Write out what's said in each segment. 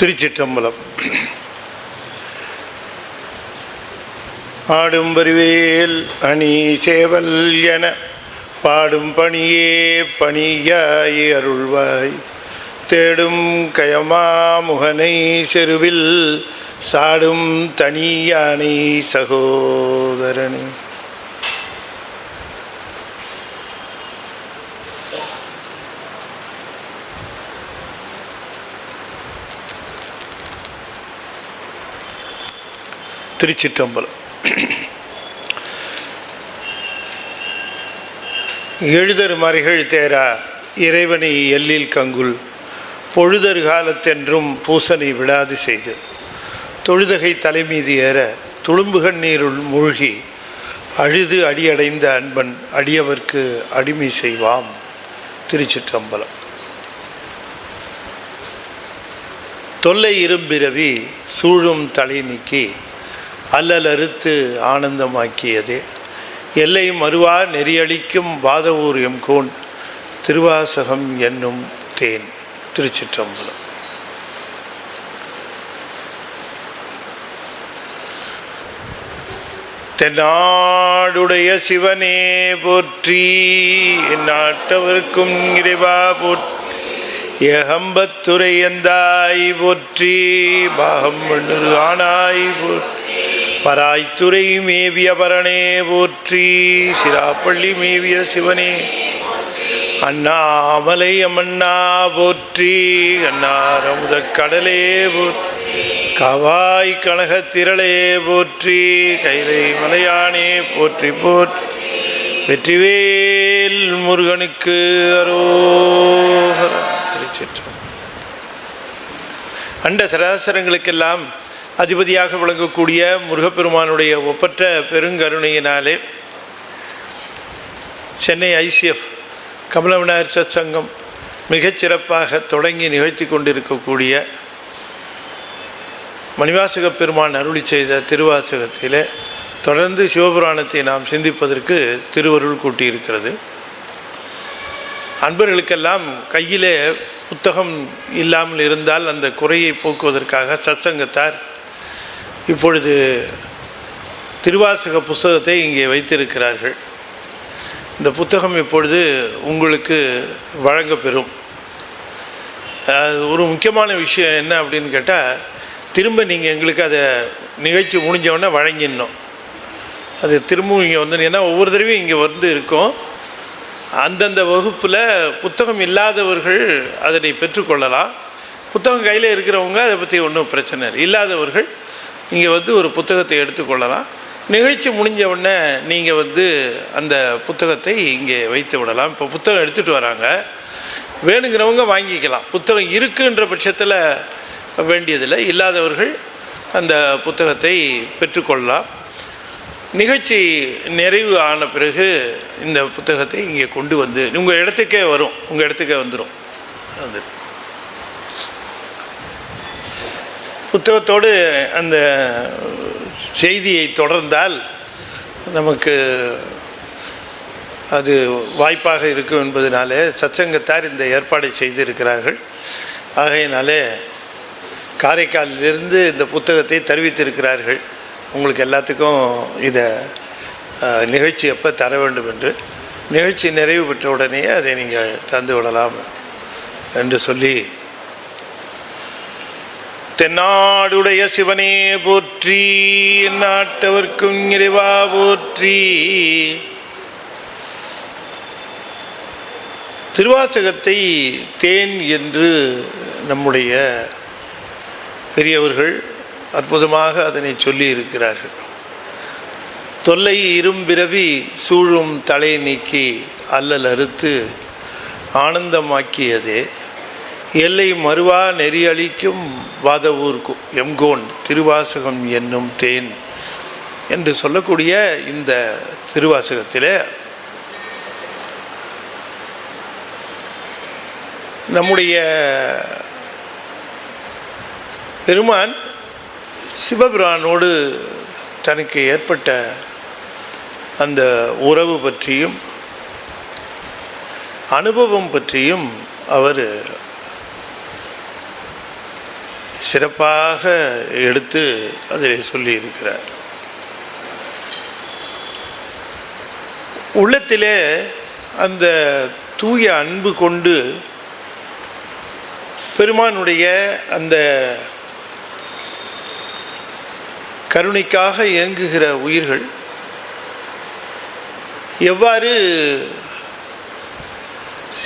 திருச்சிற்றம்பலம். ஆடும் பரிவேல் அணி சேவல் என பாடும் பணியே பணியாய் அருள்வாய். தேடும் கயமா முகனை செருவில் சாடும் தனியானை சகோதரனே. திருச்சிற்றம்பலம். எழுதரு மறைகள் தேரா இறைவனை எல்லில் கங்குல் பொழுதரு காலத்தென்றும் பூசனை விடாது செய்து தொழுதகை தலைமீது ஏற துளும்புகண் நீருள் மூழ்கி அழுது அடியடைந்த அன்பன் அடியவர்க்கு அடிமை செய்வாம். திருச்சிற்றம்பலம். தொல்லை இரும்பிரவி சூழும் தலை நீக்கி அல்லல் அறுத்து ஆனந்தமாக்கியதே எல்லை மறுவா நெறியளிக்கும் வாதவூர் எம்கோன் திருவாசகம் என்னும் தேன். திருச்சிற்றம்பலம். தென்னாடுடைய சிவனே போற்றி, எந்நாட்டவர்க்கும் இறைவா போற்றி, ஏகம்பத்துரை எந்தாய் போற்றி, பாகம் மண்ணு ஆனாய் போற்றி, பராய்த்துறை மேவிய பரணே போற்றி, சிராப்பள்ளி மேவிய சிவனே அண்ணாமலை அம்மண்ணா போற்றி, அன்னாரமுத கடலே போற்றி, கவாய் கனகத்திரளே போற்றி, கைலை மலையானே போற்றி போற்றி, வெற்றிவேல் முருகனுக்கு அரோகரா. திருச்சிற்றம்பலம். அண்ட சராசரங்களுக்கெல்லாம் அதிபதியாக விளங்கக்கூடிய முருகப்பெருமானுடைய ஒப்பற்ற பெருங்கருணையினாலே சென்னை ஐசிஎஃப் கமலவிநாயகர் சத் சங்கம் மிகச்சிறப்பாக தொடங்கி நிகழ்த்தி கொண்டிருக்கக்கூடிய மணிவாசக பெருமான் அருளி செய்த திருவாசகத்திலே தொடர்ந்து சிவபுராணத்தை நாம் சிந்திப்பதற்கு திருவருள் கூட்டியிருக்கிறது. அன்பர்களுக்கெல்லாம் கையிலே புத்தகம் இல்லாமல் இருந்தால் அந்த குறையை போக்குவதற்காக சத்சங்கத்தார் இப்பொழுது திருவாசக புத்தகத்தை இங்கே வைத்திருக்கிறார்கள். இந்த புத்தகம் இப்பொழுது உங்களுக்கு வழங்கப்பெறும். ஒரு முக்கியமான விஷயம் என்ன அப்படின்னு கேட்டால், திரும்ப நீங்கள் எங்களுக்கு அதை நிகழ்ச்சி முடிஞ்சவுடனே வழங்கிடணும். அது திரும்பவும் இங்கே வந்து, ஏன்னா ஒவ்வொரு தடவையும் இங்கே வந்து இருக்கும். அந்தந்த வகுப்பில் புத்தகம் இல்லாதவர்கள் அதனை பெற்றுக்கொள்ளலாம். புத்தகம் கையில் இருக்கிறவங்க அதை பற்றி ஒன்றும் பிரச்சனை இல்லை. இல்லாதவர்கள் இங்கே வந்து ஒரு புத்தகத்தை எடுத்துக்கொள்ளலாம். நிகழ்ச்சி முடிஞ்ச உடனே நீங்கள் வந்து அந்த புத்தகத்தை இங்கே வைத்து விடலாம். இப்போ புத்தகம் எடுத்துகிட்டு வராங்க, வேணுங்கிறவங்க வாங்கிக்கலாம். புத்தகம் இருக்குன்ற பட்சத்தில் வேண்டியதில்லை. இல்லாதவர்கள் அந்த புத்தகத்தை பெற்றுக்கொள்ளலாம். நிகழ்ச்சி நிறைவு ஆன பிறகு இந்த புத்தகத்தை இங்கே கொண்டு வந்து உங்கள் இடத்துக்கே வரும், உங்கள் இடத்துக்கே வந்துடும். அது புத்தகத்தோடு அந்த செய்தியை தொடர்ந்தால் நமக்கு அது வாய்ப்பாக இருக்கும் என்பதனாலே சத்சங்கத்தார் இந்த ஏற்பாடை செய்திருக்கிறார்கள். ஆகையினாலே காரைக்காலிலிருந்து இந்த புத்தகத்தை தெரிவித்திருக்கிறார்கள். உங்களுக்கு எல்லாத்துக்கும் இதை நிகழ்ச்சி எப்போ தர வேண்டும் என்று, நிகழ்ச்சி நிறைவு பெற்ற உடனே அதை நீங்கள் தந்து விடலாம் என்று சொல்லி, தென்னாடுடைய சிவனே போற்றி, எந்நாட்டவர்க்கும் இறைவா போற்றி. திருவாசகத்தை தேன் என்று நம்முடைய பெரியவர்கள் அற்புதமாக அதனை சொல்லி இருக்கிறார்கள். தொல்லை இரும்பிரவி சூழும் தலை நீக்கி அல்லல் அறுத்து ஆனந்தமாக்கியதே எல்லை மறுவா நெறியளிக்கும் வாதவூர் எம்கோன் திருவாசகம் என்னும் தேன் என்று சொல்லக்கூடிய இந்த திருவாசகத்திலே நம்முடைய பெருமான் சிவபிரானோடு தனக்கு ஏற்பட்ட அந்த உறவு பற்றியும் அனுபவம் பற்றியும் அவர் சிறப்பாக எடுத்து அதில் சொல்லியிருக்கிறார். உள்ளத்திலே அந்த தூய அன்பு கொண்டு பெருமானுடைய அந்த கருணைக்காக இயங்குகிற உயிர்கள் எவ்வாறு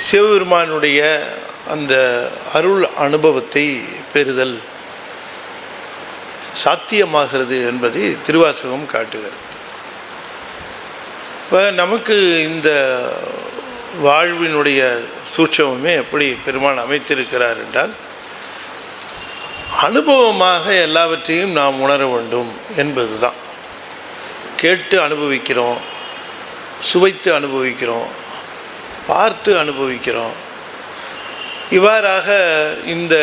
சிவபெருமானுடைய அந்த அருள் அனுபவத்தை பெறுதல் சாத்தியமாகிறது என்பதை திருவாசகம் காட்டுகிறது. இப்போ நமக்கு இந்த வாழ்வினுடைய சூட்சமே எப்படி பெருமான் அமைத்திருக்கிறார் என்றால், அனுபவமாக எல்லாவற்றையும் நாம் உணர வேண்டும் என்பது தான். கேட்டு அனுபவிக்கிறோம், சுவைத்து அனுபவிக்கிறோம், பார்த்து அனுபவிக்கிறோம். இவ்வாறாக இந்த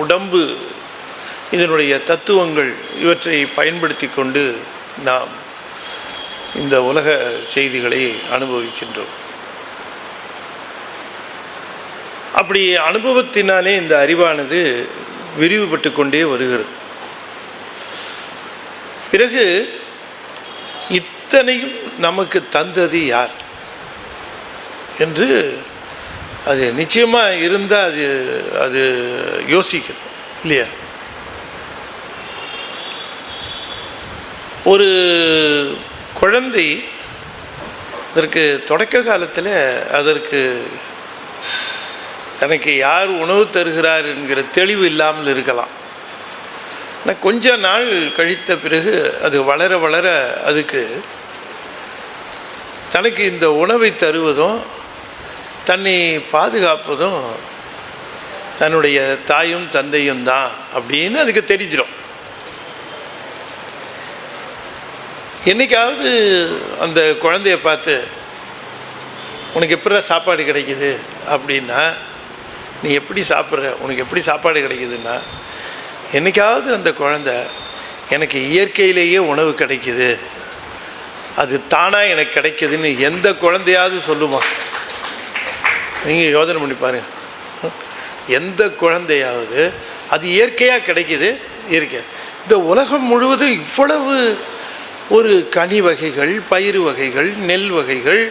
உடம்பு, இதனுடைய தத்துவங்கள் இவற்றை பயன்படுத்தி கொண்டு நாம் இந்த உலக செய்திகளை அனுபவிக்கின்றோம். அப்படி அனுபவத்தினாலே இந்த அறிவானது விரிவுபட்டு கொண்டே வருகிறது. பிறகு இத்தனையும் நமக்கு தந்தது யார் என்று அது நிச்சயமாக இருந்தால் அது யோசிக்கணும் இல்லையா? ஒரு குழந்தை அதற்கு தொடக்க காலத்தில் அதற்கு தனக்கு யார் உணவு தருகிறார் என்கிற தெளிவு இல்லாமல் இருக்கலாம். ஆனால் கொஞ்ச நாள் கழித்த பிறகு அது வளர வளர அதுக்கு தனக்கு இந்த உணவை தருவதும் தன்னை பாதுகாப்பதும் தன்னுடைய தாயும் தந்தையும் தான் அப்படின்னு அதுக்கு தெரிஞ்சிடும். என்றைக்காவது அந்த குழந்தைய பார்த்து உனக்கு எப்படி சாப்பாடு கிடைக்குது அப்படின்னா, நீ எப்படி சாப்பிட்ற, உனக்கு எப்படி சாப்பாடு கிடைக்குதுன்னா, என்றைக்காவது அந்த குழந்தை எனக்கு இயற்கையிலேயே உணவு கிடைக்குது, அது தானாக எனக்கு கிடைக்குதுன்னு எந்த குழந்தையாவது சொல்லுமா? நீங்கள் யோசனை பண்ணி பாருங்கள். எந்த குழந்தையாவது அது இயற்கையாக கிடைக்குது? இயற்கை. இந்த உலகம் முழுவதும் இவ்வளவு ஒரு கனி வகைகள், பயிறு வகைகள், நெல் வகைகள்,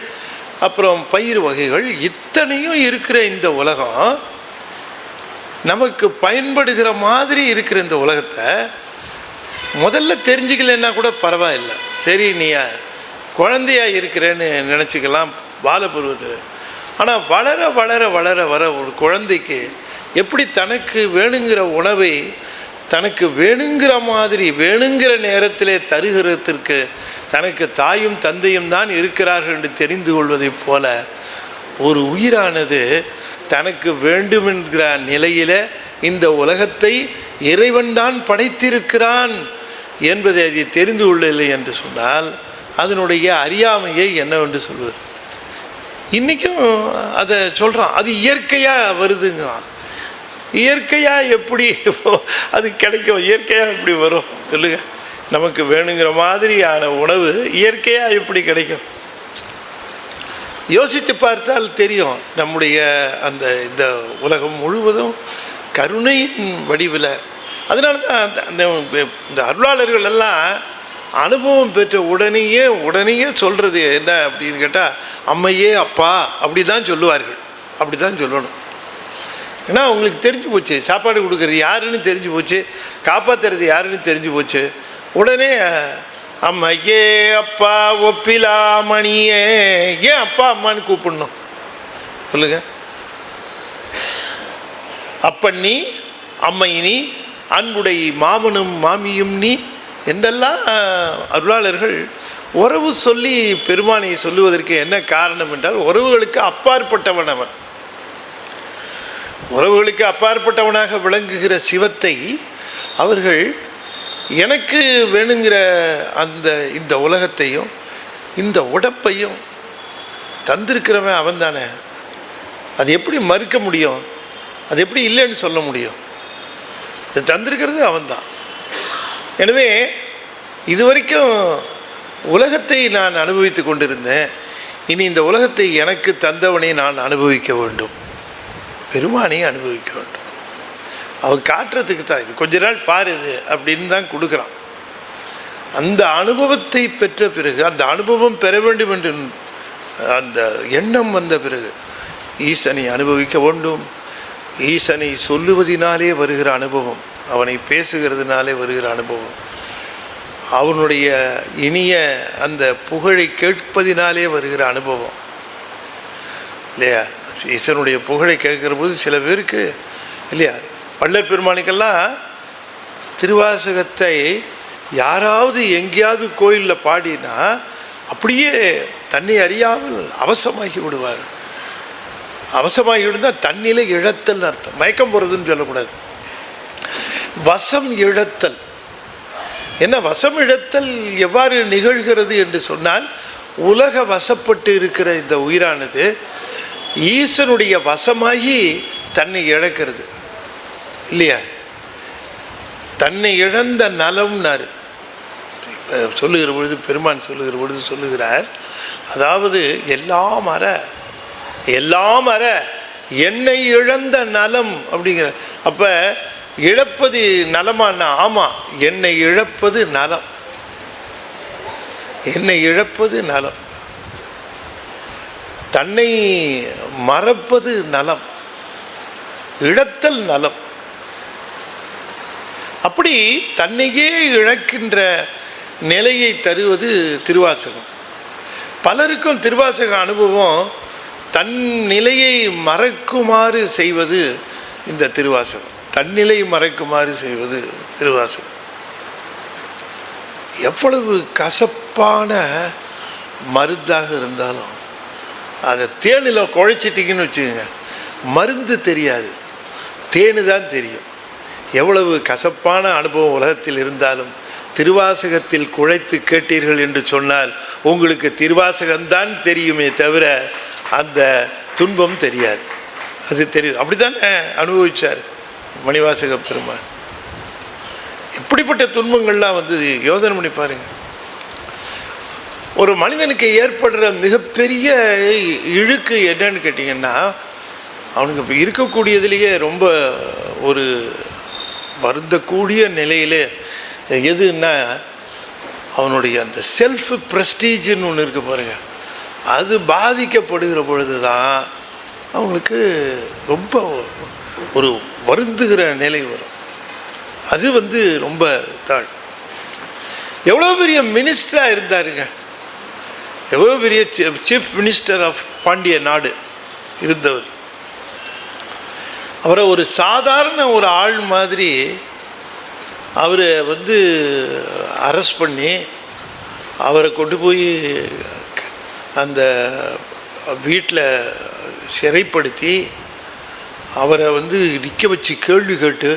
அப்புறம் பயிர் வகைகள் இத்தனையும் இருக்கிற இந்த உலகம், நமக்கு பயன்படுகிற மாதிரி இருக்கிற இந்த உலகத்தை முதல்ல தெரிஞ்சுக்கலன்னா கூட பரவாயில்லை. சரி, நீ குழந்தையாக இருக்கிறேன்னு நினச்சிக்கலாம் பாலபருவத்தில். ஆனால் வளர வளர வளர வர ஒரு குழந்தைக்கு எப்படி தனக்கு வேணுங்கிற உணவை தனக்கு வேணுங்கிற மாதிரி வேணுங்கிற நேரத்திலே தருகிறதற்கு தனக்கு தாயும் தந்தையும் தான் இருக்கிறார்கள் என்று தெரிந்து கொள்வதைப் போல ஒரு உயிரானது தனக்கு வேண்டுமென்கிற நிலையில் இந்த உலகத்தை இறைவன்தான் படைத்திருக்கிறான் என்பதை அதை தெரிந்து கொள்ளவில்லை என்று சொன்னால் அதனுடைய அறியாமையை என்னவென்று சொல்வது? இன்றைக்கும் அதை சொல்கிறான், அது இயற்கையாக வருதுங்கிறான். இயற்கையாக எப்படி அது கிடைக்கும்? இயற்கையாக எப்படி வரும் சொல்லுங்க? நமக்கு வேணுங்கிற மாதிரியான உணவு இயற்கையாக எப்படி கிடைக்கும்? யோசித்து பார்த்தால் தெரியும். நம்முடைய இந்த உலகம் முழுவதும் கருணையின் வடிவில். அதனால தான் இந்த அருளாளர்கள் எல்லாம் அனுபவம் பெற்ற உடனேயே சொல்கிறது என்ன அப்படின்னு கேட்டால், அம்மையே அப்பா அப்படி தான் சொல்லுவார்கள். அப்படி தான் சொல்லணும். ஏன்னா அவங்களுக்கு தெரிஞ்சு போச்சு, சாப்பாடு கொடுக்கறது யாருன்னு தெரிஞ்சு போச்சு, காப்பாற்றுறது யாருன்னு தெரிஞ்சு போச்சு. உடனே அம்மையே அப்பா ஒப்பிலா மணியே, ஏன் அப்பா அம்மான்னு கூப்பிடணும் சொல்லுங்க? அப்பன் நீ, அம்மை நீ, அன்புடை மாமனும் மாமியும் நீ என்றெல்லாம் அருளாளர்கள் உறவு சொல்லி பெருமானை சொல்லுவதற்கு என்ன காரணம் என்றால், உறவுகளுக்கு அப்பாற்பட்டவன் அவன். உறவுகளுக்கு அப்பாற்பட்டவனாக விளங்குகிற சிவத்தை அவர்கள் எனக்கு வேணுங்கிற இந்த உலகத்தையும் இந்த உடம்பையும் தந்திருக்கிறவன் அவன் தானே. அது எப்படி மறுக்க முடியும்? அது எப்படி இல்லைன்னு சொல்ல முடியும்? அது தந்திருக்கிறது அவன்தான். எனவே இதுவரைக்கும் உலகத்தை நான் அனுபவித்து கொண்டிருந்தேன். இனி இந்த உலகத்தை எனக்கு தந்தவனை நான் அனுபவிக்க வேண்டும், பெருமானை அனுபவிக்க வேண்டும். அவன் காட்டுறதுக்கு தான், இது கொஞ்ச நாள் பாரு இது அப்படின்னு தான் கொடுக்குறான். அந்த அனுபவத்தை பெற்ற பிறகு, அந்த அனுபவம் பெற வேண்டும் என்று அந்த எண்ணம் வந்த பிறகு ஈசனை அனுபவிக்க வேண்டும். ஈசனை சொல்லுவதினாலே வருகிற அனுபவம், அவனை பேசுகிறதுனாலே வருகிற அனுபவம், அவனுடைய இனிய அந்த புகழை கேட்பதினாலே வருகிற அனுபவம் இல்லையா? ஈசனுடைய புகழை கேட்கிற போது சில பேருக்கு இல்லையா, வள்ளல் பெருமானுக்கெல்லாம் திருவாசகத்தை யாராவது எங்கேயாவது கோயிலில் பாடினா அப்படியே தன்னை அறியாமல் அவசமாகி விடுவார். அவசமாகி விடுந்தால் தன்னிலை இழத்தல் அர்த்தம். மயக்கம் போகிறதுன்னு சொல்லக்கூடாது, வசம் இழத்தல். என்ன வசம் இழத்தல் எவ்வாறு நிகழ்கிறது என்று சொன்னால், உலக வசப்பட்டு இருக்கிற இந்த உயிரானது ஈசனுடைய வசமாகி தன்னை இழக்கிறது இல்லையா? தன்னை இழந்த நலம்னாரு சொல்லுகிற பொழுது, பெருமான் சொல்லுகிற பொழுது சொல்லுகிறார், அதாவது எல்லாம் அற என்னை இழந்த நலம் அப்படிங்கிற. அப்போ இழப்பது நலமானா? ஆமாம், என்னை இழப்பது நலம், என்னை இழப்பது நலம், தன்னை மறப்பது நலம், இழத்தல் நலம். அப்படி தன்னையே இழக்கின்ற நிலையை தருவது திருவாசகம். பலருக்கும் திருவாசக அனுபவம் தன் நிலையை மறக்குமாறு செய்வது இந்த திருவாசகம். தன்னிலை மறைக்குமாறு செய்வது திருவாசகம். எவ்வளவு கசப்பான மருந்தாக இருந்தாலும் அதை தேனில் குழைச்சிட்டிங்கன்னு வச்சுக்கோங்க, மருந்து தெரியாது, தேனு தான் தெரியும். எவ்வளவு கசப்பான அனுபவம் உலகத்தில் இருந்தாலும் திருவாசகத்தில் குழைத்து கேட்டீர்கள் என்று சொன்னால் உங்களுக்கு திருவாசகம்தான் தெரியுமே தவிர அந்த துன்பம் தெரியாது. அது தெரியும். அப்படி தானே அனுபவித்தார் மணிவாசக பெருமான். இப்படிப்பட்ட துன்பங்கள்லாம் வந்து யோசனை பண்ணி பாருங்க. ஒரு மனிதனுக்கு ஏற்படுற மிகப்பெரிய இழுக்கு என்னன்னு கேட்டிங்கன்னா, அவனுக்கு இப்போ இருக்கக்கூடியதுலேயே ரொம்ப ஒரு வருந்தக்கூடிய நிலையில் எதுன்னா, அவனுடைய அந்த செல்ஃப் ப்ரெஸ்டீஜுன்னு ஒன்று இருக்குது பாருங்கள், அது பாதிக்கப்படுகிற பொழுது தான் அவங்களுக்கு ரொம்ப ஒரு வருந்துகிற நிலை வரும். அது வந்து ரொம்ப தாழ். எவ்வளோ பெரிய மினிஸ்டராக இருந்தாருங்க, எவ்வளோ பெரிய சீஃப் மினிஸ்டர் ஆஃப் பாண்டிய நாடு இருந்தவர். அவரை ஒரு சாதாரண ஒரு ஆள் மாதிரி அவரை வந்து அரெஸ்ட் பண்ணி அவரை கொண்டு போய் அந்த வீட்டில் சிறைப்படுத்தி அவரை வந்து நிற்க வச்சு கேள்வி கேட்டு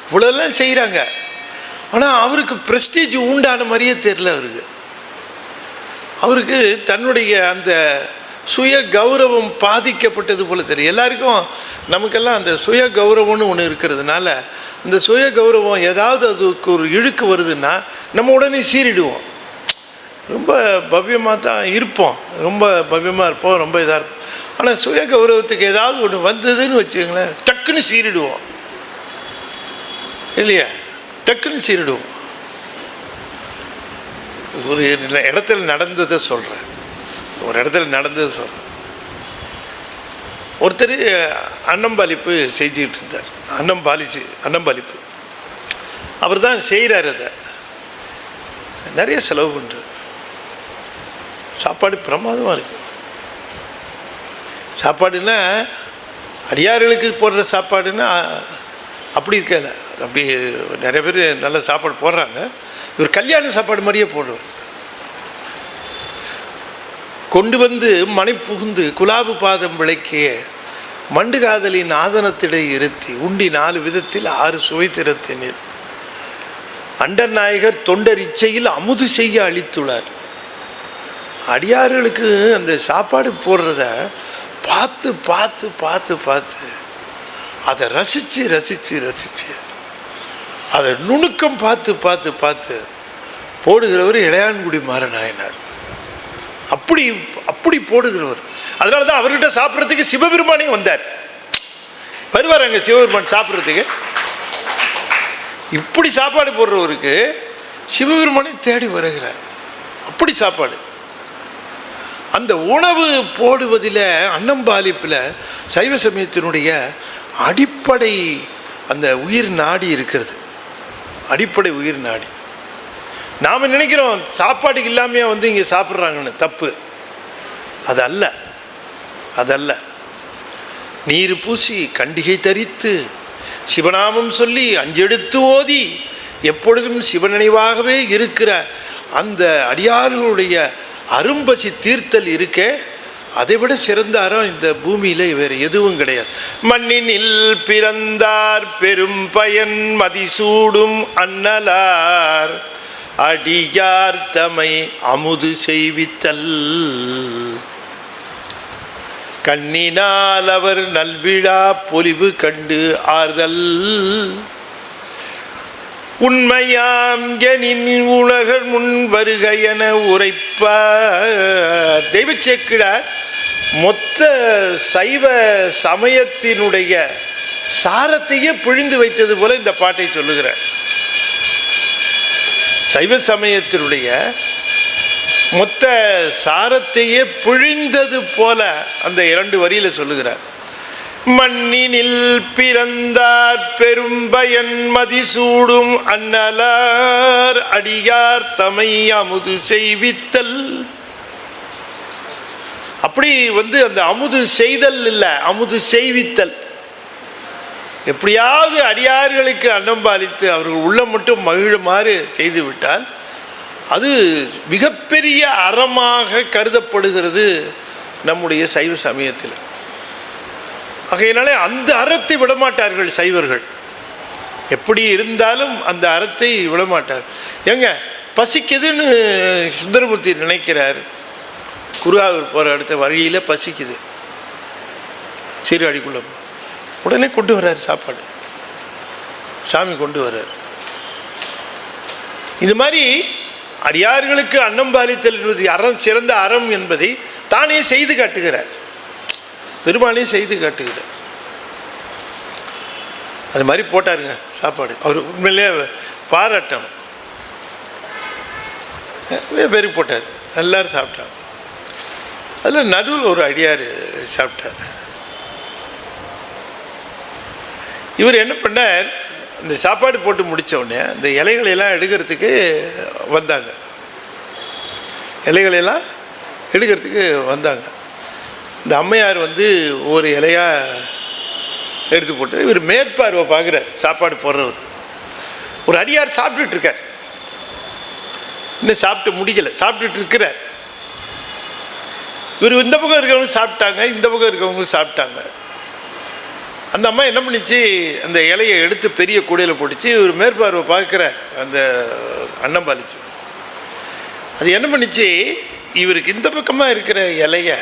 இவ்வளோலாம் செய்கிறாங்க. ஆனால் அவருக்கு ப்ரெஸ்டீஜ் உண்டான மாதிரியே தெரில. அவருக்கு தன்னுடைய அந்த சுய கௌரவம் பாதிக்கப்பட்டது போல தெரியும். எல்லாருக்கும் நமக்கெல்லாம் அந்த சுய கௌரவம்னு ஒன்று இருக்கிறதுனால அந்த சுய கௌரவம் ஏதாவது அதுக்கு ஒரு இழுக்கு வருதுன்னா நம்ம உடனே சீறிடுவோம். ரொம்ப பவ்யமாக தான் இருப்போம், ரொம்ப பவ்யமாக இருப்போம், ரொம்ப இதாக இருப்போம். ஆனால் சுய கௌரவத்துக்கு ஏதாவது ஒன்று வந்ததுன்னு வச்சுக்கங்களேன், டக்குன்னு சீறிடுவோம் இல்லையா? டக்குன்னு சீறிடுவோம். ஒரு இடத்துல நடந்ததை சொல்கிறேன், ஒருத்தர் அன்னம்பாலிப்பு செஞ்சுக்கிட்டு இருந்தார். அன்னம்பாலிப்பு அவர் தான் செய்கிறார். அதை நிறைய செலவு பண்ணுறார். சாப்பாடு பிரமாதமாக இருக்கு. சாப்பாடுன்னா அடியார்களுக்கு போடுற சாப்பாடுன்னா அப்படி இருக்கல. அப்படி நிறைய பேர் நல்ல சாப்பாடு போடுறாங்க. இவர் கல்யாண சாப்பாடு மாதிரியே போடுவார். கொண்டு வந்து மனை புகுந்து குலாபு பாதம் விளக்கிய மண்டு காதலின் ஆதனத்திடை இருத்தி உண்டி 4 விதத்தில் 6 சுவை திறத்தினர் அண்டர் நாயகர் தொண்டர் இச்சையில் அமுது செய்ய அளித்துள்ளார். அடியார்களுக்கு அந்த சாப்பாடு போடுறத பார்த்து பார்த்து பார்த்து பார்த்து அதை ரசித்து அதை நுணுக்கம் பார்த்து பார்த்து பார்த்து போடுகிறவர் இளையான்குடி மாறநாயனார். அப்படி போடுகிறவர். அதனால தான் அவர்கிட்ட சாப்பிட்றதுக்கு சிவபெருமானே வருவார் அங்கே சிவபெருமான் சாப்பிட்றதுக்கு. இப்படி சாப்பாடு போடுறவருக்கு சிவபெருமானை தேடி வருகிறார். அப்படி சாப்பாடு. அந்த உணவு போடுவதில் அன்னம்பாலிப்பில் சைவ சமயத்தினுடைய அடிப்படை அந்த உயிர் நாடி இருக்கிறது. அடிப்படை உயிர் நாடி. நாம் நினைக்கிறோம் சாப்பாட்டுக்கு இல்லாமையா இங்கே சாப்பிட்றாங்கன்னு. தப்பு. அதல்ல, அதல்ல. நீர் பூசி கண்டிகை தரித்து சிவநாமம் சொல்லி அஞ்செடுத்து ஓதி எப்பொழுதும் சிவநினைவாகவே இருக்கிற அந்த அடியார்களுடைய அரும்பசி தீர்த்தல் இருக்க, அதை விட சிறந்த அறம் இந்த பூமியில் வேறு எதுவும் கிடையாது. மண்ணினில் பிறந்தார் பெரும் பயன் மதிசூடும் அன்னலார் அடியார் தமை அமுது செய்வித்தல். கண்ணினால் அவர் நல்விழா பொலிவு கண்டு ஆறுதல். உண்மையாம் எனின் உலகர் முன் வருக என உரைப்பார். தெய்வச்சேக்கிழார் மொத்த சைவ சமயத்தினுடைய சாரத்தையே பிழிந்து வைத்தது போல இந்த பாட்டை சொல்லுகிறார். சைவ சமயத்தினுடைய மொத்த சாரத்தையே பிழிந்தது போல அந்த 2 வரியில சொல்லுகிறார். மண்ணினில் பிறந்தார் பெரும்பயன் மதிசூடும் அன்னலார் அடியார் தமை அமுது செய்வித்தல். அப்படி அந்த அமுது செய்தல் இல்லை, அமுது செய்வித்தல். எப்படியாவது அடியார்களுக்கு அன்னம்பாலித்து அவர்கள் உள்ள மட்டும் மகிழுமாறு செய்துவிட்டால் அது மிகப்பெரிய அறமாக கருதப்படுகிறது நம்முடைய சைவ சமயத்தில். ஆகையினாலே அந்த அறத்தை விடமாட்டார்கள் சைவர்கள். எப்படி இருந்தாலும் அந்த அறத்தை விடமாட்டார். ஏங்க பசிக்குதுன்னு சுந்தரமூர்த்தி நினைக்கிறார். குருவாயூர் போகிற அடுத்த வழியில் பசிக்குது, சீர்காழிக்குள்ள உடனே கொண்டு வர்றாரு சாப்பாடு. சாமி கொண்டு வர்றார். இது மாதிரி அடியார்களுக்கு அன்னம்பாலித்தல் என்பது அறம், சிறந்த அறம் என்பதை தானே செய்து காட்டுகிறார். பெருமானே செய்து காட்டுகிறார். அது மாதிரி போட்டாருங்க சாப்பாடு. அவர் உண்மையிலே பாராட்டணும். பேருக்கு போட்டார், எல்லாரும் சாப்பிட்டாங்க. அதில் நடுவில் ஒரு அடியார் சாப்பிட்டார். இவர் என்ன பண்ணார், இந்த சாப்பாடு போட்டு முடித்த உடனே இந்த இலைகளெல்லாம் எடுக்கிறதுக்கு வந்தாங்க. இலைகளெல்லாம் எடுக்கிறதுக்கு வந்தாங்க. இந்த அம்மையார் ஒரு இலையாக எடுத்து போட்டு இவர் மேற்பார்வை பார்க்குறார். சாப்பாடு போடுறவர் ஒரு அடியார் சாப்பிட்டுட்டு இருக்கார். இன்னும் சாப்பிட்டு முடிக்கலை, சாப்பிட்டுட்டு இருக்கிறார். இவர் இந்த பக்கம் இருக்கிறவங்க சாப்பிட்டாங்க, இந்த பக்கம் இருக்கிறவங்களும் சாப்பிட்டாங்க. அந்த அம்மா என்ன பண்ணிச்சு, அந்த இலையை எடுத்து பெரிய கூடையில் போட்டுச்சு. இவர் மேற்பார்வை பார்க்குறார். அந்த அன்னம்பாலிச்சு அது என்ன பண்ணிச்சு, இவருக்கு இந்த பக்கமாக இருக்கிற இலையை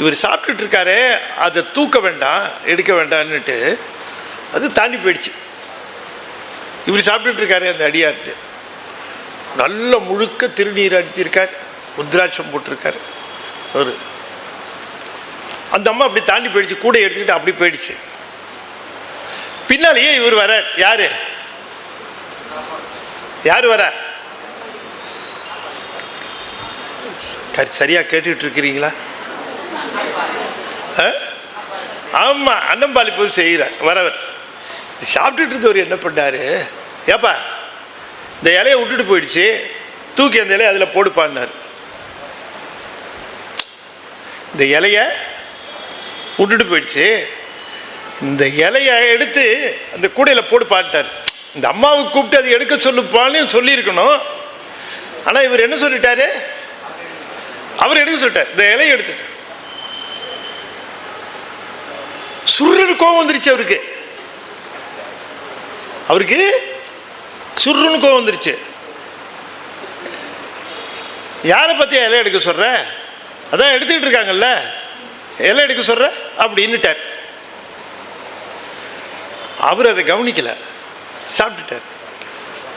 இவர் சாப்பிட்டுட்டு இருக்காரு, அதை தூக்க வேண்டாம், எடுக்க வேண்டான்னுட்டு அது தாண்டி போயிடுச்சு. இவர் சாப்பிட்டுட்டு இருக்காரு. அந்த அடியார்ட்டு நல்ல முழுக்க திருநீர் அடிச்சிருக்கார், உத்ராட்சம் போட்டிருக்காரு ஒரு. அந்த அம்மா அப்படி தாண்டி போயிடுச்சு, கூட எடுத்துக்கிட்டு அப்படி போயிடுச்சு. பின்னாலேயே இவர் வர. யாரு யார் வர? சரியா கேட்டுக்கிட்டு இருக்கிறீங்களா? ஆமா, அன்னம்பாலிப்பு செய்கிறார் வரவர். சாப்பிட்டுட்டு இருந்தவர் என்ன பண்ணாரு, ஏப்பா இந்த இலையை விட்டுட்டு போயிடுச்சு, தூக்கி அந்த இலையை அதில் போடுப்பான்னாரு. இந்த இலையை விட்டுட்டு போயிடுச்சு, இந்த இலையை எடுத்து அந்த கூடையில் போட்டு பாட்டார். இந்த அம்மாவை கூப்பிட்டு அதை எடுக்க சொல்லுப்பான்னு சொல்லியிருக்கணும். ஆனால் இவர் என்ன சொல்லிட்டாரு, அவர் எடுக்க சொல்லிட்டார். இந்த இலையை எடுத்து சுருன்னு கோவம் வந்துருச்சு அவருக்கு. அவருக்கு சுருன்னு கோவம் வந்துருச்சு. யாரை பற்றி இலை எடுக்க சொல்ற, அதான் எடுத்துக்கிட்டு இருக்காங்கல்ல, இலை எடுக்க சொல்ற அப்படின்னுட்டார். அவர் அதை கவனிக்கல, சாப்பிட்டுட்டார்.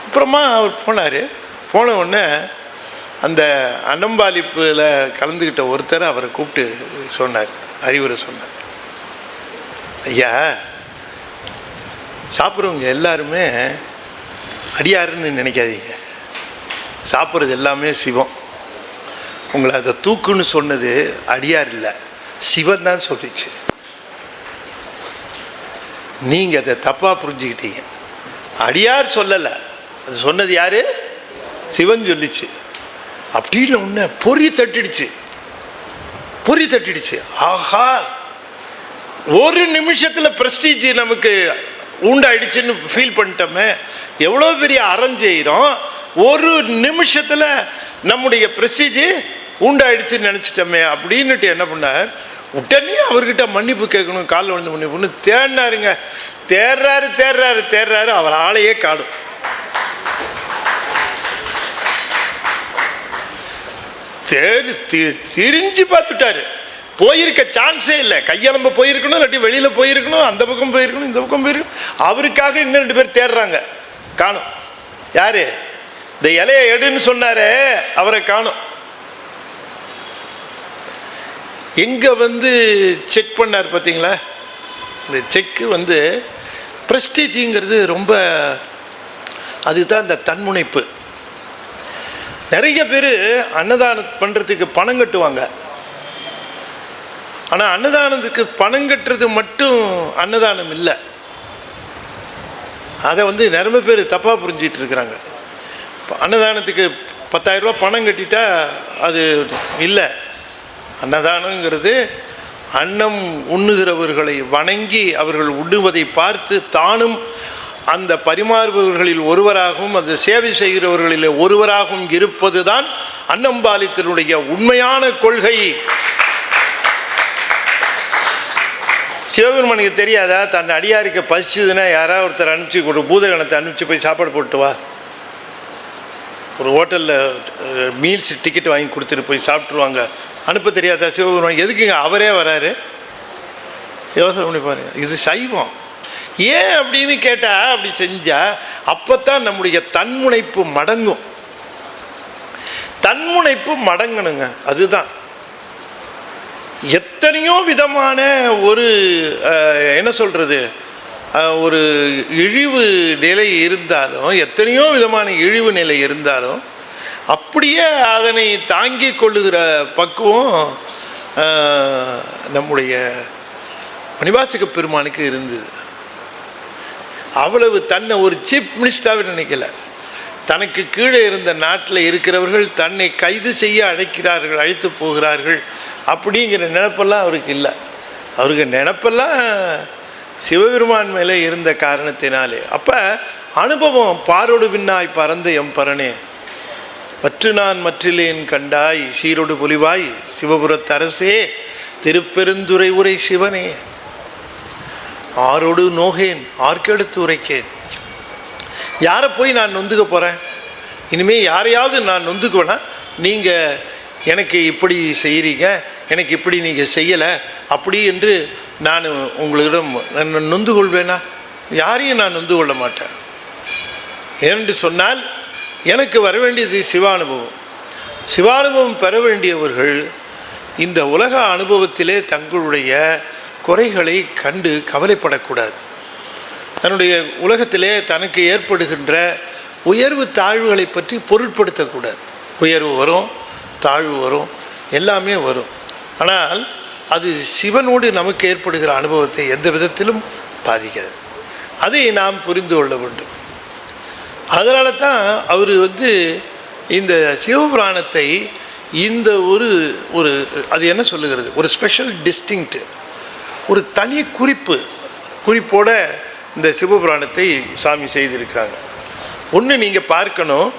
அப்புறமா அவர் போனார். போன உடனே அந்த அன்னம்பாலிப்பில் கலந்துக்கிட்ட ஒருத்தர் அவரை கூப்பிட்டு சொன்னார், அறிவுரை சொன்னார். ஐயா, சாப்பிட்றவங்க எல்லாருமே அடியாருன்னு நினைக்காதீங்க. சாப்பிட்றது எல்லாமே சிவம். உங்களை அதை தூக்குன்னு சொன்னது அடியார் இல்லை, சிவன் தான் சொல்லிச்சு. நீங்கள் அதை தப்பாக புரிஞ்சுக்கிட்டீங்க. அடியார் சொல்லலை, அது சொன்னது யாரு? சிவன் சொல்லிச்சு. அப்படின்னு ஒன்று பொறி தட்டிடுச்சு. ஆஹா, ஒரு நிமிஷத்தில் பிரஸ்டீஜ் நமக்கு உண்டாயிடுச்சுன்னு ஃபீல் பண்ணிட்டோமே. எவ்வளோ பெரிய அறம் செய்கிறோம், ஒரு நிமிஷத்தில் நம்முடைய பிரஸ்டீஜ் உண்டாயிடுச்சுன்னு நினச்சிட்டோமே அப்படின்னுட்டு என்ன பண்ணார், உடனே அவர்கிட்ட மன்னிப்பு கேட்கணும், காலில் வந்து மன்னிப்புன்னு தேடினாருங்க. தேர்றாரு, அவர் ஆளையே காணும். திரிஞ்சு பார்த்துட்டாரு. போயிருக்க சான்ஸே இல்லை. கையெலம்பு போயிருக்கணும், இல்லாட்டி வெளியில் போயிருக்கணும், அந்த பக்கம் போயிருக்கணும், இந்த பக்கம் போயிருக்கணும். அவருக்காக இன்னும் 2 பேர் தேடுறாங்க, காணும். யாரு? இந்த இலையை எடுன்னு சொன்னாரே, அவரை காணும். எங்கே வந்து செக் பண்ணார் பார்த்தீங்களா? இந்த செக்கு வந்து ப்ரெஸ்டீஜுங்கிறது ரொம்ப, அதுதான் இந்த தன்முனைப்பு. நிறைய பேர் அன்னதானம் பண்ணுறதுக்கு பணம் கட்டுவாங்க. ஆனால் அன்னதானத்துக்கு பணம் கட்டுறது மட்டும் அன்னதானம் இல்லை. அதை வந்து நிறைய பேர் தப்பாக புரிஞ்சிட்டு இருக்கிறாங்க. அன்னதானத்துக்கு 10,000 ரூபா பணம் கட்டிட்டா அது இல்லை. அன்னதானங்கிறது அன்னம் உண்ணுகிறவர்களை வணங்கி அவர்கள் உண்ணுவதை பார்த்து தானும் அந்த பரிமாறுபவர்களில் ஒருவராகவும் அந்த சேவை செய்கிறவர்களில் ஒருவராகவும் இருப்பது தான் அன்னம்பாலித்தனுடைய உண்மையான கொள்கை. சிவபெருமானுக்கு தெரியாதா, தன் அடியாருக்கு பசிச்சுதுன்னா யாராவது ஒருத்தர் அனுப்பிச்சு கொடு, பூதகணத்தை அனுப்பிச்சு போய் சாப்பாடு போட்டு வா, ஒரு ஹோட்டலில் மீல்ஸ் டிக்கெட் வாங்கி கொடுத்துட்டு போய் சாப்பிட்ருவாங்க, அனுப்ப தெரியாதா சிவபெருமான்? எதுக்குங்க அவரே வராரு? யோசனை பண்ணி பாருங்க. இது சைவம். ஏன் அப்படின்னு கேட்டால், அப்படி செஞ்சால் அப்போத்தான் நம்முடைய தன்முனைப்பு மடங்கும். தன்முனைப்பு மடங்கணுங்க. அதுதான் எத்தனையோ விதமான ஒரு என்ன சொல்கிறது, ஒரு இழிவு நிலை இருந்தாலும், எத்தனையோ விதமான இழிவு நிலை இருந்தாலும் அப்படியே அதனை தாங்கி கொள்ளுகிற பக்குவம் நம்முடைய மணிவாசக பெருமானுக்கு இருந்தது. அவ்வளவு தன்னை ஒரு சீஃப் மினிஸ்டராகவே நினைக்கல. தனக்கு கீழே இருந்த நாட்டில் இருக்கிறவர்கள் தன்னை கைது செய்ய அழைக்கிறார்கள், அழைத்து போகிறார்கள் அப்படிங்கிற நினைப்பெல்லாம் அவருக்கு இல்லை. அவருக்கு நினைப்பெல்லாம் சிவபெருமான் மேலே இருந்த காரணத்தினாலே. அப்போ அனுபவம் பாரோடு பின்னாய் பறந்த எம்பரனே, பற்று நான் மற்றிலேன் கண்டாய் சீரோடு பொலிவாய் சிவபுரத்தரசே திருப்பெருந்துறை உரை சிவனே, ஆரோடு நோகேன் ஆர்க்கெடுத்து உரைக்கேன். யாரை போய் நான் நொந்துக்க போகிறேன்? இனிமேல் யாரையாவது நான் நொந்துக்குவேனா, நீங்கள் எனக்கு இப்படி செய்கிறீங்க, எனக்கு இப்படி நீங்கள் செய்யலை அப்படி என்று நான் உங்களிடம் நொந்து கொள்வேனா? யாரையும் நான் நொந்து கொள்ள மாட்டேன். ஏனென்று சொன்னால் எனக்கு வர வேண்டியது சிவானுபவம். சிவானுபவம் பெற வேண்டியவர்கள் இந்த உலக அனுபவத்திலே தங்களுடைய குறைகளை கண்டு கவலைப்படக்கூடாது. தன்னுடைய உலகத்திலே தனக்கு ஏற்படுகின்ற உயர்வு தாழ்வுகளை பற்றி பொருட்படுத்தக்கூடாது. உயர்வு வரும், தாழ்வு வரும், எல்லாமே வரும். ஆனால் அது சிவனோடு நமக்கு ஏற்படுகிற அனுபவத்தை எந்த விதத்திலும் பாதிக்காது. அதை நாம் புரிந்து கொள்ள வேண்டும். அதனால தான் அவர் இந்த சிவபுராணத்தை இந்த ஒரு அது என்ன சொல்லுகிறது, ஒரு ஸ்பெஷல் டிஸ்டிங்க்ட், ஒரு தனி குறிப்போட இந்த சிவபுராணத்தை சாமி செய்திருக்கிறாங்க. ஒன்று நீங்கள் பார்க்கணும்,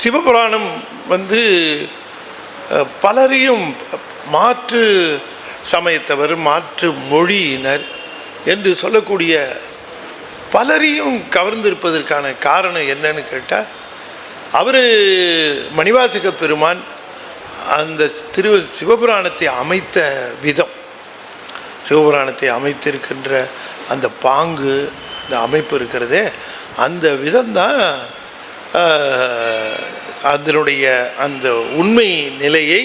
சிவபுராணம் பலரையும் மாற்று சமயத்தவர், மாற்று மொழியினர் என்று சொல்லக்கூடிய பலரையும் கவர்ந்திருப்பதற்கான காரணம் என்னன்னு கேட்டால், அவர் மணிவாசக பெருமான் அந்த சிவபுராணத்தை அமைத்த விதம், சிவபுராணத்தை அமைத்திருக்கின்ற அந்த பாங்கு, அந்த அமைப்பு இருக்கிறதே, அந்த விதம்தான் அதனுடைய அந்த உண்மை நிலையை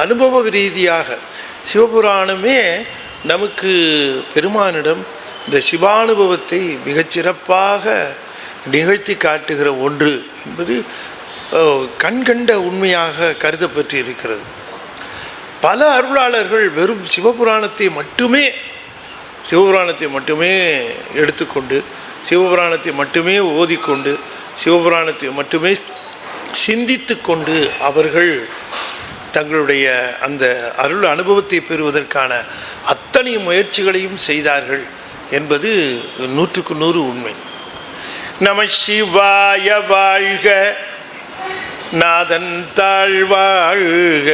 அனுபவ ரீதியாக சிவபுராணமே நமக்கு பெருமானிடம் இந்த சிவானுபவத்தை மிகச்சிறப்பாக நிகழ்த்தி காட்டுகிற ஒன்று என்பது கண்கண்ட உண்மையாக கருதப்பட்டு இருக்கிறது. பல அருளாளர்கள் வெறும் சிவபுராணத்தை மட்டுமே எடுத்துக்கொண்டு, சிவபுராணத்தை மட்டுமே ஓதிக்கொண்டு, சிவபுராணத்தை மட்டுமே சிந்தித்து கொண்டு அவர்கள் தங்களுடைய அந்த அருள் அனுபவத்தை பெறுவதற்கான அத்தனை முயற்சிகளையும் செய்தார்கள் என்பது 100க்கு 100 உண்மை. நம சிவாய வாழ்க, நாதன் தாழ்வாழ்க,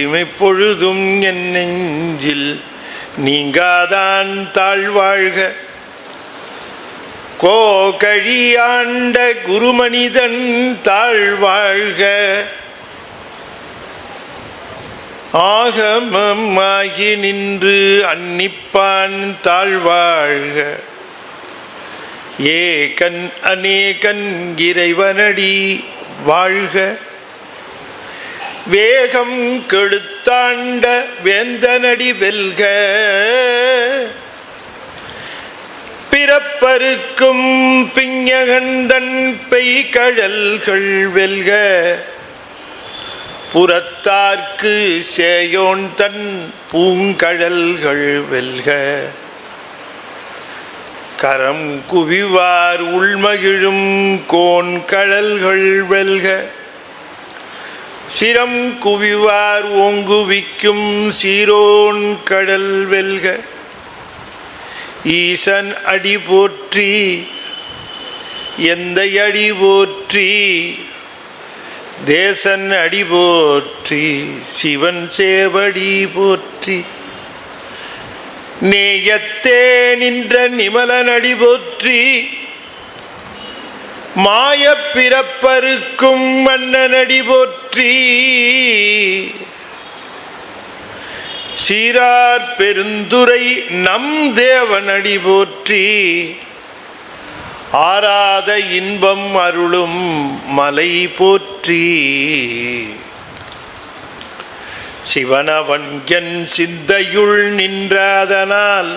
இமைப்பொழுதும் என் நெஞ்சில் நீங்காதான் தாழ்வாழ்க, கோகழியாண்ட குருமனிதன் தாழ்வாழ்க, ஆகமமாகி நின்று அன்னிப்பான் தாழ்வாழ்க, ஏகன் அநேகன் இறைவனடி வாழ்க, வேகம் கெடுத்தாண்ட வேந்தனடி வெல்க, பிறப்பருக்கும் பிஞகந்தன் பெய்கழல்கள் வெல்க, புறத்தார்க்கு சேயோன் தன் பூங்கழல்கள் வெல்க, கரம் குவிவார் உள்மகிழும் கோன் கழல்கள் வெல்க, சிரம் குவிவார் ஓங்குவிக்கும் சீரோன் கடல் வெல்க, ஈசன் அடி போற்றி எந்த அடி போற்றி, தேசன் அடி போற்றி சிவன் சேவடி போற்றி, நேயத்தே நின்ற நிமலன் அடி போற்றி, மாய பிறப்பருக்கும் மன்னன் அடி போற்றி, சீரார் பெருந்துரை நம் தேவன் அடி போற்றி, ஆராத இன்பம் அருளும் மலை போற்றி, சிவனவன் என் சிந்தையுள் நின்றதனால்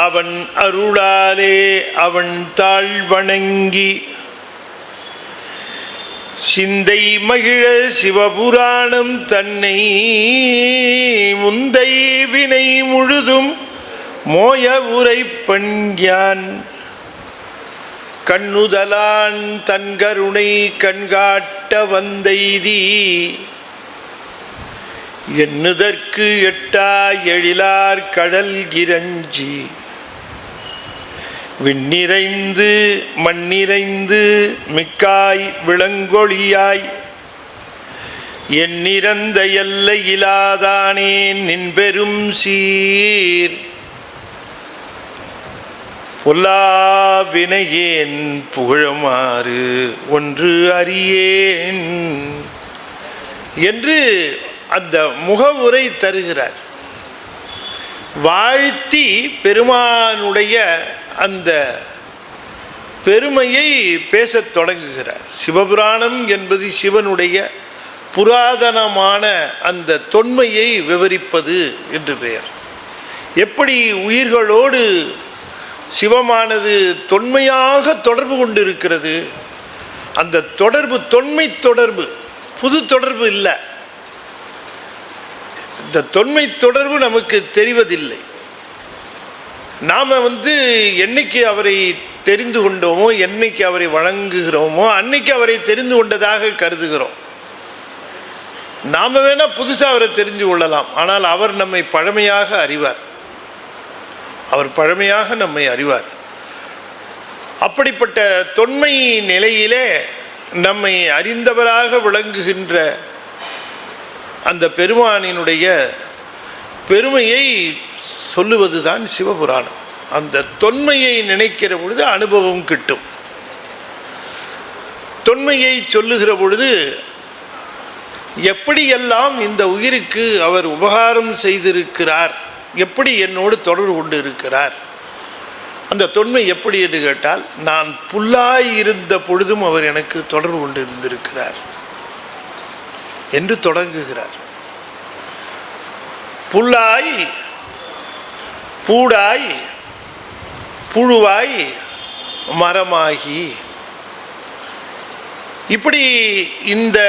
அவன் அருளாலே அவன் தாழ் வணங்கி, சிந்தை மகிழ சிவபுராணம் தன்னை முந்தை வினை முழுதும் மோய உரைப்பன் யான், கண்ணுதலான் தன் கருணை கண்காட்ட வந்தெய்தி, எண்ணுதற்கு எட்டா எழிலார் கடல் இறஞ்சி, விண்ணிறைந்து மண்ணிறைந்து மிக்காய் விளங்கொழியாய், எண்ணிறந்த எல்லை இலாதானே நின் பெரும் சீர், பொல்லாவினையேன் புகழுமாறு ஒன்று அறியேன் என்று அந்த முகவுரை தருகிறார். வாழ்த்தி பெருமானுடைய அந்த பெருமையை பேசத் தொடங்குகிறார். சிவபுராணம் என்பது சிவனுடைய புராதனமான அந்த தொன்மையை விவரிப்பது என்று பெயர். எப்படி உயிர்களோடு சிவமானது தொன்மையாக தொடர்பு கொண்டிருக்கிறது, அந்த தொடர்பு தொன்மை தொடர்பு, புது தொடர்பு இல்லை. இந்த தொன்மை தொடர்பு நமக்கு தெரிவதில்லை. நாம் என்னைக்கு அவரை தெரிந்து கொண்டோமோ, என்னைக்கு அவரை வணங்குகிறோமோ, அன்னைக்கு அவரை தெரிந்து கொண்டதாக கருதுகிறோம். நாம் வேணா புதுசாக அவரை தெரிந்து கொள்ளலாம், ஆனால் அவர் நம்மை பழமையாக அறிவார். அவர் பழமையாக நம்மை அறிவார். அப்படிப்பட்ட தொன்மை நிலையிலே நம்மை அறிந்தவராக விளங்குகின்ற அந்த பெருமானினுடைய பெருமையை சொல்லுவதுதான் சிவபுராணம். அந்த தொன்மையை நினைக்கிற பொழுது அனுபவம் கிட்டும். தொன்மையை சொல்லுகிற பொழுது எப்படியெல்லாம் இந்த உயிருக்கு அவர் உபகாரம் செய்திருக்கிறார், எப்படி என்னோடு தொடர்பு கொண்டு இருக்கிறார், அந்த தொன்மை எப்படி என்று கேட்டால், நான் புல்லாய் இருந்த பொழுதும் அவர் எனக்கு தொடர்பு கொண்டு இருந்திருக்கிறார் என்று தொடங்குகிறார். புல்லாய், பூடாய், புழுவாய், மரமாகி, இப்படி இந்த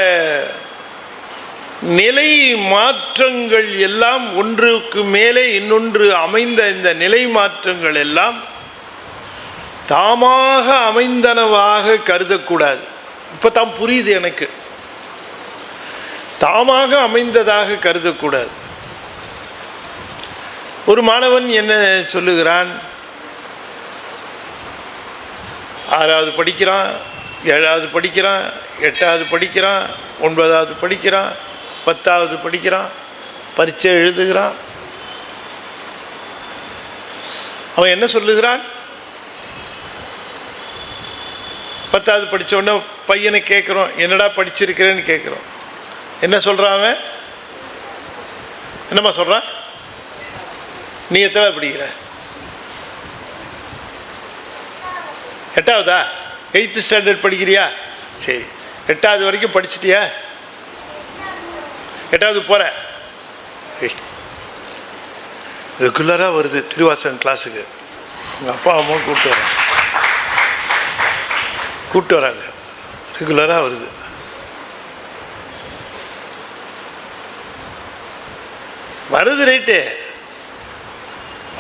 நிலை மாற்றங்கள் எல்லாம் ஒன்றுக்கு மேலே இன்னொன்று அமைந்த இந்த நிலை மாற்றங்கள் எல்லாம் தாமாக அமைந்தனவாக கருதக்கூடாது. இப்போ தான் புரியுது எனக்கு. தாமாக அமைந்ததாக கருதக்கூடாது. ஒரு மாணவன் என்ன சொல்லுகிறான், 6வது படிக்கிறான், 7வது படிக்கிறான், 8வது படிக்கிறான், 9வது படிக்கிறான், 10வது படிக்கிறான், பரீட்சை எழுதுகிறான். அவன் என்ன சொல்லுகிறான், 10வது படித்த உடனே பையனை கேட்குறோம், என்னடா படிச்சிருக்கிறேன்னு கேட்குறோம். என்ன சொல்கிறான் அவன்? என்னம்மா சொல்கிறான்? நீ எத்தனை படிக்கிற? 8வதா? 8th ஸ்டாண்டர்ட் படிக்கிறியா? சரி, 8வது வரைக்கும் படிச்சிட்டியா? 8வது போகிற? ரெகுலராக வருது திருவாசகம் கிளாஸுக்கு. உங்கள் அப்பா அம்மா கூப்பிட்டு வராங்க, ரெகுலராக வருது. வருது ரைட்டு.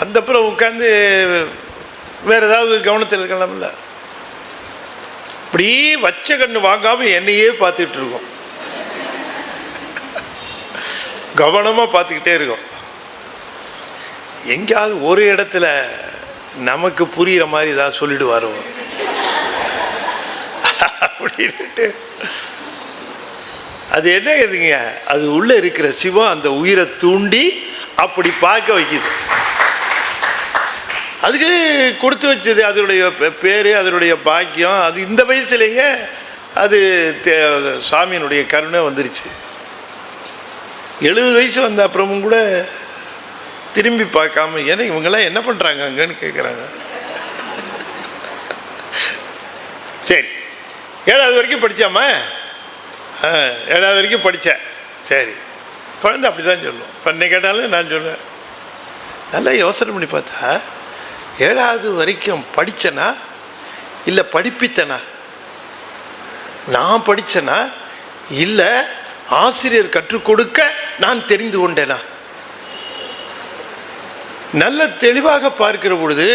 வந்தப்புறம் உட்காந்து வேறு ஏதாவது கவனத்தில் இருக்கலாம்ல. இப்படி வச்ச கண்ணு வாங்காமல் என்னையே பார்த்துக்கிட்டு இருக்கோம், கவனமாக பார்த்துக்கிட்டே இருக்கோம். எங்கேயாவது ஒரு இடத்துல நமக்கு புரிகிற மாதிரி ஏதாவது சொல்லிடுவாரோ அப்படின்ட்டு. அது என்ன எதுங்க, அது உள்ளே இருக்கிற சிவம் அந்த உயிரை தூண்டி அப்படி பார்க்க வைக்குது. அதுக்கு கொடுத்து வச்சது அதனுடைய பேர், அதனுடைய பாக்கியம். அது இந்த வயசுலேயே அது சாமியினுடைய கருணை வந்துருச்சு. 70 வயசு வந்த அப்புறமும் கூட திரும்பி பார்க்காம, ஏன்னா இவங்கெல்லாம் என்ன பண்ணுறாங்க அங்கன்னு கேட்குறாங்க. சரி, 7வது வரைக்கும் படித்தாம்மா? 7வது வரைக்கும் படித்தேன். சரி, குழந்தை அப்படி தான் சொல்லுவோம். பண்ணை கேட்டாலும் நான் சொல்லுவேன். நல்லா யோசனை பண்ணி பார்த்தா, 7வது வரைக்கும் படித்தனா இல்லை படிப்பித்தனா? நான் படித்தனா இல்லை ஆசிரியர் கற்றுக் கொடுக்க நான் தெரிந்து கொண்டேனா? நல்ல தெளிவாக பார்க்கிற பொழுது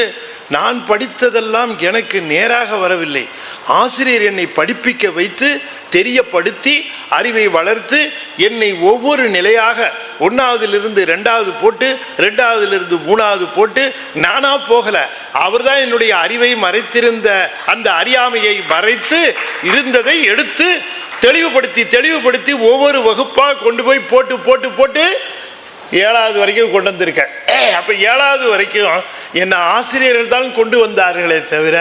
நான் படித்ததெல்லாம் எனக்கு நேராக வரவில்லை. ஆசிரியர் என்னை படிப்பிக்க வைத்து தெரியப்படுத்தி அறிவை வளர்த்து என்னை ஒவ்வொரு நிலையாக 1வதிலிருந்து 2வது போட்டு 2வதிலிருந்து 3வது போட்டு நானா போகல. அவர் தான் என்னுடைய அறிவை மறைத்திருந்த அந்த அறியாமையை மறைத்து இருந்ததை எடுத்து தெளிவுபடுத்தி ஒவ்வொரு வகுப்பாக கொண்டு போய் போட்டு 7வது வரைக்கும் கொண்டு வந்திருக்கேன். அப்போ 7வது வரைக்கும் என்னை ஆசிரியர்கள் தான் கொண்டு வந்தார்களே தவிர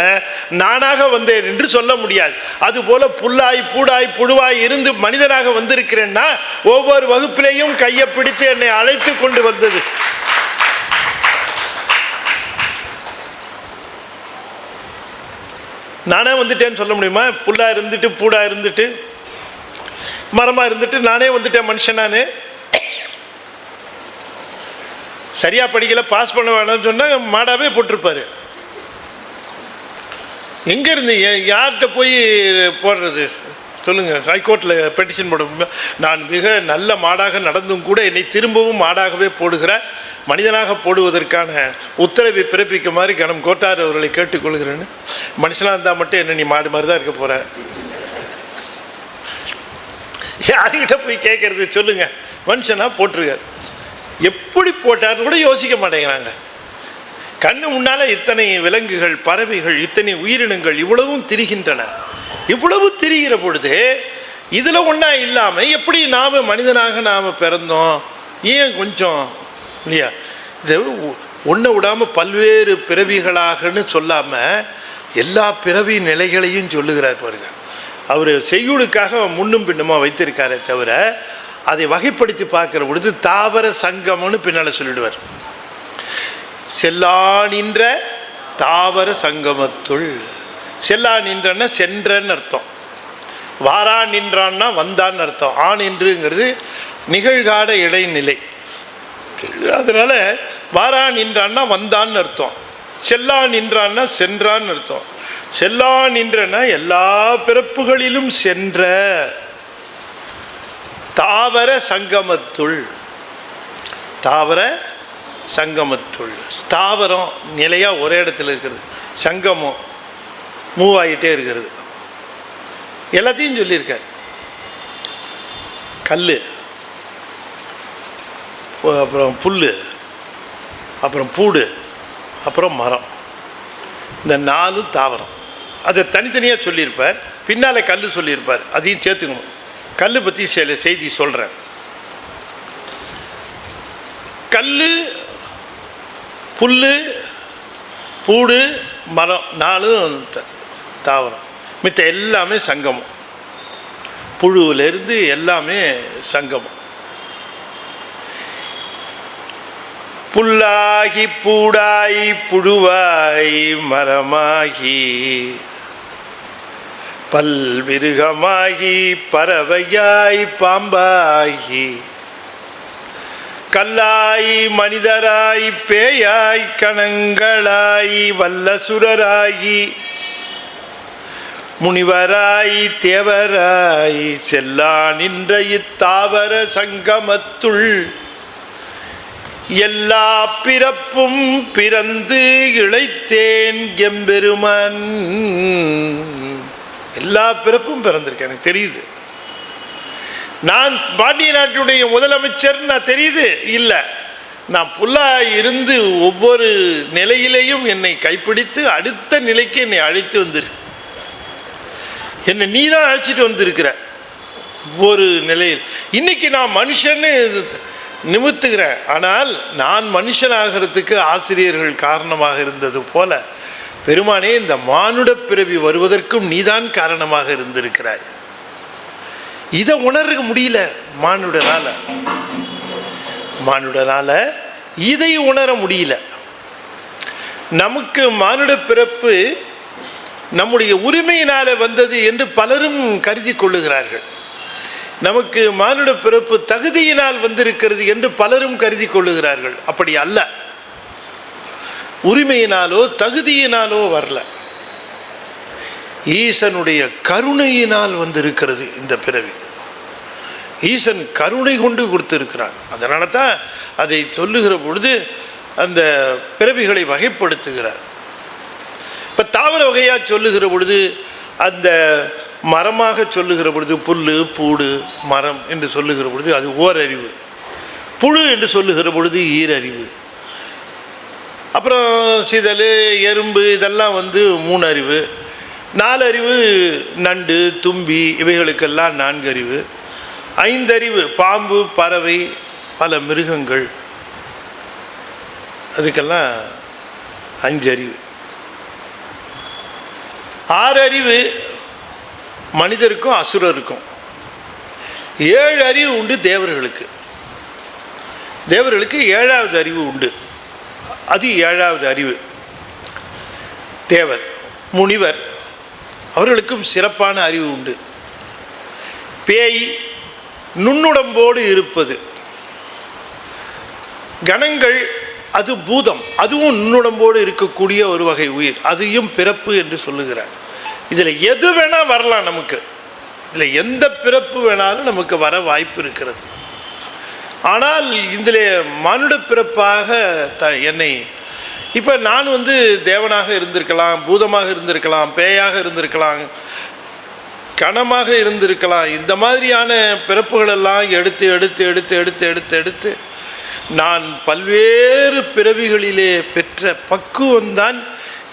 நானாக வந்தேன் என்று சொல்ல முடியாது. அதுபோல புல்லாய் பூடாய் புழுவாய் இருந்து மனிதனாக வந்திருக்கிறேன்னா ஒவ்வொரு வகுப்பிலையும் கையை பிடித்து என்னை அழைத்து கொண்டு வந்தது. நானே வந்துட்டேன்னு சொல்ல முடியுமா? புல்லா இருந்துட்டு பூடா இருந்துட்டு மரமா இருந்துட்டு நானே வந்துட்டேன் மனுஷன். நான் சரியா படிக்கல, பாஸ் பண்ண வேணாம்னு சொன்னா மாடாவே போட்டிருப்பாரு. எங்க இருந்து யார்கிட்ட போய் போடுறது சொல்லுங்க? ஹைகோர்ட்டில் பெட்டிஷன் போட முடியுமா? நான் மிக நல்ல மாடாக நடந்தும் கூட என்னை திரும்பவும் மாடாகவே போடுகிறார், மனிதனாக போடுவதற்கான உத்தரவை பிறப்பிக்குமாறு கனம் கோட்டார் அவர்களை கேட்டுக்கொள்கிறேன்னு. மனுஷனாக இருந்தால் மட்டும் என்ன நீ மாடு மாதிரி தான் இருக்க போற? யாருக்கிட்ட போய் கேட்கறது சொல்லுங்க? மனுஷனா போட்டிருக்கார். எப்படி போட்டார்னு கூட யோசிக்க மாட்டேங்கிறாங்க. கண்ணு முன்னால இத்தனை விலங்குகள், பறவைகள், இத்தனை உயிரினங்கள் இவ்வளவும் திரிகின்றன. இவ்வளவு திரிகிற பொழுது இதுல ஒன்றா இல்லாம எப்படி நாம மனிதனாக நாம பிறந்தோம்? ஏன் கொஞ்சம் இல்லையா? இது ஒன்றை விடாம பல்வேறு பிறவிகளாகன்னு சொல்லாம எல்லா பிறவி நிலைகளையும் சொல்லுகிறார் பாருங்க. அவர் செய்யுளுக்காக முன்னும் பின்னுமா வைத்திருக்காரே தவிர அதை வகைப்படுத்தி பார்க்கிற பொழுது தாவர சங்கம்னு பின்னால சொல்லிடுவார். செல்லா நின்ற தாவர சங்கமத்துள். செல்லா நின்றன்னா சென்றன்னு அர்த்தம், வாரா நின்றான்னா வந்தான்னு அர்த்தம். ஆண் என்றுங்கிறது நிகழ்கால இடைநிலை. அதனால வாரா நின்றான்னா வந்தான்னு அர்த்தம், செல்லா நின்றான்னா சென்றான்னு அர்த்தம். செல்லா நின்றன எல்லா பிறப்புகளிலும் சென்ற தாவர சங்கமத்துள். தாவர சங்கமத்துள், ஸ்தாவரம் நிலையாக ஒரே இடத்துல இருக்கிறது, சங்கமம் மூவ் ஆகிட்டே இருக்கிறது. எல்லாத்தையும் சொல்லியிருக்கார். கல், அப்புறம் புல், அப்புறம் பூடு, அப்புறம் மரம், இந்த 4 தாவரம். அதை தனித்தனியாக சொல்லியிருப்பார். பின்னால் கல் சொல்லியிருப்பார், அதையும் சேர்த்துக்கணும். கல் பற்றி சில செய்தி சொல்கிறேன். கல், புல், பூடு, மரம் 4 தாவரம். மித்த எல்லாமே சங்கமம். புழுவிலிருந்து எல்லாமே சங்கமம். புல்லாகி பூடாய் புழுவாய் மரமாகி பல்விருகமாகி பறவையாய் பாம்பாகி கல்லாய் மனிதராய் பேயாய் கணங்களாய் வல்லசுரராகி முனிவராய் தேவராய் செல்லா நின்ற இத்தாவர சங்கமத்துள் எல்லா பிறப்பும் பிறந்து இழைத்தேன் எம்பெருமான். எல்லா பிறப்பும் பிறந்திருக்கேன், எனக்கு தெரியுது. நான் பாண்டிய நாட்டுடைய முதலமைச்சர் நான் தெரியுது இல்லை, நான் புல்லா இருந்து ஒவ்வொரு நிலையிலேயும் என்னை கைப்பிடித்து அடுத்த நிலைக்கு என்னை அழைத்து வந்திரு. என்னை நீ தான் அழைச்சிட்டு வந்திருக்கிற ஒவ்வொரு நிலையில். இன்னைக்கு நான் மனுஷன்னு நிமித்துகிறேன். ஆனால் நான் மனுஷனாகிறதுக்கு ஆசிரியர்கள் காரணமாக இருந்தது போல பெருமானே இந்த மானுட பிறவி வருவதற்கும் நீதான் காரணமாக இருந்திருக்கிறாய். இதை உணர முடியல மானுடனால இதை உணர முடியல. நமக்கு மானுட பிறப்பு நம்முடைய உரிமையினால வந்தது என்று பலரும் கருதி கொள்ளுகிறார்கள். நமக்கு மானுட பிறப்பு தகுதியினால் வந்திருக்கிறது என்று பலரும் கருதி கொள்ளுகிறார்கள். அப்படி அல்ல. உரிமையினாலோ தகுதியினாலோ வரல, ஈசனுடைய கருணையினால் வந்திருக்கிறது இந்த பிறவி. ஈசன் கருணை கொண்டு கொடுத்திருக்கிறான். அதனால தான் அதை சொல்லுகிற பொழுது அந்த பிறவிகளை வகைப்படுத்துகிறார். இப்போ தாவர வகையாக சொல்லுகிற பொழுது அந்த மரமாக சொல்லுகிற பொழுது புல், பூடு, மரம் என்று சொல்லுகிற பொழுது அது ஓரறிவு. புழு என்று சொல்லுகிற பொழுது ஈரறிவு. அப்புறம் சிதல், எறும்பு இதெல்லாம் 3 அறிவு. 4 அறிவு நண்டு, தும்பி இவைகளுக்கெல்லாம் 4 அறிவு. 5 அறிவு பாம்பு, பறவை, பல மிருகங்கள், அதுக்கெல்லாம் 5 அறிவு. 6 அறிவு மனிதருக்கும் அசுரருக்கும். 7 அறிவு உண்டு தேவர்களுக்கு. தேவர்களுக்கு 7வது அறிவு உண்டு, அது 7வது அறிவு. தேவர், முனிவர் அவர்களுக்கும் சிறப்பான அறிவு உண்டு. பேய் நுண்ணுடம்போடு இருப்பது. கணங்கள் அது பூதம், அதுவும் நுண்ணுடம்போடு இருக்கக்கூடிய ஒரு வகை உயிர், அதையும் பிறப்பு என்று சொல்லுகிறார். இதில் எது வேணால் வரலாம் நமக்கு, இதில் எந்த பிறப்பு வேணாலும் நமக்கு வர வாய்ப்பு இருக்கிறது. ஆனால் இதில் மனுட பிறப்பாக என்னை இப்போ நான் தேவனாக இருந்திருக்கலாம், பூதமாக இருந்திருக்கலாம், பேயாக இருந்திருக்கலாம், கணமாக இருந்திருக்கலாம். இந்த மாதிரியான பிறப்புகளெல்லாம் எடுத்து எடுத்து எடுத்து எடுத்து எடுத்து எடுத்து நான் பல்வேறு பிறவிகளிலே பெற்ற பக்குவம்தான்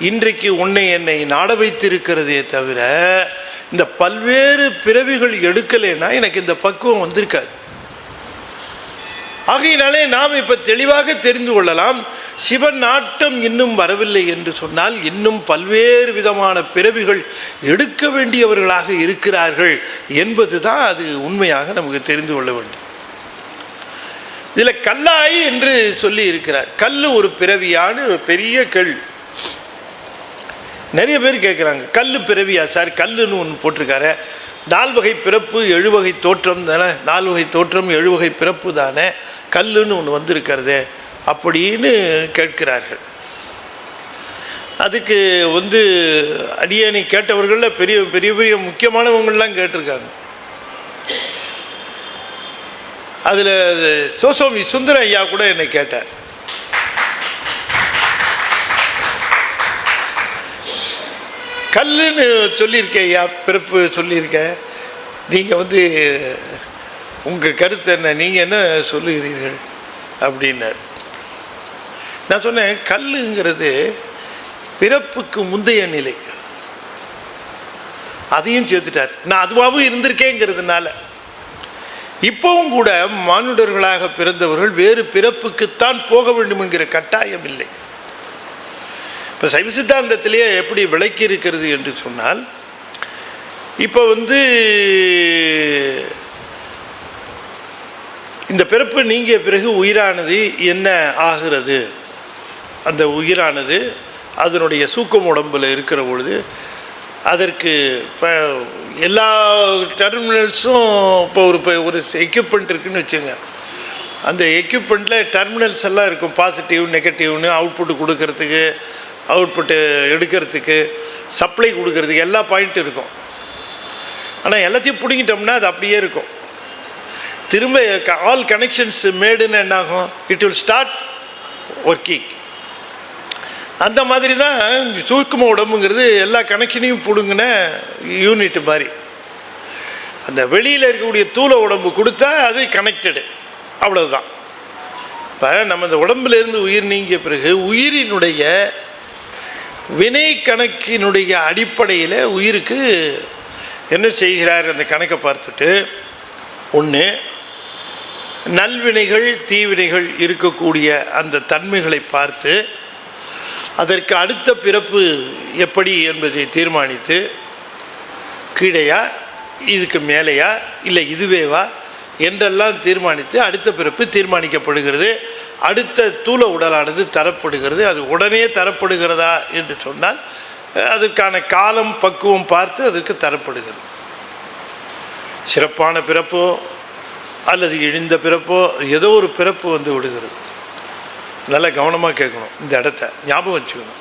இன்றைக்கு உன்னை என்னை நாட வைத்திருக்கிறதே தவிர இந்த பல்வேறு பிறவிகள் எடுக்கலைன்னா எனக்கு இந்த பக்குவம் வந்திருக்காது. ஆகையினாலே நாம் இப்போ தெளிவாக தெரிந்து கொள்ளலாம், சிவன் நாட்டம் இன்னும் வரவில்லை என்று சொன்னால் இன்னும் பல்வேறு விதமான பிறவிகள் எடுக்க வேண்டியவர்களாக இருக்கிறார்கள் என்பது தான் அது உண்மையாக நமக்கு தெரிந்து கொள்ள வேண்டும். இதில் கல்லாய் என்று சொல்லி இருக்கிறார். கல் ஒரு பிறவியான ஒரு பெரிய கேள்வி. நிறைய பேர் கேட்குறாங்க, கல் பிறவியா சார்? கல்லுன்னு ஒன்று போட்டிருக்காரு. 4 வகை பிறப்பு 7 வகை தோற்றம் தானே, 4 வகை தோற்றம் 7 வகை பிறப்பு தானே, கல்லுன்னு ஒன்று வந்திருக்கிறது அப்படின்னு கேட்கிறார்கள். அதுக்கு வந்து அடியேனை கேட்டவர்களில் பெரிய பெரிய பெரிய முக்கியமானவங்கள்லாம் கேட்டிருக்காங்க. அதில் சோசோமி சுந்தர ஐயா கூட என்னை கேட்டார். கல்லுன்னு சொல்லியிருக்கேன் ஐயா, பிறப்பு சொல்லியிருக்கேன், நீங்கள் வந்து உங்கள் கருத்து என்ன, நீங்கள் என்ன சொல்லுகிறீர்கள் அப்படின்னார். நான் சொன்னேன், கல்லுங்கிறது பிறப்புக்கு முந்தைய நிலை, அதையும் சேர்த்துட்டார். நான் அதுவாகவும் இருந்திருக்கேங்கிறதுனால இப்பவும் கூட மானுடர்களாக பிறந்தவர்கள் வேறு பிறப்புக்குத்தான் போக வேண்டும் என்கிற கட்டாயம் இல்லை. இப்போ சைவ சித்தாந்தத்திலேயே எப்படி விளக்கி இருக்கிறது என்று சொன்னால், இப்போ வந்து இந்த பிறப்பு நீங்கிய பிறகு உயிரானது என்ன ஆகிறது, அந்த உயிரானது அதனுடைய சூக்கம் உடம்பில் இருக்கிற பொழுது அதற்கு இப்போ எல்லா டெர்மினல்ஸும் இப்போ ஒரு எக்யூப்மெண்ட் இருக்குதுன்னு வச்சுங்க. அந்த எக்யூப்மெண்ட்டில் டெர்மினல்ஸ் எல்லாம் இருக்கும், பாசிட்டிவ் நெகட்டிவ்னு, அவுட்புட்டு கொடுக்கறதுக்கு, அவுட்புட்டு எடுக்கிறதுக்கு, சப்ளை கொடுக்கறதுக்கு எல்லா பாயிண்ட்டும் இருக்கும். ஆனால் எல்லாத்தையும் பிடிங்கிட்டோம்னா அது அப்படியே இருக்கும். திரும்ப ஆல் கனெக்ஷன்ஸ் மேடுன்னு என்னாகும், இட் வில் ஸ்டார்ட் ஒர்க்கிங். அந்த மாதிரி தான் சூக்கும உடம்புங்கிறது எல்லா கனெக்ஷனையும் பிடுங்கின யூனிட் மாதிரி. அந்த வெளியில் இருக்கக்கூடிய தூள உடம்பு கொடுத்தா அது கனெக்டடு, அவ்வளவுதான். இப்போ நம்ம இந்த உடம்புலேருந்து உயிர் நீங்கிய பிறகு உயிரினுடைய வினை கணக்கினுடைய அடிப்படையில் உயிருக்கு என்ன செய்கிறார் அந்த கணக்கை பார்த்துட்டு, ஒன்று நல்வினைகள் தீவினைகள் இருக்கக்கூடிய அந்த தன்மைகளை பார்த்து அதற்கு அடுத்த பிறப்பு எப்படி என்பதை தீர்மானித்து, கீழையா இதுக்கு மேலேயா இல்லை இதுவேவா என்றெல்லாம் தீர்மானித்து அடுத்த பிறப்பு தீர்மானிக்கப்படுகிறது. அடுத்த தூள உடலானது தரப்படுகிறது. அது உடனே தரப்படுகிறதா என்று சொன்னால் அதற்கான காலம் பக்குவம் பார்த்து அதற்கு தரப்படுகிறது. சிறப்பான பிறப்போ அல்லது இழிந்த பிறப்போ ஏதோ ஒரு பிறப்பு வந்து விடுகிறது. நல்லா கவனமாக கேட்கணும், இந்த இடத்த ஞாபகம் வச்சுக்கணும்.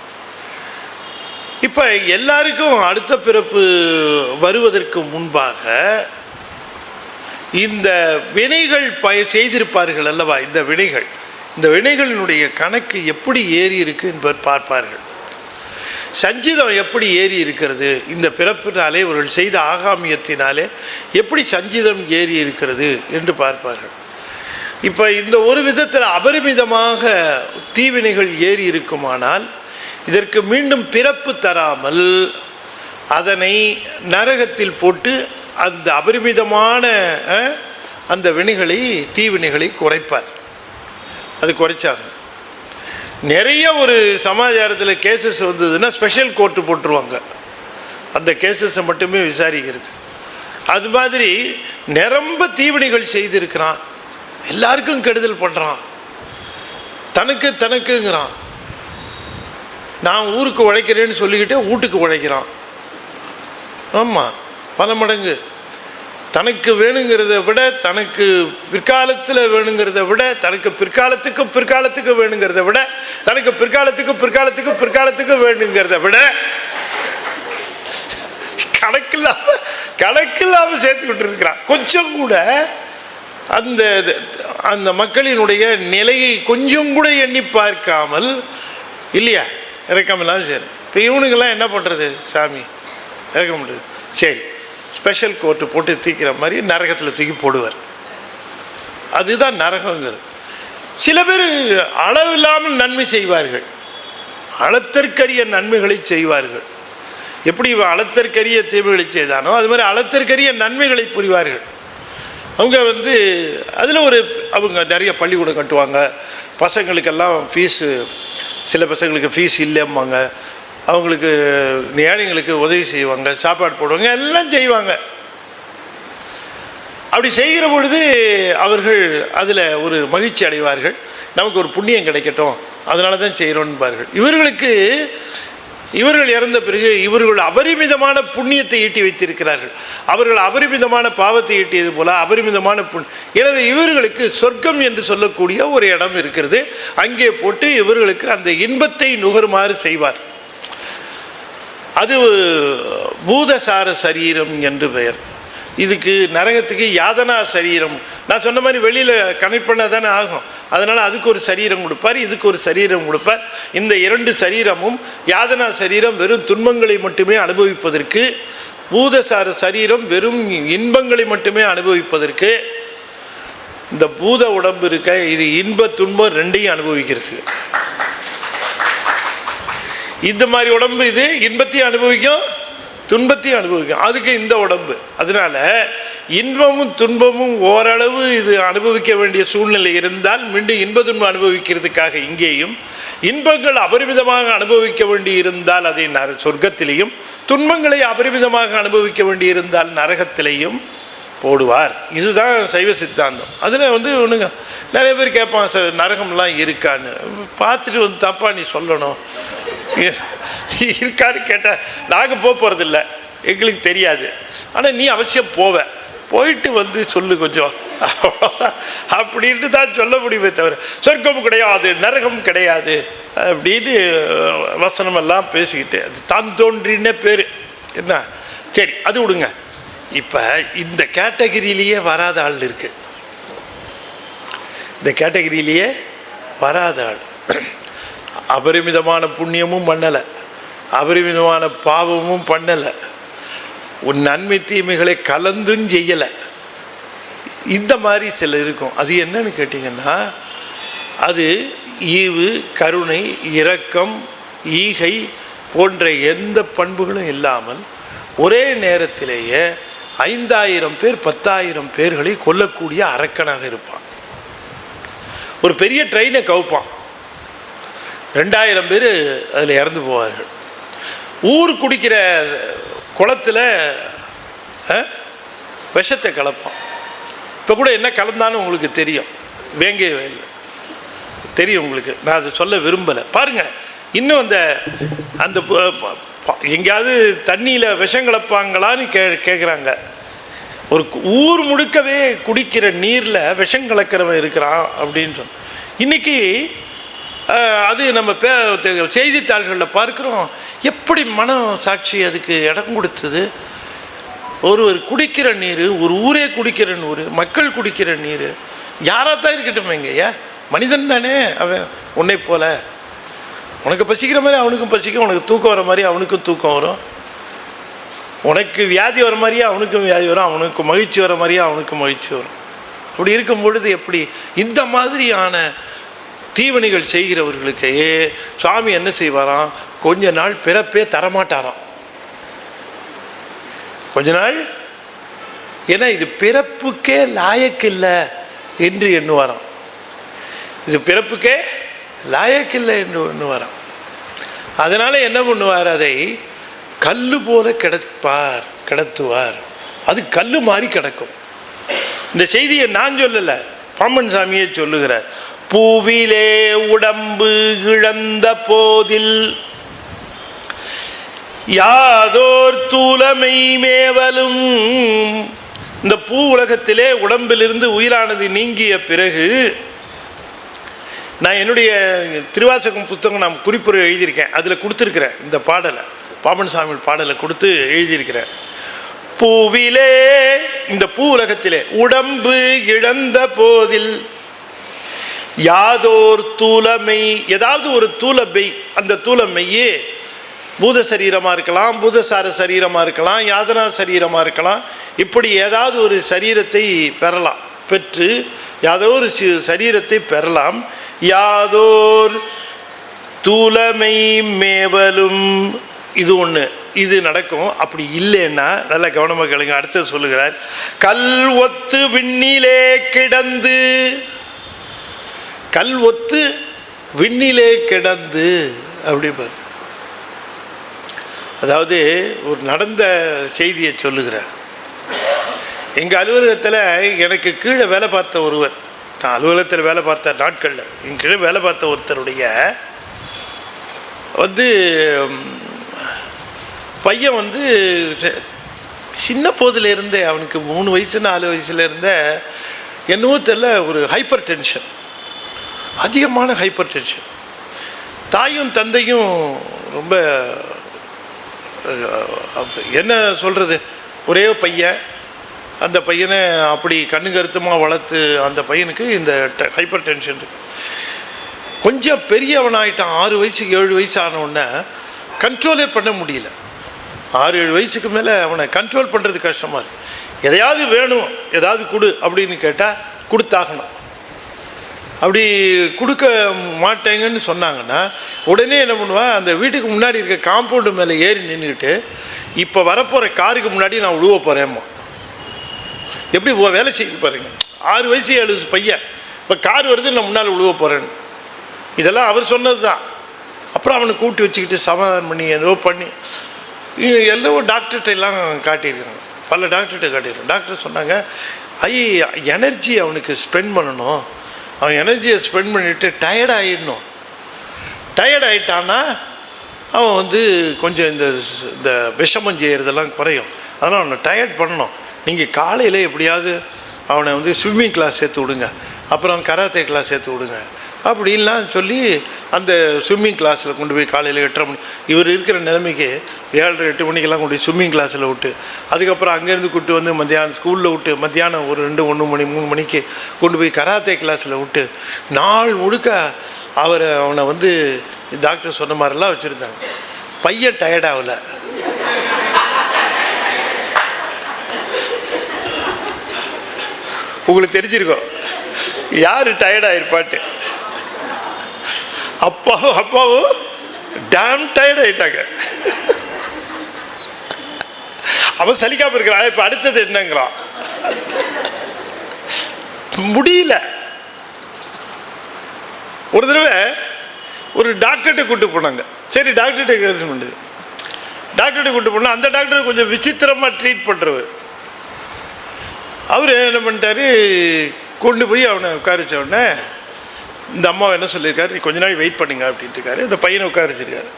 இப்போ எல்லாருக்கும் அடுத்த பிறப்பு வருவதற்கு முன்பாக இந்த வினைகள் செய்திருப்பார்கள் அல்லவா, இந்த வினைகளினுடைய கணக்கு எப்படி ஏறி இருக்கு என்பதை பார்ப்பார்கள். சஞ்சிதம் எப்படி ஏறி இருக்கிறது, இந்த பிறப்பினாலே இவர்கள் செய்த ஆகாமியத்தினாலே எப்படி சஞ்சிதம் ஏறி இருக்கிறது என்று பார்ப்பார்கள். இப்போ இந்த ஒரு விதத்தில் அபரிமிதமாக தீவினைகள் ஏறி இருக்குமானால் இதற்கு மீண்டும் பிறப்பு தராமல் அதனை நரகத்தில் போட்டு அந்த அபரிமிதமான அந்த வினைகளை தீவினைகளை குறைப்பார். அது குறைச்சாங்க. நிறைய ஒரு சமாச்சாரத்தில் கேசஸ் வந்ததுன்னா ஸ்பெஷல் கோர்ட்டு போட்டுருவாங்க, அந்த கேசஸை மட்டுமே விசாரிக்கிறது. அது மாதிரி நிரம்ப தீவினைகள் செய்திருக்கிறான், எல்லாருக்கும் கெடுதல் பண்ணுறான், தனக்குங்கிறான். நான் ஊருக்கு உழைக்கிறேன்னு சொல்லிக்கிட்டே வீட்டுக்கு உழைக்கிறான். ஆமாம், பல மடங்கு தனக்கு வேணுங்கிறத விட, தனக்கு பிற்காலத்தில் வேணுங்கிறத விட, தனக்கு பிற்காலத்துக்கு வேணுங்கிறத விட, தனக்கு பிற்காலத்துக்கு வேணுங்கிறத விட கணக்கில்லாமல் சேர்த்துக்கிட்டு இருக்கிறான். கொஞ்சம் கூட அந்த மக்களினுடைய நிலையை கொஞ்சம் கூட எண்ணி பார்க்காமல், இல்லையா, இறக்கமெல்லாம் சரி. இப்போ இவனுங்கெல்லாம் என்ன பண்ணுறது, சாமி இறக்க முடியாது, சரி ஸ்பெஷல் கோர்ட்டு போட்டு தூக்கிற மாதிரி நரகத்தில் தூக்கி போடுவார். அதுதான் நரகங்கிறது. சில பேர் அளவில்லாமல் நன்மை செய்வார்கள், அளத்திற்கரிய நன்மைகளை செய்வார்கள். எப்படி அளத்திற்கரிய தீமைகளை செய்தானோ அது மாதிரி அளத்திற்கரிய நன்மைகளை புரிவார்கள். அவங்க வந்து அதில் அவங்க நிறைய பள்ளிக்கூடம் கட்டுவாங்க, பசங்களுக்கெல்லாம் ஃபீஸு, சில பசங்களுக்கு ஃபீஸ் இல்லைம்பாங்க, அவங்களுக்கு ஏழைங்களுக்கு உதவி செய்வாங்க, சாப்பாடு போடுவாங்க, எல்லாம் செய்வாங்க. அப்படி செய்கிற பொழுது அவர்கள் அதில் ஒரு மகிழ்ச்சி அடைவார்கள். நமக்கு ஒரு புண்ணியம் கிடைக்கட்டும், அதனால தான் செய்கிறோன்பார்கள். இவர்கள் இறந்த பிறகு இவர்கள் அபரிமிதமான புண்ணியத்தை ஈட்டி வைத்திருக்கிறார்கள். அவர்கள் அபரிமிதமான பாவத்தை ஈட்டியது போல அபரிமிதமான எனவே இவர்களுக்கு சொர்க்கம் என்று சொல்லக்கூடிய ஒரு இடம் இருக்கிறது. அங்கே போட்டு இவர்களுக்கு அந்த இன்பத்தை நுகருமாறு செய்வார். அது பூதசார சரீரம் என்று பெயர். இதுக்கு நரகத்துக்கு யாதனா சரீரம். நான் சொன்ன மாதிரி வெளியில் கனெக்ட் பண்ண தானே ஆகும். அதனால் அதுக்கு ஒரு சரீரம் கொடுப்பார், இதுக்கு ஒரு சரீரம் கொடுப்பார். இந்த 2 சரீரமும் யாதனா சரீரம் வெறும் துன்பங்களை மட்டுமே அனுபவிப்பதற்கு, பூதசார சரீரம் வெறும் இன்பங்களை மட்டுமே அனுபவிப்பதற்கு. இந்த பூத உடம்பு இருக்க இது இன்ப துன்பம் 2ஐயும் அனுபவிக்கிறது. இந்த மாதிரி உடம்பு இது இன்பத்தையும் அனுபவிக்கும் துன்பத்தையும் அனுபவிக்கும். அதுக்கு இந்த உடம்பு. அதனால இன்பமும் துன்பமும் ஓரளவு இது அனுபவிக்க வேண்டிய சூழ்நிலை இருந்தால் மீண்டும் இன்ப துன்பம் அனுபவிக்கிறதுக்காக இங்கேயும், இன்பங்கள் அபரிமிதமாக அனுபவிக்க வேண்டி இருந்தால் அதை சொர்க்கத்திலேயும், துன்பங்களை அபரிமிதமாக அனுபவிக்க வேண்டி இருந்தால் நரகத்திலேயும் போடுவார். இதுதான் சைவ சித்தாந்தம். அதில் ஒன்றுங்க, நிறைய பேர் கேட்பாங்க, சார் நரகம்லாம் இருக்கான்னு. பார்த்துட்டு தப்பா நீ சொல்லணும். இருக்கான்னு கேட்டால் நாங்கள் போகிறதில்ல, எங்களுக்கு தெரியாது. ஆனால் நீ அவசியம் போயிட்டு சொல்லு கொஞ்சம் அப்படின்ட்டு தான் சொல்ல முடியுமே தவிர சொர்க்கம் கிடையாது நரகம் கிடையாது அப்படின்னு வசனமெல்லாம் பேசிக்கிட்டு அது தான் தோன்றின பேர் என்ன. சரி, அது விடுங்க. இப்போ இந்த கேட்டகரியிலேயே வராத ஆள் இருக்கு. இந்த கேட்டகரியிலேயே வராத ஆள் அபரிமிதமான புண்ணியமும் பண்ணலை, அபரிமிதமான பாவமும் பண்ணலை, உன் நன்மை தீமைகளை கலந்தும் செய்யலை. இந்த மாதிரி சில இருக்கும். அது என்னன்னு கேட்டிங்கன்னா, அது ஈவு, கருணை, இரக்கம், ஈகை போன்ற எந்த பண்புகளும் இல்லாமல் ஒரே நேரத்திலேயே 5000 பேர் 10,000 பேர்களை கொல்லக்கூடிய அரக்கனாக இருப்பான். ஒரு பெரிய ட்ரெயினை கவுப்பான், 2000 பேர் அதில் இறந்து போவார்கள். ஊர் குடிக்கிற குளத்தில் விஷத்தை கலப்பான். இப்போ கூட என்ன கலந்தான்னு உங்களுக்கு தெரியும், வேங்கை வயல் தெரியும் உங்களுக்கு. நான் அதை சொல்ல விரும்பலை. பாருங்கள், இன்னும் அந்த எங்கேயாவது தண்ணியில் விஷம் கலப்பாங்களான்னு கேட்குறாங்க. ஒரு ஊர் முழுக்கவே குடிக்கிற நீரில் விஷம் கலக்கிறவன் இருக்கிறான் அப்படின்னு சொன்ன. இன்றைக்கி அது நம்ம செய்தித்தாள்களில் பார்க்குறோம். எப்படி மனம் சாட்சி அதுக்கு இடம் கொடுத்தது? ஒருவர் குடிக்கிற நீர், ஒரு ஊரே குடிக்கிற நீர், மக்கள் குடிக்கிற நீர், யாராத்தான் இருக்கட்டும், எங்கய்யா மனிதன் தானே அவன். உன்னை போல உனக்கு பசிக்கிற மாதிரி அவனுக்கும் பசிக்கும், உனக்கு தூக்கம் வர மாதிரி அவனுக்கும் தூக்கம் வரும், உனக்கு வியாதி வர மாதிரியே அவனுக்கும் வியாதி வரும், அவனுக்கு மகிழ்ச்சி வர மாதிரியே அவனுக்கும் மகிழ்ச்சி வரும். அப்படி இருக்கும் பொழுது எப்படி இந்த மாதிரியான தீவனைகள் செய்கிறவர்களுக்கு சுவாமி என்ன செய்வாராம்? கொஞ்ச நாள் பிறப்பே தரமாட்டாராம். கொஞ்ச நாள், ஏன்னா இது பிறப்புக்கே லாயக்கில்லை என்று எண்ணுவாராம். இது பிறப்புக்கே லாயக்கில்லை என்று எண்ணுவாராம். அதனால என்ன பண்ணுவார்? அதை கல்லு போல கிடத்துவார். அது கல்லு மாதிரி கிடக்கும். இந்த செய்தியை நான் சொல்லலை, பாம்பன் சாமியே சொல்லுகிறார். பூவிலே உடம்பு இழந்த போதில் யாதோர் தூலமை மேவலும். இந்த பூ உலகத்திலே உடம்பிலிருந்து உயிரானது நீங்கிய பிறகு, நான் என்னுடைய திருவாசகம் புத்தகம் நான் குறிப்புரை எழுதியிருக்கேன், அதில் கொடுத்துருக்கிறேன் இந்த பாடலை, பாம்பன் சாமி பாடலை கொடுத்து எழுதியிருக்கிறேன். பூவிலே, இந்த பூ உலகத்திலே உடம்பு இழந்த போதில் யாதோர் தூலமை, ஏதாவது ஒரு தூலமை, அந்த தூலமையே பூத சரீரமாக இருக்கலாம், பூதசார சரீரமாக இருக்கலாம், யாதனா சரீரமாக இருக்கலாம். இப்படி ஏதாவது ஒரு சரீரத்தை பெறலாம், பெற்று யாதோ ஒரு சரீரத்தை பெறலாம். யாதோர் தூலமை மேவலும், இது ஒன்று, இது நடக்கும். அப்படி இல்லைன்னா நல்ல கவனமாக கேளுங்க, அடுத்தது சொல்லுகிறார். கல் ஒத்து விண்ணிலே கிடந்து, கல் ஒத்து விண்ணிலே கிடந்து அப்படி பாரு. அதாவது ஒரு நடந்த செய்தியை சொல்லுகிறார். எங்கள் அலுவலகத்தில் எனக்கு கீழே வேலை பார்த்த ஒருவர், நான் அலுவலகத்தில் வேலை பார்த்த நாட்களில் என் கீழே வேலை பார்த்த ஒருத்தருடைய பையன் சின்ன போதிலிருந்தே, அவனுக்கு 3 வயசு 4 வயசுலேருந்தே என்னவோ தெரியல, ஒரு ஹைப்பர் டென்ஷன், அதிகமான ஹைப்பர் டென்ஷன். தாயும் தந்தையும் ரொம்ப என்ன சொல்கிறது, ஒரே பையன், அந்த பையனை அப்படி கண்ணு கருத்துமாக வளர்த்து அந்த பையனுக்கு இந்த ஹைப்பர் டென்ஷன் இருக்குது. கொஞ்சம் பெரியவனாயிட்டான், 6 வயசு 7 வயசு ஆனவுடனே கண்ட்ரோலே பண்ண முடியல. 6-7 வயசுக்கு மேலே அவனை கண்ட்ரோல் பண்ணுறது கஷ்டமாக இருக்குது. எதையாவது வேணும், ஏதாவது கொடு அப்படின்னு கேட்டால் கொடுத்தாகணும். அப்படி கொடுக்க மாட்டேங்கன்னு சொன்னாங்கன்னா உடனே என்ன பண்ணுவேன், அந்த வீட்டுக்கு முன்னாடி இருக்க காம்பவுண்டு மேலே ஏறி நின்றுக்கிட்டு இப்போ வரப்போகிற காருக்கு முன்னாடி நான் விழுவ போகிறேம்மா. எப்படி வேலை செய்து பாருங்க. 6 வயசு 7 வயசு பையன், இப்போ கார் வருது நான் முன்னால் விழுவ போகிறேன்னு. இதெல்லாம் அவர் சொன்னது தான். அப்புறம் அவனை கூப்பிட்டு வச்சுக்கிட்டு சமாதானம் பண்ணி ஏதோ பண்ணி எல்லோ டாக்டர்கிட்ட எல்லாம் காட்டியிருக்காங்க, பல டாக்டர்கிட்ட காட்டியிருக்காங்க. டாக்டர் சொன்னாங்க, எனர்ஜி அவனுக்கு ஸ்பெண்ட் பண்ணணும், அவன் எனர்ஜியை ஸ்பெண்ட் பண்ணிவிட்டு டயர்ட் ஆகிடணும். டயர்ட் ஆகிட்டான்னா அவன் கொஞ்சம் இந்த விஷமம் செய்கிறதெல்லாம் குறையும். அதனால் அவனை டயர்ட் பண்ணணும். நீங்கள் காலையில் எப்படியாவது அவனை ஸ்விம்மிங் கிளாஸ் சேர்த்து விடுங்க, அப்புறம் கராத்தே கிளாஸ் சேர்த்து விடுங்க அப்படின்லாம் சொல்லி அந்த ஸ்விம்மிங் கிளாஸில் கொண்டு போய் காலையில் 8:30 மணி, இவர் இருக்கிற நிலைமைக்கு 7-8 மணிக்கெல்லாம் கொண்டு போய் ஸ்விம்மிங் கிளாஸில் விட்டு, அதுக்கப்புறம் அங்கேருந்து கூப்பிட்டு மத்தியானம் ஸ்கூலில் விட்டு, மத்தியானம் ஒரு 2-1 மணி 3 மணிக்கு கொண்டு போய் கராத்தே கிளாஸில் விட்டு, நாள் முழுக்க அவனை டாக்டர் சொன்ன மாதிரிலாம் வச்சுருந்தாங்க. பையன் டயர்டாகல. உங்களுக்கு தெரிஞ்சிருக்கோம் யார் டயர்டாயிருப்பாட்டு. அப்பாவும் டேம் டயர்ட் ஆயிட்டாங்க. அவன் சலிக்காம இருக்கிறான். இப்ப அடுத்தது என்னங்கிறான், முடியல. ஒரு தடவை ஒரு டாக்டர்கிட்ட கூட்டு போனாங்க. சரி டாக்டர்கிட்ட கூட்டு போனா அந்த டாக்டர் கொஞ்சம் விசித்திரமா ட்ரீட் பண்றவர். அவர் என்ன பண்ணிட்டாரு, கொண்டு போய் அவனை உட்கார வச்ச உடனே இந்த அம்மாவை என்ன சொல்லியிருக்காரு, கொஞ்ச நாள் வெயிட் பண்ணுங்க அப்படின்ட்டு இருக்காரு. அந்த பையனை உட்கார வச்சிருக்காரு.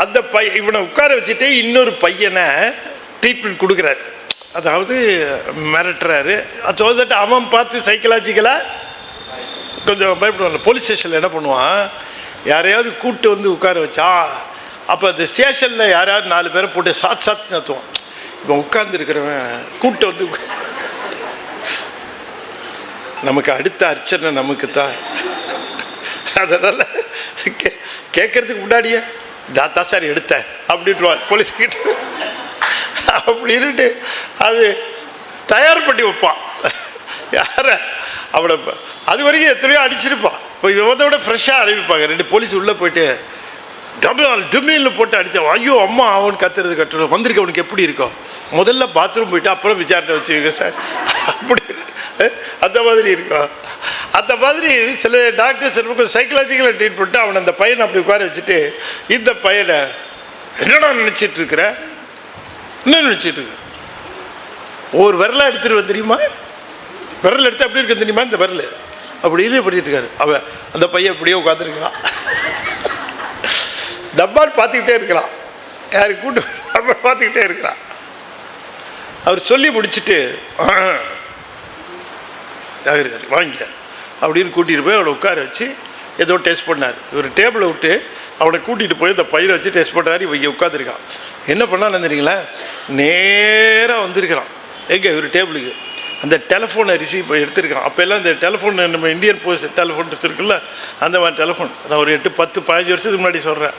அந்த இவனை உட்கார வச்சுட்டு இன்னொரு பையனை ட்ரீட்மெண்ட் கொடுக்குறாரு. அதாவது மிரட்டுறாரு. அது அவன் பார்த்து சைக்கலாஜிக்கலாக கொஞ்சம் பயப்படுவாங்க. போலீஸ் ஸ்டேஷனில் என்ன பண்ணுவான், யாரையாவது கூப்பிட்டு உட்கார வச்சா அப்போ அந்த ஸ்டேஷனில் யாராவது 4 பேரை போட்டு சாத்து நடத்துவான். இப்போ உட்கார்ந்துருக்கிறவன் கூப்பிட்டு நமக்கு அடுத்த அர்ச்சனை நமக்கு தான். அதனால் கேட்கறதுக்கு முன்னாடியே தாத்தா சார் எடுத்தேன் அப்படின்ட்டுவான் போலீஸ்கிட்ட. அப்படின்ட்டு அது தயார் பண்ணி வைப்பான் யார அவளை. அது வரைக்கும் எத்தனையோ அடிச்சிருப்பான். இப்போ இவனை விட ஃப்ரெஷ்ஷாக ஆரம்பிப்பாங்க. 2 போலீஸ் உள்ளே போயிட்டு டுமில்னு போட்டு அடித்தான். ஐயோ அம்மா அவன் கத்துறது வந்திருக்க அவனுக்கு எப்படி இருக்கும், முதல்ல பாத்ரூம் போயிட்டு அப்புறம் விசாரணை வச்சுக்கோங்க சார் அப்படி அந்த மாதிரி இருக்கும். அந்த மாதிரி சில டாக்டர்ஸ் சைக்கலாஜிக்கலாக ட்ரீட் பண்ணிட்டு அவனை அந்த பையனை அப்படி உட்கார வச்சுட்டு, இந்த பையனை என்னடா நினச்சிட்டு இருக்கிற, என்ன நினச்சிட்டு இருக்க, ஒரு விரலாக எடுத்துட்டு வந்துடுமா, விரல் எடுத்து அப்படி இருக்க தெரியுமா, இந்த விரல் அப்படின்னு படிச்சுட்டு இருக்காரு. அவன் அந்த பையன் இப்படியே உட்காந்துருக்கிறான். டப்பால் பார்த்துக்கிட்டே இருக்கிறான். யாருக்கு கூட்டு டப்பால் பார்த்துக்கிட்டே இருக்கிறான். அவர் சொல்லி முடிச்சுட்டு வாங்க அப்படின்னு கூட்டிகிட்டு போய் அவளை உட்கார வச்சு ஏதோ டெஸ்ட் பண்ணார். இவர் டேபிளை விட்டு அவனை கூட்டிகிட்டு போய் இந்த பையனை வச்சு டெஸ்ட் பண்ணுறாரு. இவங்க உட்காந்துருக்கான். என்ன பண்ணான்னு தெரியுங்களா, நேராக வந்திருக்கிறான் எங்கே இவர் டேபிளுக்கு. அந்த டெலிஃபோனை ரிசீவ் எடுத்துருக்கான். அப்போ எல்லாம் இந்த டெலிஃபோன் நம்ம இந்தியன் போஸ்ட் டெலிஃபோன் இருக்குல்ல, அந்த மாதிரி டெலிஃபோன் நான் ஒரு 8-10-15 வருஷத்துக்கு முன்னாடி சொல்கிறேன்.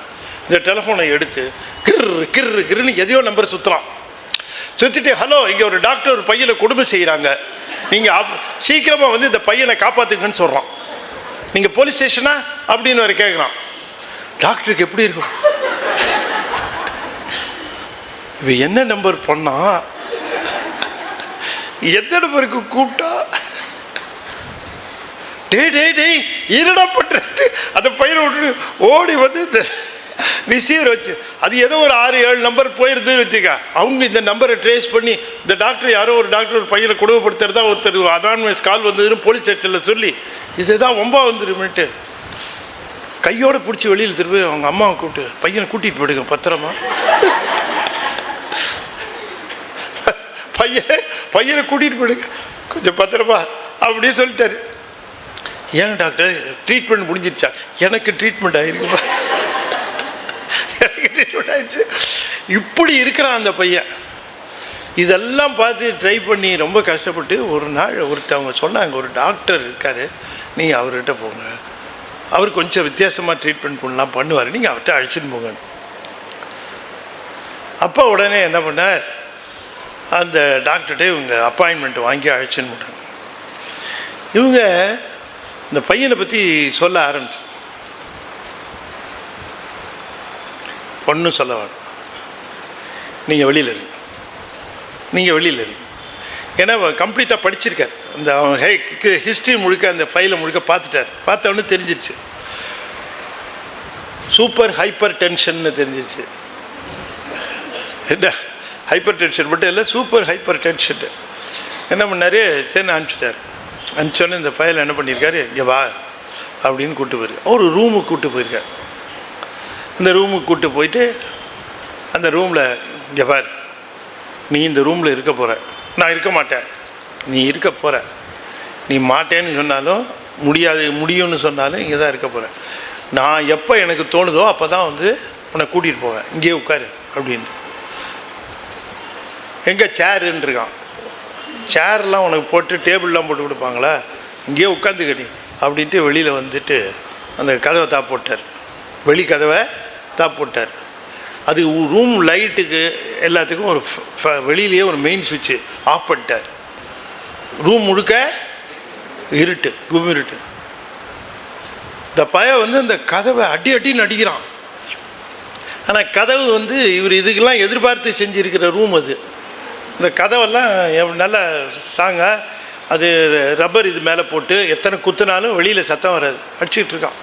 இந்த டெலிஃபோனை எடுத்து கிருன்னு எதையோ நம்பர் சுற்றுறான். சுற்றிட்டு ஹலோ, இங்கே ஒரு டாக்டர் ஒரு பையனை கொடுமை செய்கிறாங்க, நீங்கள் சீக்கிரமாக இந்த பையனை காப்பாற்றுங்கன்னு சொல்கிறான். நீங்கள் போலீஸ் ஸ்டேஷனா அப்படின்னு வர கேட்குறான். டாக்டருக்கு எப்படி இருக்கும், இப்போ என்ன நம்பர் பண்ணா, எந்த நம்பருக்கு கூப்பிட்டா, டேய் என்னடா பண்ற, அந்த பையனை விட்டு ஓடி இந்த ரிசீவர் வச்சு அது ஏதோ ஒரு 6-7 நம்பர் போயிருதுன்னு வச்சுக்க. அவங்க இந்த நம்பரை ட்ரேஸ் பண்ணி இந்த டாக்டர் யாரோ ஒரு டாக்டர் ஒரு பையனை கொடுமைப்படுத்துறதா ஒருத்தர் அனானிமஸ் கால் வந்ததுன்னு போலீஸ் ஸ்டேஷனில் சொல்லி இதுதான் ரொம்ப வந்துருமேட்டு கையோடு பிடிச்சி வெளியில் திரும்பி அவங்க அம்மாவை கூப்பிட்டு பையனை கூட்டிகிட்டு போயிடுங்க பத்திரமா. பையனை கூட்டிகிட்டு போயிடுங்க கொஞ்சம் பத்திரமா அப்படின்னு சொல்லிட்டாரு. ஏன் டாக்டர் ட்ரீட்மெண்ட் முடிஞ்சிருச்சா? எனக்கு ட்ரீட்மெண்ட் ஆகிருக்குமா, எனக்கு ட்ரீட்மெண்ட் ஆயிடுச்சு. இப்படி இருக்கிறான் அந்த பையன். இதெல்லாம் பார்த்து ட்ரை பண்ணி ரொம்ப கஷ்டப்பட்டு ஒரு நாள் ஒருத்தவங்க சொன்னாங்க, ஒரு டாக்டர் இருக்கார், நீங்கள் அவர்கிட்ட போங்க, அவர் கொஞ்சம் வித்தியாசமாக ட்ரீட்மெண்ட் பண்ணலாம் பண்ணுவார், நீங்கள் அவர்கிட்ட அழைச்சிட்டு போங்க. அப்போ உடனே என்ன பண்ணார், அந்த டாக்டர்கிட்ட இவங்க அப்பாயின்மெண்ட் வாங்கி அழைச்சின்னு போனாங்க. இவங்க இந்த பையனை பற்றி சொல்ல ஆரம்பிச்சு, ஒன்றும் சொல்ல வேணும், நீங்கள் வெளியில் இருங்க, நீங்கள் வெளியில் இருங்க. ஏன்னா கம்ப்ளீட்டாக படிச்சிருக்கார், அந்த ஹிஸ்ட்ரி முழுக்க அந்த ஃபைலை முழுக்க பார்த்துட்டார். பார்த்தவொடனே தெரிஞ்சிருச்சு சூப்பர் ஹைப்பர் டென்ஷன்னு தெரிஞ்சிருச்சு. என்ன ஹைப்பர் டென்ஷன் மட்டும் இல்லை, சூப்பர் ஹைப்பர் டென்ஷன். என்ன பண்ணார், சரி அனுப்பிச்சிட்டார். அனுப்பிச்சோன்னே இந்த ஃபைலை என்ன பண்ணியிருக்காரு, இங்கே வா அப்படின்னு கூப்பிட்டு போயிருக்கார். ஒரு ரூமுக்கு கூப்பிட்டு போயிருக்கார். இந்த ரூமுக்கு கூப்பிட்டு போயிட்டு அந்த ரூமில், இங்கே பார், நீ இந்த ரூமில் இருக்க போகிற, நான் இருக்க மாட்டேன், நீ இருக்க போகிற, நீ மாட்டேன்னு சொன்னாலும் முடியாது, முடியும்னு சொன்னாலும் இங்கே தான் இருக்க போகிறேன். நான் எப்போ எனக்கு தோணுதோ அப்போ தான் உன்னை கூட்டிகிட்டு போவேன், இங்கேயே உட்காரு அப்படின்னு. எங்கே சேருன்னு இருக்கான், சேர்லாம் உனக்கு போட்டு டேபிள்லாம் போட்டு கொடுப்பாங்களா, இங்கேயே உட்காந்துக்கடி அப்படின்ட்டு வெளியில் வந்துட்டு அந்த கதவை தாப்பு போட்டார், வெளி கதவை தாப்பு போட்டார். அது ரூம் லைட்டுக்கு எல்லாத்துக்கும் ஒரு வெளியிலேயே ஒரு மெயின் சுவிட்சு ஆஃப் பண்ணிட்டார். ரூம் முழுக்க இருட்டு, கும்மிருட்டு. இந்த பையன் அந்த கதவை அடின்னு அடிக்கிறான். ஆனால் கதவு இவர் இதுக்கெல்லாம் எதிர்பார்த்து செஞ்சுருக்கிற ரூம் அது. இந்த கதவெல்லாம் நல்லா சாங்க, அது ரப்பர் இது மேலே போட்டு எத்தனை குத்துனாலும் வெளியில் சத்தம் வராது. அடிச்சுக்கிட்டு இருக்கான்,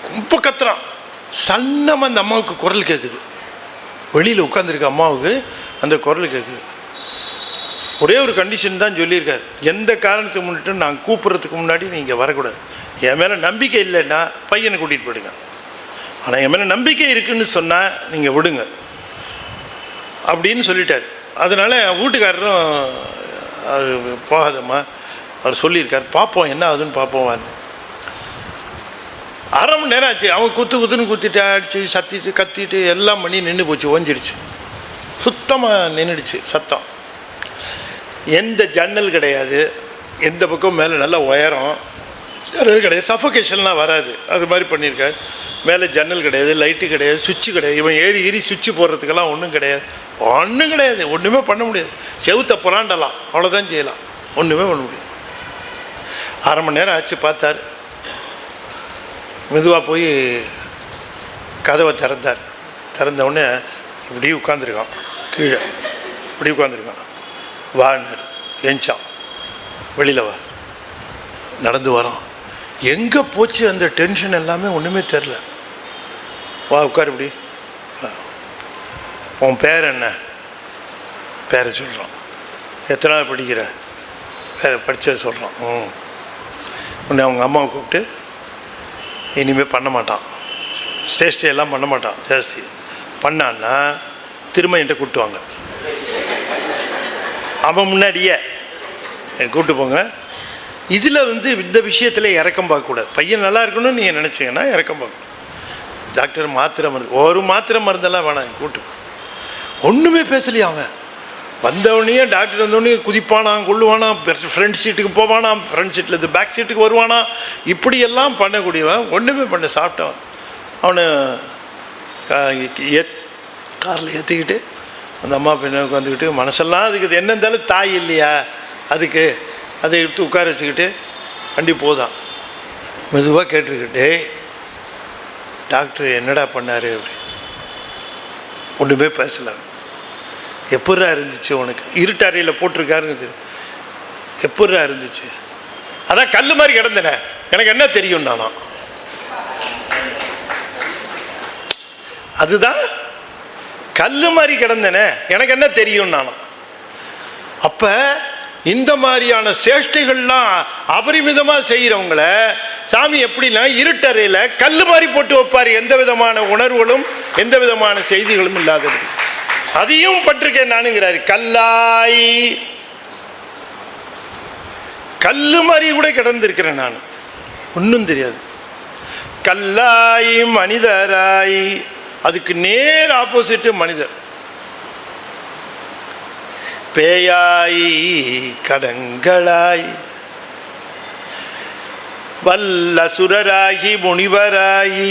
ரொம்ப கத்துறான். சன்னமாக அந்த அம்மாவுக்கு குரல் கேட்குது, வெளியில் உட்காந்துருக்க அம்மாவுக்கு அந்த குரல் கேட்குது. ஒரே ஒரு கண்டிஷன் தான் சொல்லியிருக்காரு, எந்த காரணத்துக்கு முன்னிட்டு நான் கூப்பிட்றதுக்கு முன்னாடி நீங்கள் வரக்கூடாது. என் மேலே நம்பிக்கை இல்லைன்னா பையனை கூட்டிகிட்டு போயிடுங்க, ஆனால் என் மேலே நம்பிக்கை இருக்குதுன்னு சொன்னால் நீங்கள் விடுங்க அப்படின்னு சொல்லிட்டார். அதனால் வீட்டுக்காரரும் அது போகாதம்மா அவர் சொல்லியிருக்கார், பார்ப்போம் என்ன ஆகுதுன்னு பார்ப்போம். அரை மணி நேரம் ஆச்சு. அவன் குத்துன்னு குத்திட்டு அடிச்சு சத்திட்டு கத்திட்டு எல்லாம் பண்ணி நின்று போச்சு, ஓஞ்சிருச்சு, சுத்தமாக நின்றுடுச்சு சத்தம். எந்த ஜன்னல் கிடையாது, எந்த பக்கம் மேலே நல்லா உயரம், ஜன்னல் கிடையாது, சஃபோகேஷன்லாம் வராது, அது மாதிரி பண்ணியிருக்காரு. மேலே ஜன்னல் கிடையாது, லைட்டு கிடையாது, சுவிட்சு கிடையாது. இவன் ஏறி சுவிட்சு போடுறதுக்கெல்லாம் ஒன்றும் கிடையாது, ஒன்றுமே பண்ண முடியாது. செவுத்தை புறாண்டலாம், அவ்வளோதான் செய்யலாம், ஒன்றுமே பண்ண முடியாது. அரை மணி நேரம் ஆச்சு. பார்த்தார், மெதுவாக போய் கதவை திறந்தார். திறந்தவுடனே இப்படி உட்காந்துருக்கான், கீழே இப்படி உட்காந்துருக்கான். வான்னார், ஏஞ்சான், வெளியில் வா. நடந்து வரோம். எங்கே போச்சு அந்த டென்ஷன் எல்லாமே, ஒன்றுமே தெரில. வா உட்கார், இப்படி. உன் பேர் என்ன? பேரை சொல்கிறான். எத்தனாவது படிக்கிற? பேரை படித்ததை சொல்கிறான். உன்னை அவங்க அம்மாவை கூப்பிட்டு, இனிமேல் பண்ண மாட்டான், ஸ்டேஜ் எல்லாம் பண்ண மாட்டான், ஜாஸ்தி பண்ணான்னா திரும்ப என்கிட்ட கூப்பிட்டுவாங்க, அவன் முன்னாடியே கூப்பிட்டு போங்க. இதில் இந்த விஷயத்தில் இறக்கம் பார்க்கக்கூடாது. பையன் நல்லா இருக்கணும்னு நீங்கள் நினச்சிங்கன்னா இறக்கம் பார்க்கணும். டாக்டர் மாத்திரை மருந்து, ஒரு மாத்திரை மருந்தெல்லாம் வேணாம், கூப்பிட்டு. ஒன்றுமே பேசலையா அவன். வந்தவனையே டாக்டர் வந்தவொடனே குதிப்பானான், கொள்ளுவானா, ஃப்ரண்ட் சீட்டுக்கு போவானா, ஃப்ரண்ட் சீட்டில் இருந்து பேக் சீட்டுக்கு வருவானா, இப்படியெல்லாம் பண்ணக்கூடியவன் ஒன்றுமே பண்ண சாப்பிட்டவன். அவனை காரில் ஏற்றிக்கிட்டு அந்த அம்மா பின்ன உட்காந்துக்கிட்டு, மனசெல்லாம் அதுக்கு என்ன இருந்தாலும் தாய் இல்லையா, அதுக்கு அதை எடுத்து உட்கார வச்சுக்கிட்டு வண்டி போதான். மெதுவாக கேட்டுருக்கிட்டே, டாக்டர் என்னடா பண்ணார் அப்படி. ஒன்றுமே பேசலாம். எப்படா இருந்துச்சு உனக்கு? இருட்டறையில் போட்டிருக்காருன்னு தெரியும். எப்படா இருந்துச்சு? அதான் கல் மாதிரி கிடந்தனே, எனக்கு என்ன தெரியும் நானா, அதுதான் கல் மாதிரி கிடந்தனே, எனக்கு என்ன தெரியும் நானா. அப்போ இந்த மாதிரியான சேஷ்டைகள்லாம் அபரிமிதமாக செய்கிறவங்கள சாமி எப்படின்னா இருட்டறையில் கல் மாதிரி போட்டு வைப்பார், எந்த விதமான உணர்வுகளும் எந்த விதமான செய்திகளும் இல்லாதபடி. அதையும் பட்டிருக்கேன் நானுங்கிறாரு. கல்லாய் கல்லு மாதிரி கூட கிடந்திருக்கிறேன் நான், ஒன்றும் தெரியாது. கல்லாய் மனிதராய், அதுக்கு நேர் ஆப்போசிட் மனிதர். பேயாய் கடங்களாய், வல்லசுரராகி முனிவராயி.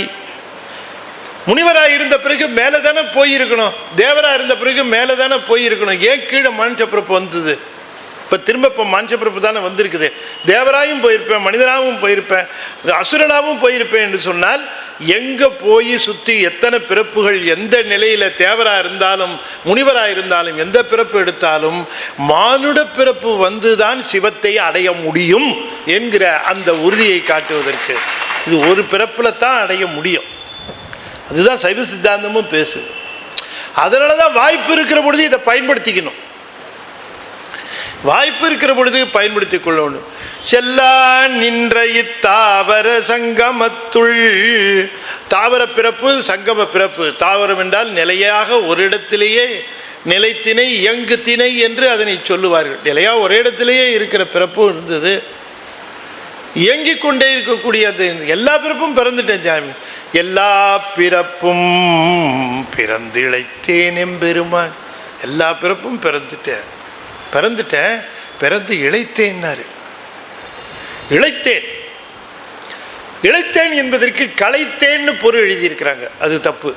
முனிவராக இருந்த பிறகு மேலே தானே போயிருக்கணும், தேவராக இருந்த பிறகு மேலே தானே போயிருக்கணும். ஏன் கீழே மனுஷ பிறப்பு வந்தது? இப்போ திரும்ப இப்போ மனுஷ பிறப்பு தானே வந்திருக்குது. தேவராயும் போயிருப்பேன், மனிதனாகவும் போயிருப்பேன், அசுரனாகவும் போயிருப்பேன் என்று சொன்னால் எங்கே போய் சுற்றி எத்தனை பிறப்புகள், எந்த நிலையில் தேவராக இருந்தாலும் முனிவராக இருந்தாலும் எந்த பிறப்பு எடுத்தாலும் மானுட பிறப்பு வந்து தான் சிவத்தை அடைய முடியும் என்கிற அந்த உறுதியை காட்டுவதற்கு இது ஒரு பிறப்பில் தான் அடைய முடியும். அதுதான் சைவ சித்தாந்தமும் பேசுது. அதனால தான் வாய்ப்பு இருக்கிற பொழுது இதை பயன்படுத்திக்கணும். வாய்ப்பு இருக்கிற பொழுது பயன்படுத்திக் கொள்ளணும். செல்லா நின்ற இத்தாவர சங்கமத்துள், தாவர பிறப்பு சங்கம பிறப்பு. தாவரம் என்றால் நிலையாக ஒரு இடத்திலேயே நிலைத்திணை இயங்கு திணை என்று அதனை சொல்லுவார்கள். நிலையாக ஒரே இடத்திலேயே இருக்கிற பிறப்பும் இருந்தது, இயங்கிக் கொண்டே இருக்கக்கூடியது. எல்லா பிறப்பும் பிறந்துட்டேன் சாமி, எல்லா பிறப்பும் பிறந்து இழைத்தேன் எம்பெருமான். எல்லா பிறப்பும் பிறந்துட்டேன் பிறந்து இழைத்தேன்னாரு. இழைத்தேன், இழைத்தேன் என்பதற்கு களைத்தேன்னு பொருள் எழுதியிருக்கிறாங்க, அது தப்பு.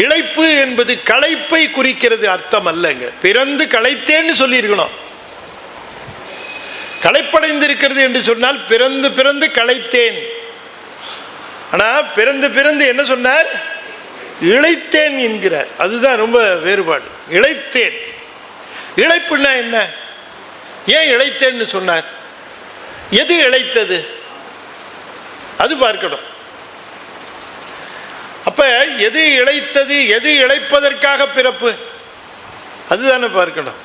இழைப்பு என்பது களைப்பை குறிக்கிறது அர்த்தம் அல்லங்க. பிறந்து களைத்தேன்னு சொல்லியிருக்கணும். களைப்படைந்திருக்கிறது என்று சொன்னால் பிறந்து பிறந்து களைத்தேன். ஆனால் பிறந்து பிறந்து என்ன சொன்னார்? இழைத்தேன் என்கிறார். அதுதான் ரொம்ப வேறுபாடு. இழைத்தேன், இழைப்புன்னா என்ன? ஏன் இழைத்தேன்னு சொன்னார்? எது இழைத்தது? அது பார்க்கணும். அப்ப எது இழைத்தது, எது இழைப்பதற்காக பிறப்பு, அதுதானே பார்க்கணும்.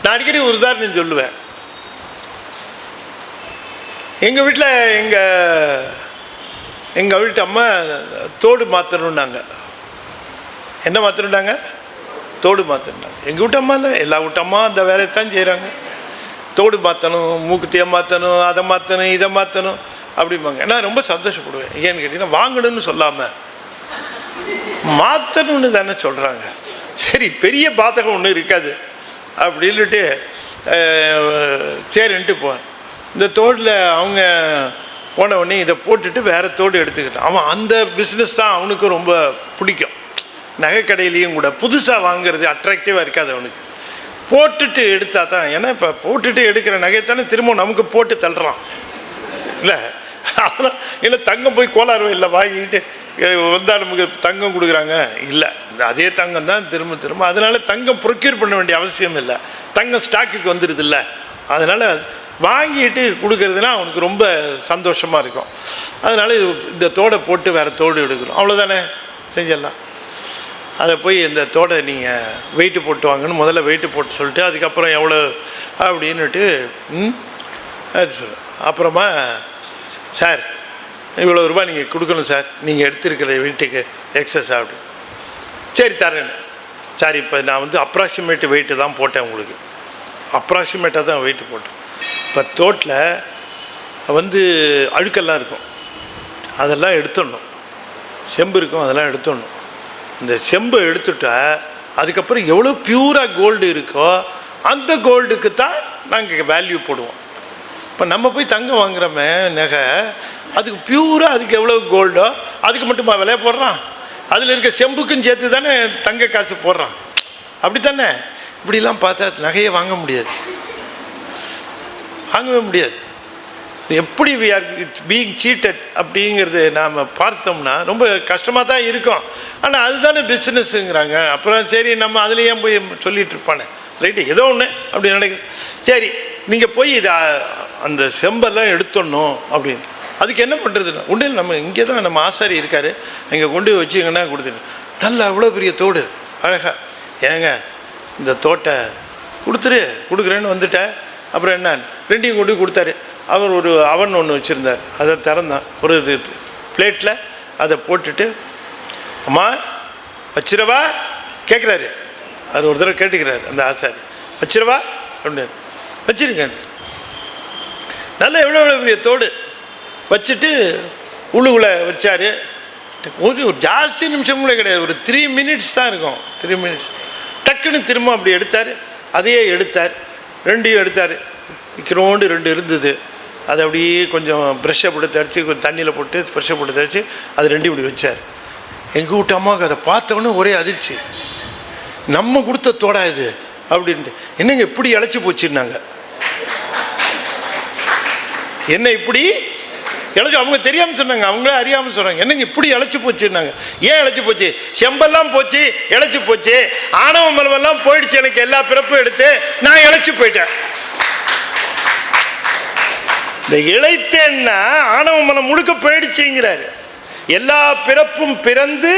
நான் அடிக்கடி ஒரு உதாரணம் சொல்லுவேன். எங்கள் வீட்டில் எங்கள் வீட்டு அம்மா தோடு மாற்றணுன்னாங்க. என்ன மாற்றணுன்னாங்க? தோடு மாற்றணுன்னாங்க. எங்கள் வீட்டு அம்மா இல்லை, எல்லா வீட்டு அம்மா அந்த வேலையை தான் செய்கிறாங்க. தோடு மாற்றணும், மூக்குத்தியை மாற்றணும், அதை மாற்றணும், இதை மாற்றணும் அப்படிம்பாங்க. நான் ரொம்ப சந்தோஷப்படுவேன். ஏன்னு கேட்டிங்கன்னா, வாங்கணும்னு சொல்லாமல் மாற்றணும்னு தானே சொல்கிறாங்க. சரி, பெரிய பாத்தகம் ஒன்றும் இருக்காது அப்படின்ட்டு சரின்ட்டு போவேன். இந்த தோடில் அவங்க போன உடனே இதை போட்டுட்டு வேறு தோடு எடுத்துக்கிட்டான். அவன் அந்த பிஸ்னஸ் தான் அவனுக்கு ரொம்ப பிடிக்கும். நகை கடையிலையும் கூட புதுசாக வாங்குறது அட்ராக்டிவாக இருக்காது அவனுக்கு. போட்டுட்டு எடுத்தா தான், ஏன்னா இப்போ போட்டுட்டு எடுக்கிற நகைத்தானே திரும்ப நமக்கு போட்டு தள்ளுறான் இல்லை. அதெல்லாம் இல்லை, தங்கம் போய் கோளாறு இல்லை வாங்கிக்கிட்டு வந்தால் நமக்கு தங்கம் கொடுக்குறாங்க இல்லை, அதே தங்கம் தான் திரும்ப திரும்ப. அதனால் தங்கம் ப்ரொக்யூர் பண்ண வேண்டிய அவசியம் இல்லை, தங்கம் ஸ்டாக்குக்கு வந்துடுது இல்லை. அதனால் வாங்கிட்டு கொடுக்கறதுனா அவனுக்கு ரொம்ப சந்தோஷமாக இருக்கும். அதனால் இந்த தோடை போட்டு வேறு தோடு எடுக்கணும், அவ்வளோதானே, செஞ்சிடலாம். அதை போய் இந்த தோடை நீங்கள் வெயிட்டு போட்டு வாங்கன்னு முதல்ல வெயிட்டு போட்டு சொல்லிட்டு அதுக்கப்புறம் எவ்வளோ அப்படின்னுட்டு அது சொல்ல. அப்புறமா சார் இவ்வளோ ரூபாய் நீங்கள் கொடுக்கணும் சார், நீங்கள் எடுத்துருக்கிற வீட்டுக்கு எக்ஸஸ் அப்படி. சரி தரேன்னு. சார் இப்போ நான் அப்ராக்சிமேட் வெயிட்டு தான் போட்டேன், உங்களுக்கு அப்ராக்சிமேட்டாக தான் வெயிட்டு போட்டேன். இப்போ தோட்டில் அழுக்கெல்லாம் இருக்கும், அதெல்லாம் எடுத்துடணும். செம்பு இருக்கும், அதெல்லாம் எடுத்துடணும். இந்த செம்பை எடுத்துட்டா அதுக்கப்புறம் எவ்வளோ பியூராக கோல்டு இருக்கோ அந்த கோல்டுக்கு தான் நாங்கள் வேல்யூ போடுவோம். இப்போ நம்ம போய் தங்கம் வாங்குறோமே நகை, அதுக்கு பியூராக அதுக்கு எவ்வளோ கோல்டோ அதுக்கு மட்டுமா விலையை போடுறான்? அதில் இருக்க செம்புக்கும் சேர்த்து தானே தங்க காசு போடுறான். அப்படி தானே? இப்படிலாம் பார்த்தா நகையை வாங்க முடியாது, வாங்கவே முடியாது. எப்படி வி ஆர் பீயிங் சீட்டட் அப்படிங்கிறது நாம் பார்த்தோம்னா ரொம்ப கஷ்டமாக தான் இருக்கும். ஆனால் அதுதானே பிஸ்னஸ்ஸுங்கிறாங்க. அப்புறம் சரி நம்ம அதுலேயே போய் சொல்லிகிட்டு இருப்பானே, ரைட்டு ஏதோ ஒன்று அப்படி நடக்குது. சரி நீங்கள் போய் இதை அந்த செம்பெல்லாம் எடுத்துடணும் அப்படின்னு. அதுக்கு என்ன பண்ணுறதுன்னா, ஒன்றில் நம்ம இங்கே தான் நம்ம ஆசாரி இருக்கார், இங்கே கொண்டு போய் வச்சிங்கன்னா கொடுத்துட்டு நல்லா அவ்வளோ பெரிய தோடு அழகா, ஏங்க இந்த தோட்டை கொடுக்குறேன்னு வந்துட்டேன். அப்புறம் என்ன, ரெண்டையும் கொண்டு கொடுத்தாரு. அவர் ஒரு அவன் ஒன்று வச்சுருந்தார், அதை திறந்தான். ஒரு இது பிளேட்டில் அதை போட்டுட்டு, அம்மா வச்சிரவா கேட்குறாரு. அது ஒரு தடவை கேட்டுக்கிறாரு அந்த ஆசாரி, வச்சிரவா அப்படின்னு. வச்சிருக்கேன். நல்லா எவ்வளோ பெரிய தோடு வச்சுட்டு உள்ளுக்குள்ளே வச்சார். ஒரு ஜாஸ்தி நிமிஷம் கூட கிடையாது, ஒரு 3 மினிட்ஸ் தான் இருக்கும். 3 மினிட்ஸ் டக்குன்னு திரும்ப அப்படி எடுத்தார். அதையே எடுத்தார், ரெண்டையும் எடுத்தார். இக்கிறோண்டு 2 இருந்தது. அதை அப்படியே கொஞ்சம் ப்ரெஷ்ஷை போட்டு தரிச்சு, கொஞ்சம் தண்ணியில் போட்டு ப்ரெஷ்ஷை போட்டு தரிச்சு அது 2 இப்படி வச்சார். எங்கள் வீட்டு அம்மாவுக்கு அதை பார்த்தவொன்னே ஒரே அதிர்ச்சி. நம்ம கொடுத்த தோடா இது அப்படின்ட்டு. என்னங்க இப்படி இழைச்சி போச்சுன்னாங்க. என்ன இப்படி இழைச்சி, அவங்க தெரியாமல் சொன்னாங்க, அவங்களே அறியாமல் சொன்னாங்க. என்னங்க இப்படி இழைச்சி போச்சுன்னாங்க. ஏன் இழைச்சி போச்சு? செம்பெல்லாம் போச்சு, இழைச்சி போச்சு. ஆணவ மலமெல்லாம் போயிடுச்சு, எனக்கு எல்லா பிறப்பும் எடுத்து நான் இழைச்சி போயிட்டேன். இந்த இழைத்தேன்னா ஆணவ மலம் முழுக்க போயிடுச்சுங்கிறாரு. எல்லா பிறப்பும் பிறந்து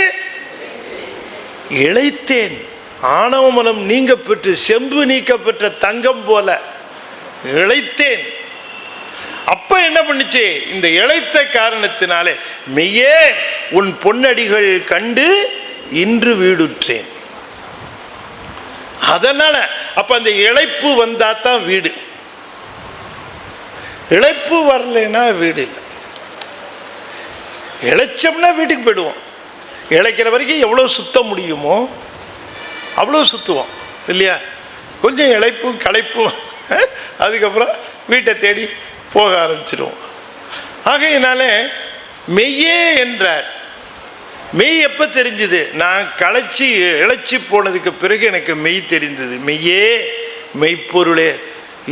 இழைத்தேன். ஆணவ மலம் நீங்க பெற்று செம்பு நீக்க பெற்ற தங்கம் போல இழைத்தேன். அப்ப என்ன பண்ணுச்சு? இந்த இழைத்த காரணத்தினாலே மெய்யே உன் பொன்னடிகள் கண்டு இன்று வீடுற்றேன். அதனால அப்ப அந்த இழைப்பு வந்தா தான் வீடு. இழைப்பு வரலைன்னா வீடு இல்லை. இழைச்சோம்னா வீட்டுக்கு போயிடுவோம். இழைக்கிற வரைக்கும் எவ்வளோ சுத்த முடியுமோ அவ்வளோ சுற்றுவோம் இல்லையா? கொஞ்சம் இழைப்பும் களைப்பும் அதுக்கப்புறம் வீட்டை தேடி போக ஆரம்பிச்சிடுவோம். ஆகையினால மெய்யே என்றார். மெய் எப்போ தெரிஞ்சுது? நான் இழைச்சி போனதுக்கு பிறகு எனக்கு மெய் தெரிந்தது. மெய்யே, மெய்ப்பொருளே.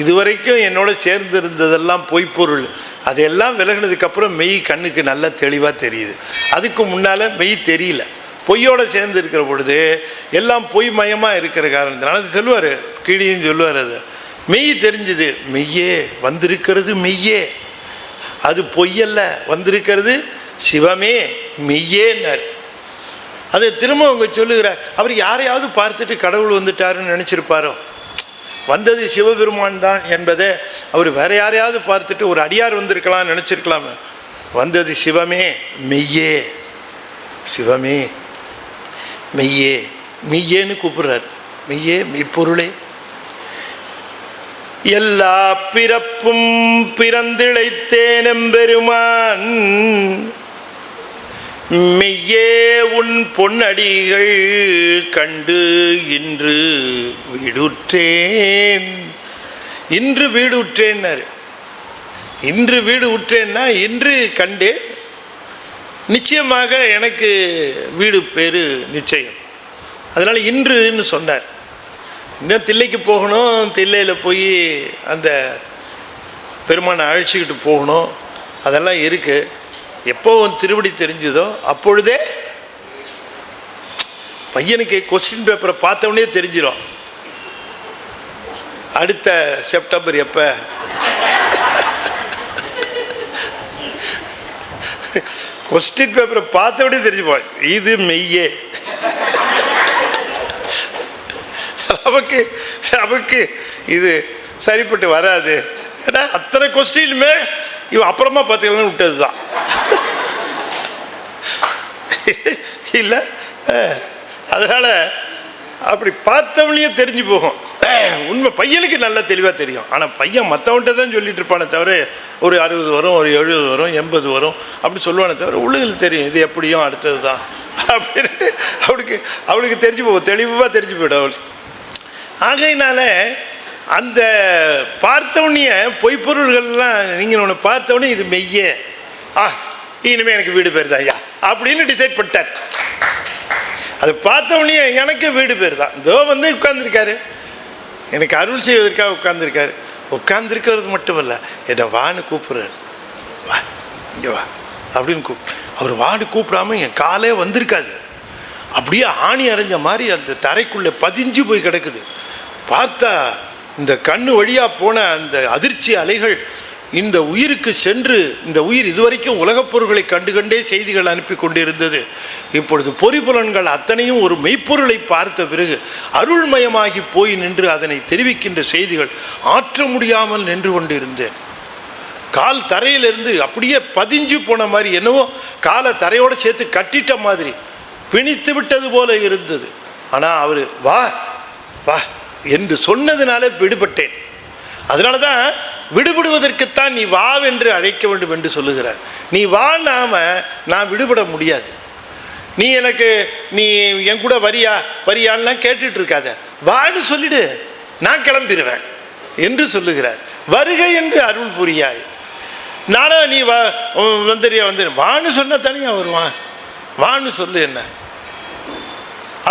இதுவரைக்கும் என்னோட சேர்ந்திருந்ததெல்லாம் பொய்ப்பொருள். அதெல்லாம் விலகினதுக்கப்புறம் மெய் கண்ணுக்கு நல்லா தெளிவாக தெரியுது. அதுக்கு முன்னால் மெய் தெரியல. பொய்யோடு சேர்ந்து இருக்கிற பொழுது எல்லாம் பொய் மயமாக இருக்கிற காரணத்தினால அது சொல்லுவார், கீழியும் சொல்லுவார். அது மெய் தெரிஞ்சுது. மெய்யே வந்திருக்கிறது மெய்யே, அது பொய்யல்ல, வந்திருக்கிறது சிவமே மெய்யேன்னார். அதை திரும்ப அவங்க சொல்லுகிறார். அவர் யாரையாவது பார்த்துட்டு கடவுள் வந்துட்டாருன்னு நினச்சிருப்பாரோ? வந்தது சிவபெருமான் தான் என்பதை அவர் வேற யாரையாவது பார்த்துட்டு ஒரு அடியார் வந்திருக்கலாம் நினச்சிருக்கலாமே. வந்தது சிவமே மெய்யே, சிவமே மெய்யே, மெய்யேன்னு கூப்பிடுறார். மெய்யே, மெய்ப்பொருளே. எல்லா பிறப்பும் பிறந்திழைத்தேன் எம்பெருமான், மெய்யே உன் பொன்னடிகள் கண்டு இன்று வீடுற்றேன். இன்று வீடு உற்றேன்னாரு. இன்று வீடு உற்றேன்னா இன்று கண்டேன், நிச்சயமாக எனக்கு வீடு பேரு நிச்சயம். அதனால் இன்றுன்னு சொன்னார். இன்னும் தில்லைக்கு போகணும், தில்லையில் போய் அந்த பெருமானை அழைச்சிக்கிட்டு போகணும், அதெல்லாம் இருக்குது. எப்போ திருவடி தெரிஞ்சதோ அப்பொழுதே பையனுக்கு கொஸ்டின் பேப்பரை பார்த்தவொடனே தெரிஞ்சிடும் அடுத்த செப்டம்பர் எப்போ. கொஸ்டின் பேப்பரை பார்த்தவொடனே தெரிஞ்சுப்போம் இது மெய்யே. நமக்கு இது சரிப்பட்டு வராது. ஏன்னா அத்தனை கொஸ்டினுமே இவன் அப்புறமா பார்த்தீங்கன்னா விட்டது தான் இல்லை. அதனால் அப்படி பார்த்தவனையே தெரிஞ்சு போகும். உண்மை பையனுக்கு நல்லா தெளிவாக தெரியும். ஆனால் பையன் மற்றவன்கிட்ட தான் சொல்லிட்டு இருப்பானே தவிர ஒரு 60 வரும், ஒரு 70 வரும், 80 வரும் அப்படி சொல்லுவானே தவிர உள்ளுகள் தெரியும் இது எப்படியும் அடுத்தது தான் அப்படின்ட்டு அவளுக்கு தெரிஞ்சு போகும், தெளிவாக தெரிஞ்சு போயிடும் அவளுக்கு. ஆகையினால அந்த பார்த்தவனைய பொய்ப்பொருள்கள்லாம் நீங்கள் ஒன்று பார்த்தவொடனே இது மெய்யே, இனிமேல் எனக்கு வீடு பேர் தான் ஐயா அப்படின்னு டிசைட் பண்ணிட்டார். அது பார்த்தவொடனே எனக்கு வீடு பேர் தான். இதோ வந்து உட்கார்ந்துருக்காரு, எனக்கு அருள் செய்வதற்காக உட்கார்ந்துருக்காரு. உட்கார்ந்துருக்கிறது மட்டும் இல்லை, என்னை வான்னு கூப்பிட்றாரு. வா இங்கே வா அப்படின்னு அவர் வான்னு கூப்பிடாம என் காலே வந்திருக்காது. அப்படியே ஆணி அரைஞ்ச மாதிரி அந்த தரைக்குள்ளே பதிஞ்சு போய் கிடக்குது. பார்த்தா இந்த கண்ணு வழியாக போன அந்த அதிர்ச்சி அலைகள் இந்த உயிருக்கு சென்று, இந்த உயிர் இதுவரைக்கும் உலகப் பொருள்களை கண்டே செய்திகள் அனுப்பி கொண்டிருந்தது. இப்பொழுது பொறிபுலன்கள் அத்தனையும் ஒரு மெய்ப்பொருளை பார்த்த பிறகு அருள்மயமாகி போய் நின்று அதனை தெரிவிக்கின்ற செய்திகள் ஆற்ற முடியாமல் நின்று கொண்டிருந்தேன். கால் தரையிலிருந்து அப்படியே பதிஞ்சு போன மாதிரி, என்னவோ காலை தரையோடு சேர்த்து கட்டிட்ட மாதிரி பிணித்து விட்டது போல இருந்தது. ஆனால் அவர் வா வா என்று சொன்னதுனால விடுபட்டேன். அதனால தான் விடுபடுவதற்குத்தான் நீ வா என்று அழைக்க வேண்டும் என்று சொல்லுகிறார். நீ வானாம நான் விடுபட முடியாது. நீ எனக்கு நீ என் கூட வரியான்லாம் கேட்டுட்டு இருக்காத, வான்னு சொல்லிடு, நான் கிளம்பிடுவேன் என்று சொல்லுகிறார். வருகை என்று அருள் புரியாய். நானா நீ வந்துறியா வான்னு சொன்னா தனியா வருவான், வான்னு சொல்லு என்ன.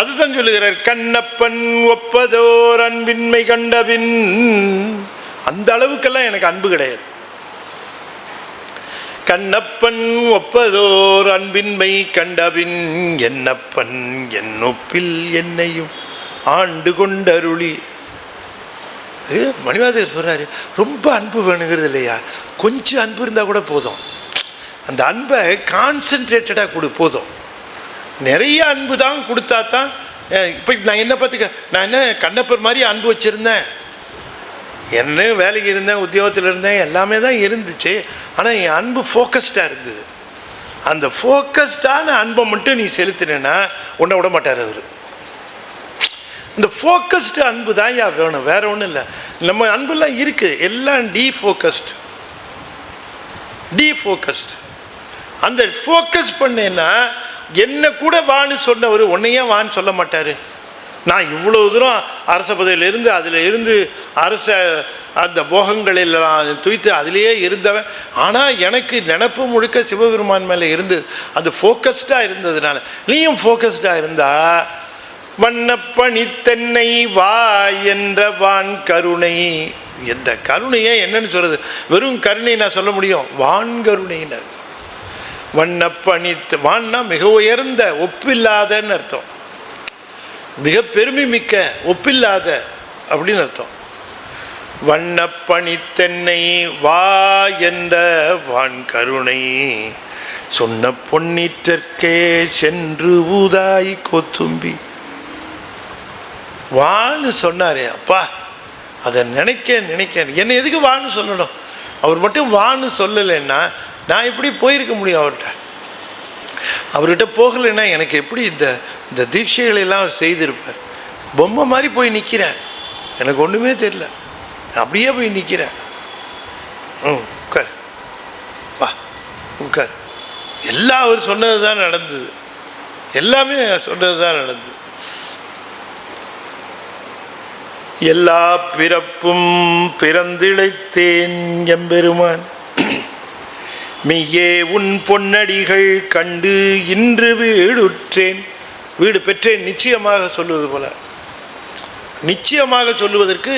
அதுதான் சொல்லுகிறார். கண்ணப்பன் ஒப்பதோர் அன்பின்மை கண்டபின். அந்த அளவுக்கெல்லாம் எனக்கு அன்பு கிடையாது. கண்ணப்பன் ஒப்பதோர் அன்பின்மை கண்டபின் என்னப்பன் என்னொப்பில் என்னையும் ஆண்டு கொண்டருளி. மணிவாசகர் சொல்றாரு, ரொம்ப அன்பு வேணுங்கிறது இல்லையா, கொஞ்சம் அன்பு இருந்தால் கூட போதும். அந்த அன்பை கான்சென்ட்ரேட்டடாக கொடு போதும். நிறைய அன்பு தான் கொடுத்தா தான். இப்போ நான் என்ன பார்த்துக்க, நான் என்ன கண்ணப்பர் மாதிரி அன்பு வச்சுருந்தேன், என்ன வேலைக்கு இருந்தேன், உத்தியோகத்தில் இருந்தேன், எல்லாமே தான் இருந்துச்சு. ஆனால் என் அன்பு ஃபோக்கஸ்டாக இருந்தது. அந்த ஃபோக்கஸ்டான அன்பை மட்டும் நீ செலுத்தினா உன்னை விட மாட்டார் அவர். இந்த ஃபோக்கஸ்டு அன்பு தான் வேணும், வேற ஒன்றும் இல்லை. நம்ம அன்புலாம் இருக்குது, எல்லாம் டீஃபோக்கஸ்டு. அந்த ஃபோக்கஸ் பண்ணேன்னா என்ன கூட வான்னு சொன்னவர் உன்னையே வான்னு சொல்ல மாட்டார். நான் இவ்வளோ தூரம் அரச பதவியிலிருந்து அதில் இருந்து அரச அந்த போகங்களெல்லாம் துய்த்து அதிலேயே இருந்தவன். ஆனால் எனக்கு நினப்பு முழுக்க சிவபெருமான் மேலே இருந்தது. அது ஃபோக்கஸ்டாக இருந்ததுனால நீயும் ஃபோக்கஸ்டாக இருந்தா வண்ணப்பணி தென்னை வா என்ற வான் கருணை. எந்த கருணையை என்னன்னு சொல்றது, வெறும் கருணை நான் சொல்ல முடியும், வான் கருணையினர். வண்ணப்பணி வான்னா மிக உயர்ந்த, ஒப்பில்லாதன்னு அர்த்தம். மிக பெருமை மிக்க, ஒப்பில்லாத அப்படின்னு அர்த்தம். வண்ணப்பணி தென்னை வா என்ற வான் கருணை சொன்ன பொன்னிற்றற்கே சென்று ஊதாய் கொத்தும்பி. வான்னு சொன்னாரே அப்பா, அதை நினைக்க என்னை எதுக்கு வான்னு சொல்லணும். அவர் மட்டும் வான்னு சொல்லலைன்னா நான் எப்படி போயிருக்க முடியும் அவர்கிட்ட போகலைன்னா எனக்கு எப்படி இந்த தீட்சைகளெல்லாம் செய்திருப்பார். பொம்மை மாதிரி போய் நிற்கிறேன், எனக்கு ஒன்றுமே தெரியல, அப்படியே போய் நிற்கிறேன். உட்கார், வா உட்கார். எல்லாம் அவர் சொன்னது தான் நடந்தது, எல்லாமே சொன்னது தான் நடந்தது. எல்லா பிறப்பும் பிறந்திழைத்தேன் எம்பெருமான், மெய்யே உன் பொன்னடிகள் கண்டு இன்று வீடுற்றேன். வீடு பெற்றேன் நிச்சயமாக சொல்லுவது போல, நிச்சயமாக சொல்லுவதற்கு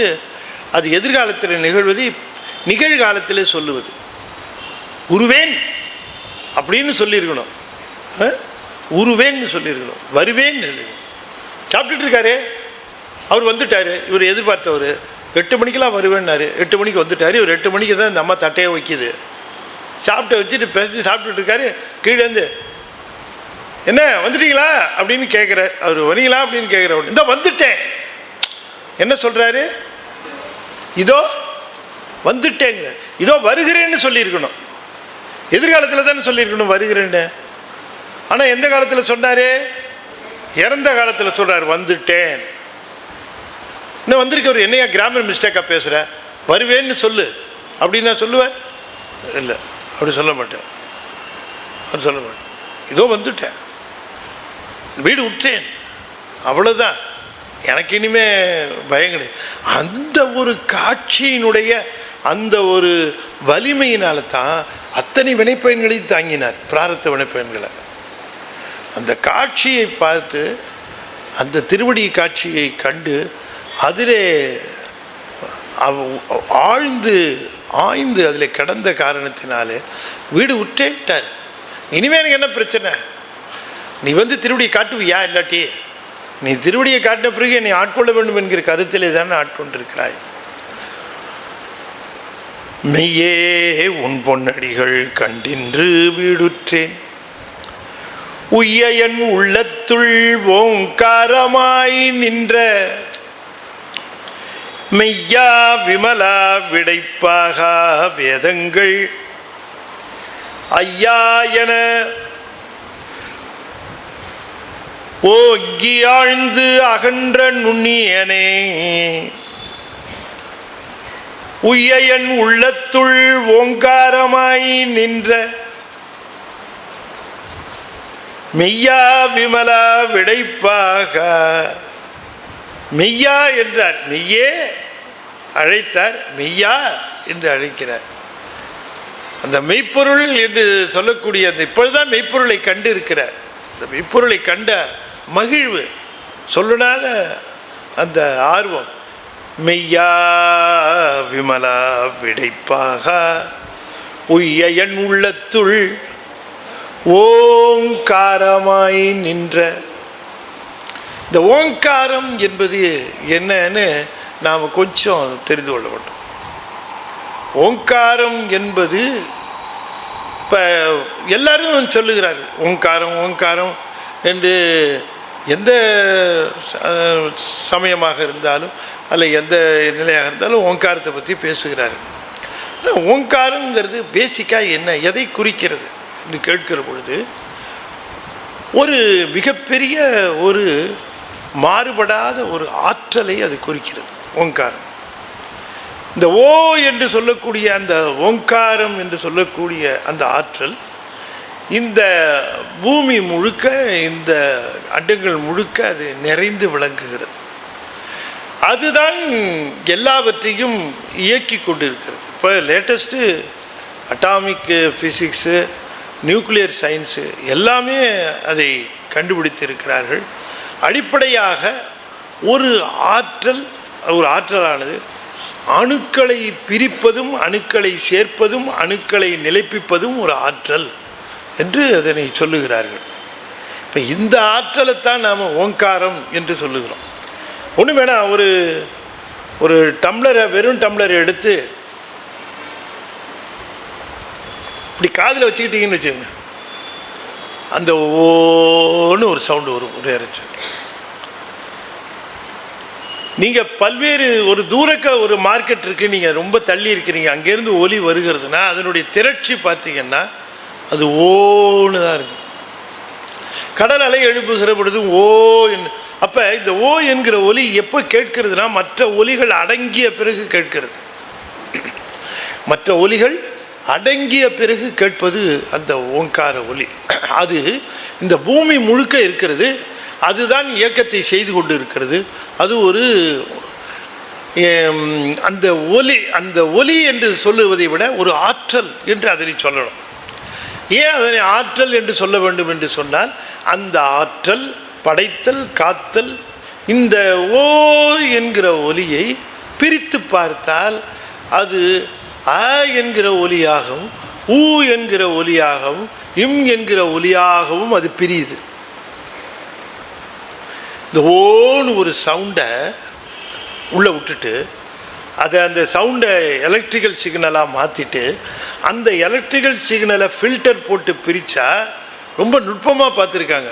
அது எதிர்காலத்தில் நிகழ்வது, நிகழ்காலத்திலே சொல்லுவது. உருவேன் அப்படின்னு சொல்லியிருக்கணும், உருவேன்னு சொல்லியிருக்கணும், வருவேன். சாப்பிட்டுட்டு இருக்காரு, அவர் வந்துட்டார், இவர் எதிர்பார்த்தவர் 8 மணிக்கெலாம் வருவேன்னாரு, 8 மணிக்கு வந்துட்டார். இவர் 8 மணிக்கு தான் இந்த அம்மா தட்டையை வைக்கிது. சாப்பிட்டு வச்சுட்டு பேசி சாப்பிட்டுட்டு இருக்காரு. கீழேருந்து என்ன வந்துட்டீங்களா அப்படின்னு கேட்குறாரு. அவர் வரீங்களா அப்படின்னு கேட்குறவர், இந்த வந்துட்டேன். என்ன சொல்கிறாரு, இதோ வந்துட்டேங்கிற, இதோ வருகிறேன்னு சொல்லியிருக்கணும். எதிர்காலத்தில் தானே சொல்லியிருக்கணும் வருகிறேன்னு. ஆனால் எந்த காலத்தில் சொன்னார், இறந்த காலத்தில் சொல்கிறார் வந்துட்டேன். இன்னும் வந்திருக்கவர் என்னையா கிராமர் மிஸ்டேக்காக பேசுகிற, வருவேன்னு சொல்லு அப்படின்னு நான் சொல்லுவேன். இல்லை, அப்படி சொல்ல மாட்டேன், அப்படி சொல்ல மாட்டேன். இதோ வந்துட்டேன், வீடு விட்டேன், அவ்வளோதான், எனக்கு இனிமே பயம் கிடையாது. அந்த ஒரு காட்சியினுடைய அந்த ஒரு வலிமையினால தான் அத்தனை வினைப்பயன்களையும் தாங்கினார், பிராரத்த வினைப்பயன்களை. அந்த காட்சியை பார்த்து, அந்த திருவடி காட்சியை கண்டு அதிலே ஆழ்ந்து அதில் கடந்த காரணத்தினாலே வீடு விட்டேன்ட்டார். இனிமேல் எனக்கு என்ன பிரச்சனை, நீ வந்து திருவடியை காட்டுவியா, இல்லாட்டி நீ திருவடியை காட்டின பிறகு என்னை ஆட்கொள்ள வேண்டும் என்கிற கருத்திலே தானே ஆட்கொண்டிருக்கிறாய். மெய்யே உன் பொன்னடிகள் கண்டின்று வீடுற்றேன், உய்ய என் உள்ளத்துள் ஓங்காரமாய் நின்ற மெய்யா விமலா விடைப்பாக வேதங்கள் ஐயா என ஓங்கி ஆழ்ந்து அகன்ற நுண்ணியனே. உய்யன் உள்ளத்துள் ஓங்காரமாய் நின்ற மெய்யா விமலா விடைப்பாக. மெய்யா என்றார், மெய்யே அழைத்தார், மெய்யா என்று அழைக்கிறார். அந்த மெய்ப்பொருள் என்று சொல்லக்கூடிய அந்த இப்பொழுதுதான் மெய்ப்பொருளை கண்டு இருக்கிறார். அந்த மெய்ப்பொருளை கண்ட மகிழ்வு, சொல்லுனாத அந்த ஆர்வம். மெய்யா விமலா விடைப்பாக உய்யன் உள்ளத்துள் ஓங்காரமாய் நின்ற. இந்த ஓங்காரம் என்பது என்னன்னு நாம் கொஞ்சம் தெரிந்து கொள்ள வேண்டும். ஓங்காரம் என்பது இப்போ எல்லாரும் சொல்லுகிறார்கள் ஓங்காரம் ஓங்காரம் என்று. எந்த சமயமாக இருந்தாலும் அல்ல எந்த நிலையாக இருந்தாலும் ஓங்காரத்தை பற்றி பேசுகிறார்கள். ஓங்காரங்கிறது பேசிக்காக என்ன, எதை குறிக்கிறது என்று கேட்கிற பொழுது ஒரு மிகப்பெரிய ஒரு மாறுபடாத ஒரு ஆற்றலை அது குறிக்கிறது ஓங்காரம். இந்த ஓ என்று சொல்லக்கூடிய அந்த ஓங்காரம் என்று சொல்லக்கூடிய அந்த ஆற்றல் இந்த பூமி முழுக்க, இந்த அண்டங்கள் முழுக்க அது நிறைந்து விளங்குகிறது. அதுதான் எல்லாவற்றையும் இயக்கி கொண்டு இருக்கிறது. இப்போ latest atomic physics, nuclear science எல்லாமே அதை கண்டுபிடித்து இருக்கிறார்கள். அடிப்படையாக ஒரு ஆற்றலானது அணுக்களை பிரிப்பதும் அணுக்களை சேர்ப்பதும் அணுக்களை நிலைப்பிப்பதும் ஒரு ஆற்றல் என்று அதனை சொல்லுகிறார்கள். இப்போ இந்த ஆற்றலைத்தான் நாம் ஓங்காரம் என்று சொல்லுகிறோம். ஒன்று வேணால் ஒரு டம்ளரை, வெறும் டம்ளரை எடுத்து இப்படி காதில் வச்சுக்கிட்டீங்கன்னு வச்சுக்கோங்க, அந்த ஓன்னு ஒரு சவுண்டு வரும், ஒரு இறைச்சி. நீங்கள் பல்வேறு ஒரு ஒரு மார்க்கெட் இருக்குது, நீங்கள் ரொம்ப தள்ளி இருக்கிறீங்க, அங்கேருந்து ஒலி வருகிறதுனா அதனுடைய திரட்சி பார்த்தீங்கன்னா அது ஓன்னு தான் இருக்கும். கடல் அலை எழுப்புகிற பொழுது ஓ என்று. அப்போ இந்த ஓ என்கிற ஒலி எப்போ கேட்கிறதுனா மற்ற ஒலிகள் அடங்கிய பிறகு கேட்கிறது. மற்ற ஒலிகள் அடங்கிய பிறகு கேட்பது அந்த ஓங்கார ஒலி. அது இந்த பூமி முழுக்க இருக்கிறது. அதுதான் இயக்கத்தை செய்து கொண்டு இருக்கிறது. அது ஒரு அந்த ஒலி என்று சொல்லுவதை விட ஒரு ஆற்றல் என்று அதனை சொல்லணும். ஏன் அதனை ஆற்றல் என்று சொல்ல வேண்டும் என்று சொன்னால், அந்த ஆற்றல் படைத்தல் காத்தல். இந்த ஓ என்கிற ஒலியை பிரித்து பார்த்தால் அது அ என்கிற ஒலியாகவும் ஊ என்கிற ஒலியாகவும் இம் என்கிற ஒலியாகவும் அது பிரியுது. இந்த ஓன்னு ஒரு சவுண்டை உள்ளே விட்டுட்டு அதை அந்த சவுண்டை எலக்ட்ரிக்கல் சிக்னலாக மாற்றிட்டு அந்த எலக்ட்ரிக்கல் சிக்னலை ஃபில்டர் போட்டு பிரித்தா ரொம்ப நுட்பமாக பார்த்துருக்காங்க.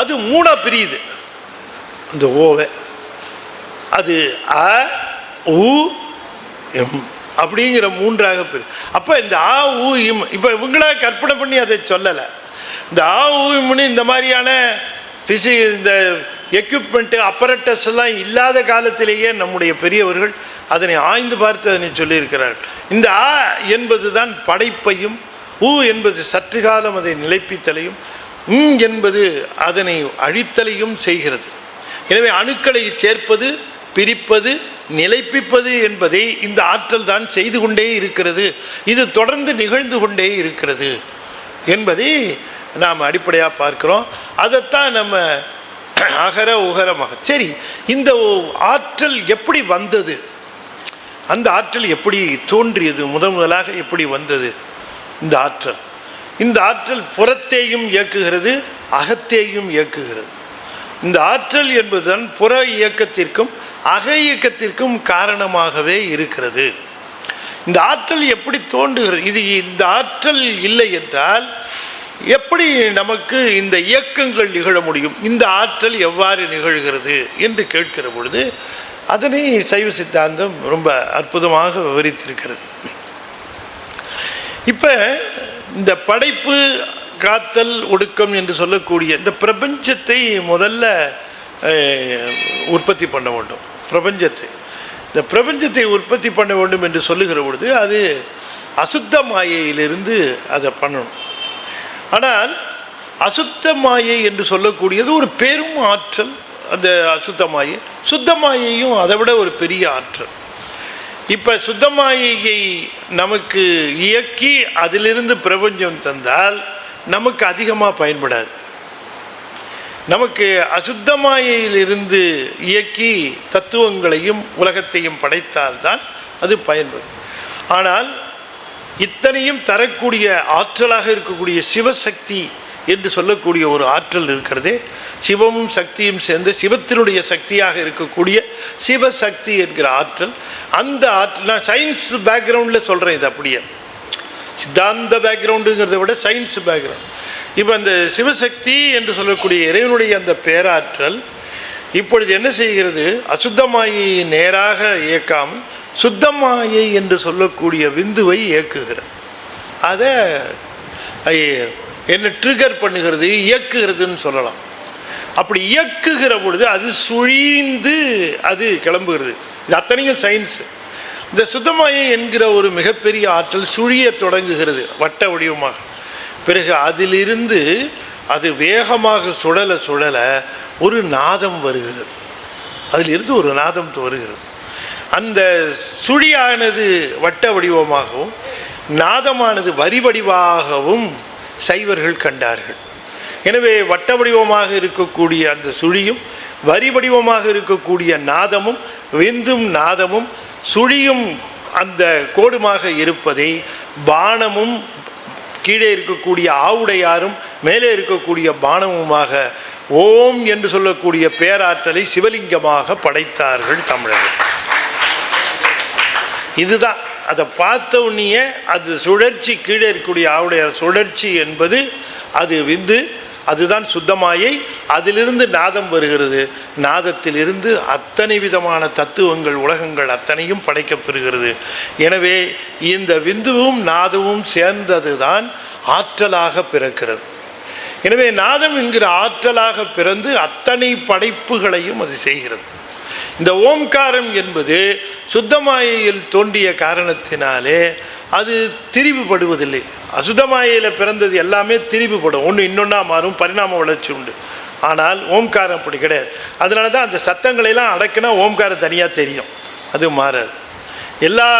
அது மூணாக பிரியுது இந்த ஓவை. அது அ உ எம் அப்படிங்கிற மூன்றாக பிரி. அப்போ இந்த ஆ ஊ இம் இப்போ இவங்களாக கற்பனை பண்ணி அதை சொல்லலை. இந்த ஆ ஊ இம்னு இந்த மாதிரியான இந்த எக்யூப்மெண்ட்டு அப்பரட்டஸ் எல்லாம் இல்லாத காலத்திலேயே நம்முடைய பெரியவர்கள் அதனை ஆய்ந்து பார்த்து அதனை சொல்லியிருக்கிறார்கள். இந்த ஆ என்பது தான் படைப்பையும், ஊ என்பது சற்று காலம் அதை நிலைப்பித்தலையும், என்பது அதனை அழித்தலையும் செய்கிறது. எனவே அணுக்களை சேர்ப்பது, பிரிப்பது, நிலைப்பிப்பது என்பதை இந்த ஆற்றல் தான் செய்து கொண்டே இருக்கிறது. இது தொடர்ந்து நிகழ்ந்து கொண்டே இருக்கிறது என்பதை நாம் அடிப்படையாக பார்க்கிறோம். அதைத்தான் நம்ம அகர உகரமாக. சரி, இந்த ஆற்றல் எப்படி வந்தது, அந்த ஆற்றல் எப்படி தோன்றியது, முதலாக எப்படி வந்தது இந்த ஆற்றல் புறத்தேயும் இயக்குகிறது, அகத்தேயும் இயக்குகிறது. இந்த ஆற்றல் என்பதுதான் புற இயக்கத்திற்கும் அக இயக்கத்திற்கும் காரணமாகவே இருக்கிறது. இந்த ஆற்றல் எப்படி தோன்றுகிறது, இந்த ஆற்றல் இல்லை என்றால் எப்படி நமக்கு இந்த இயக்கங்கள் நிகழ முடியும், இந்த ஆற்றல் எவ்வாறு நிகழ்கிறது என்று கேட்கிற பொழுது அதனை சைவ சித்தாந்தம் ரொம்ப அற்புதமாக விவரித்திருக்கிறது. இப்போ இந்த படைப்பு காத்தல் ஒடுக்கம் என்று சொல்லக்கூடிய இந்த பிரபஞ்சத்தை முதல்ல உற்பத்தி பண்ண வேண்டும். பிரபஞ்சத்தை இந்த பிரபஞ்சத்தை உற்பத்தி பண்ண வேண்டும் என்று சொல்லுகிற பொழுது அது அசுத்த மாயையிலிருந்து அதை பண்ணணும். ஆனால் அசுத்த மாயை என்று சொல்லக்கூடியது ஒரு பெரும் ஆற்றல். அந்த அசுத்த மாயை, சுத்த மாயையும் அதை விட ஒரு பெரிய ஆற்றல். இப்போ சுத்த மாயையை நமக்கு இயக்கி அதிலிருந்து பிரபஞ்சம் தந்தால் நமக்கு அதிகமாக பயன்படாது. நமக்கு அசுத்த மாயையிலிருந்து இயக்கி தத்துவங்களையும் உலகத்தையும் படைத்தால்தான் அது பயன்படும். ஆனால் இத்தனையும் தரக்கூடிய ஆற்றலாக இருக்கக்கூடிய சிவசக்தி என்று சொல்லக்கூடிய ஒரு ஆற்றல் இருக்கிறதே, சிவமும் சக்தியும் சேர்ந்து சிவத்தினுடைய சக்தியாக இருக்கக்கூடிய சிவசக்தி என்கிற ஆற்றல், அந்த ஆற்றல் நான் சயின்ஸ் பேக்ரவுண்டில் சொல்கிறேன். இது அப்படியே சித்தாந்த பேக்ரவுண்டுங்கிறத விட சயின்ஸ் பேக்ரவுண்ட். இப்போ அந்த சிவசக்தி என்று சொல்லக்கூடிய இறைவனுடைய அந்த பேராற்றல் இப்பொழுது என்ன செய்கிறது, அசுத்தமாயை நேராக இயக்காமல் சுத்தமாயை என்று சொல்லக்கூடிய விந்துவை இயக்குகிறது. அதை என்ன ட்ரிகர் பண்ணுகிறது, இயக்குகிறதுன்னு சொல்லலாம். அப்படி இயக்குகிற பொழுது அது சுழிந்து அது கிளம்புகிறது. இது அத்தனையும் சயின்ஸு. இந்த சுத்தமாயை என்கிற ஒரு மிகப்பெரிய ஆற்றல் சுழிய தொடங்குகிறது வட்ட வடிவமாக. பிறகு அதிலிருந்து அது வேகமாக சுழல சுழல ஒரு நாதம் வருகிறது. அதிலிருந்து ஒரு நாதம் வருகிறது. அந்த சுழியானது வட்ட வடிவமாகவும் நாதமானது வரி வடிவாகவும் சைவர்கள் கண்டார்கள். எனவே வட்ட வடிவமாக இருக்கக்கூடிய அந்த சுழியும் வரி வடிவமாக இருக்கக்கூடிய நாதமும் விந்தும் நாதமும் சுழியும் அந்த கோடுமாக இருப்பதை பானமும் கீழே இருக்கக்கூடிய ஆவுடையாரும் மேலே இருக்கக்கூடிய பானமுமாக ஓம் என்று சொல்லக்கூடிய பேராற்றலை சிவலிங்கமாக படைத்தார்கள் தமிழர்கள். இதுதான் அதை பார்த்த உடனே அது சுழற்சி, கீழே இருக்கக்கூடிய ஆவுடையார் சுழற்சி என்பது அது விந்து, அதுதான் சுத்தமாயை. அதிலிருந்து நாதம் வருகிறது. நாதத்திலிருந்து அத்தனை விதமான தத்துவங்கள் உலகங்கள் அத்தனையும் படைக்கப்பெறுகிறது. எனவே இந்த விந்துவும் நாதமும் சேர்ந்தது தான் ஆற்றலாக பிறக்கிறது. எனவே நாதம் என்கிற ஆற்றலாக பிறந்து அத்தனை படைப்புகளையும் அது செய்கிறது. இந்த ஓம்காரம் என்பது சுத்தமாயையில் தோன்றிய காரணத்தினாலே அது திரிவுபடுவதில்லை. அசுத்தமாயையில் பிறந்தது எல்லாமே திரிவுபடும், ஒன்று இன்னொன்றா மாறும், பரிணாம வளர்ச்சி உண்டு. ஆனால் ஓம்காரம் அப்படி கிடையாது. அதனால தான் அந்த சத்தங்களையெல்லாம் அடக்குனா ஓம்காரம் தனியாக தெரியும், அது மாறாது. எல்லா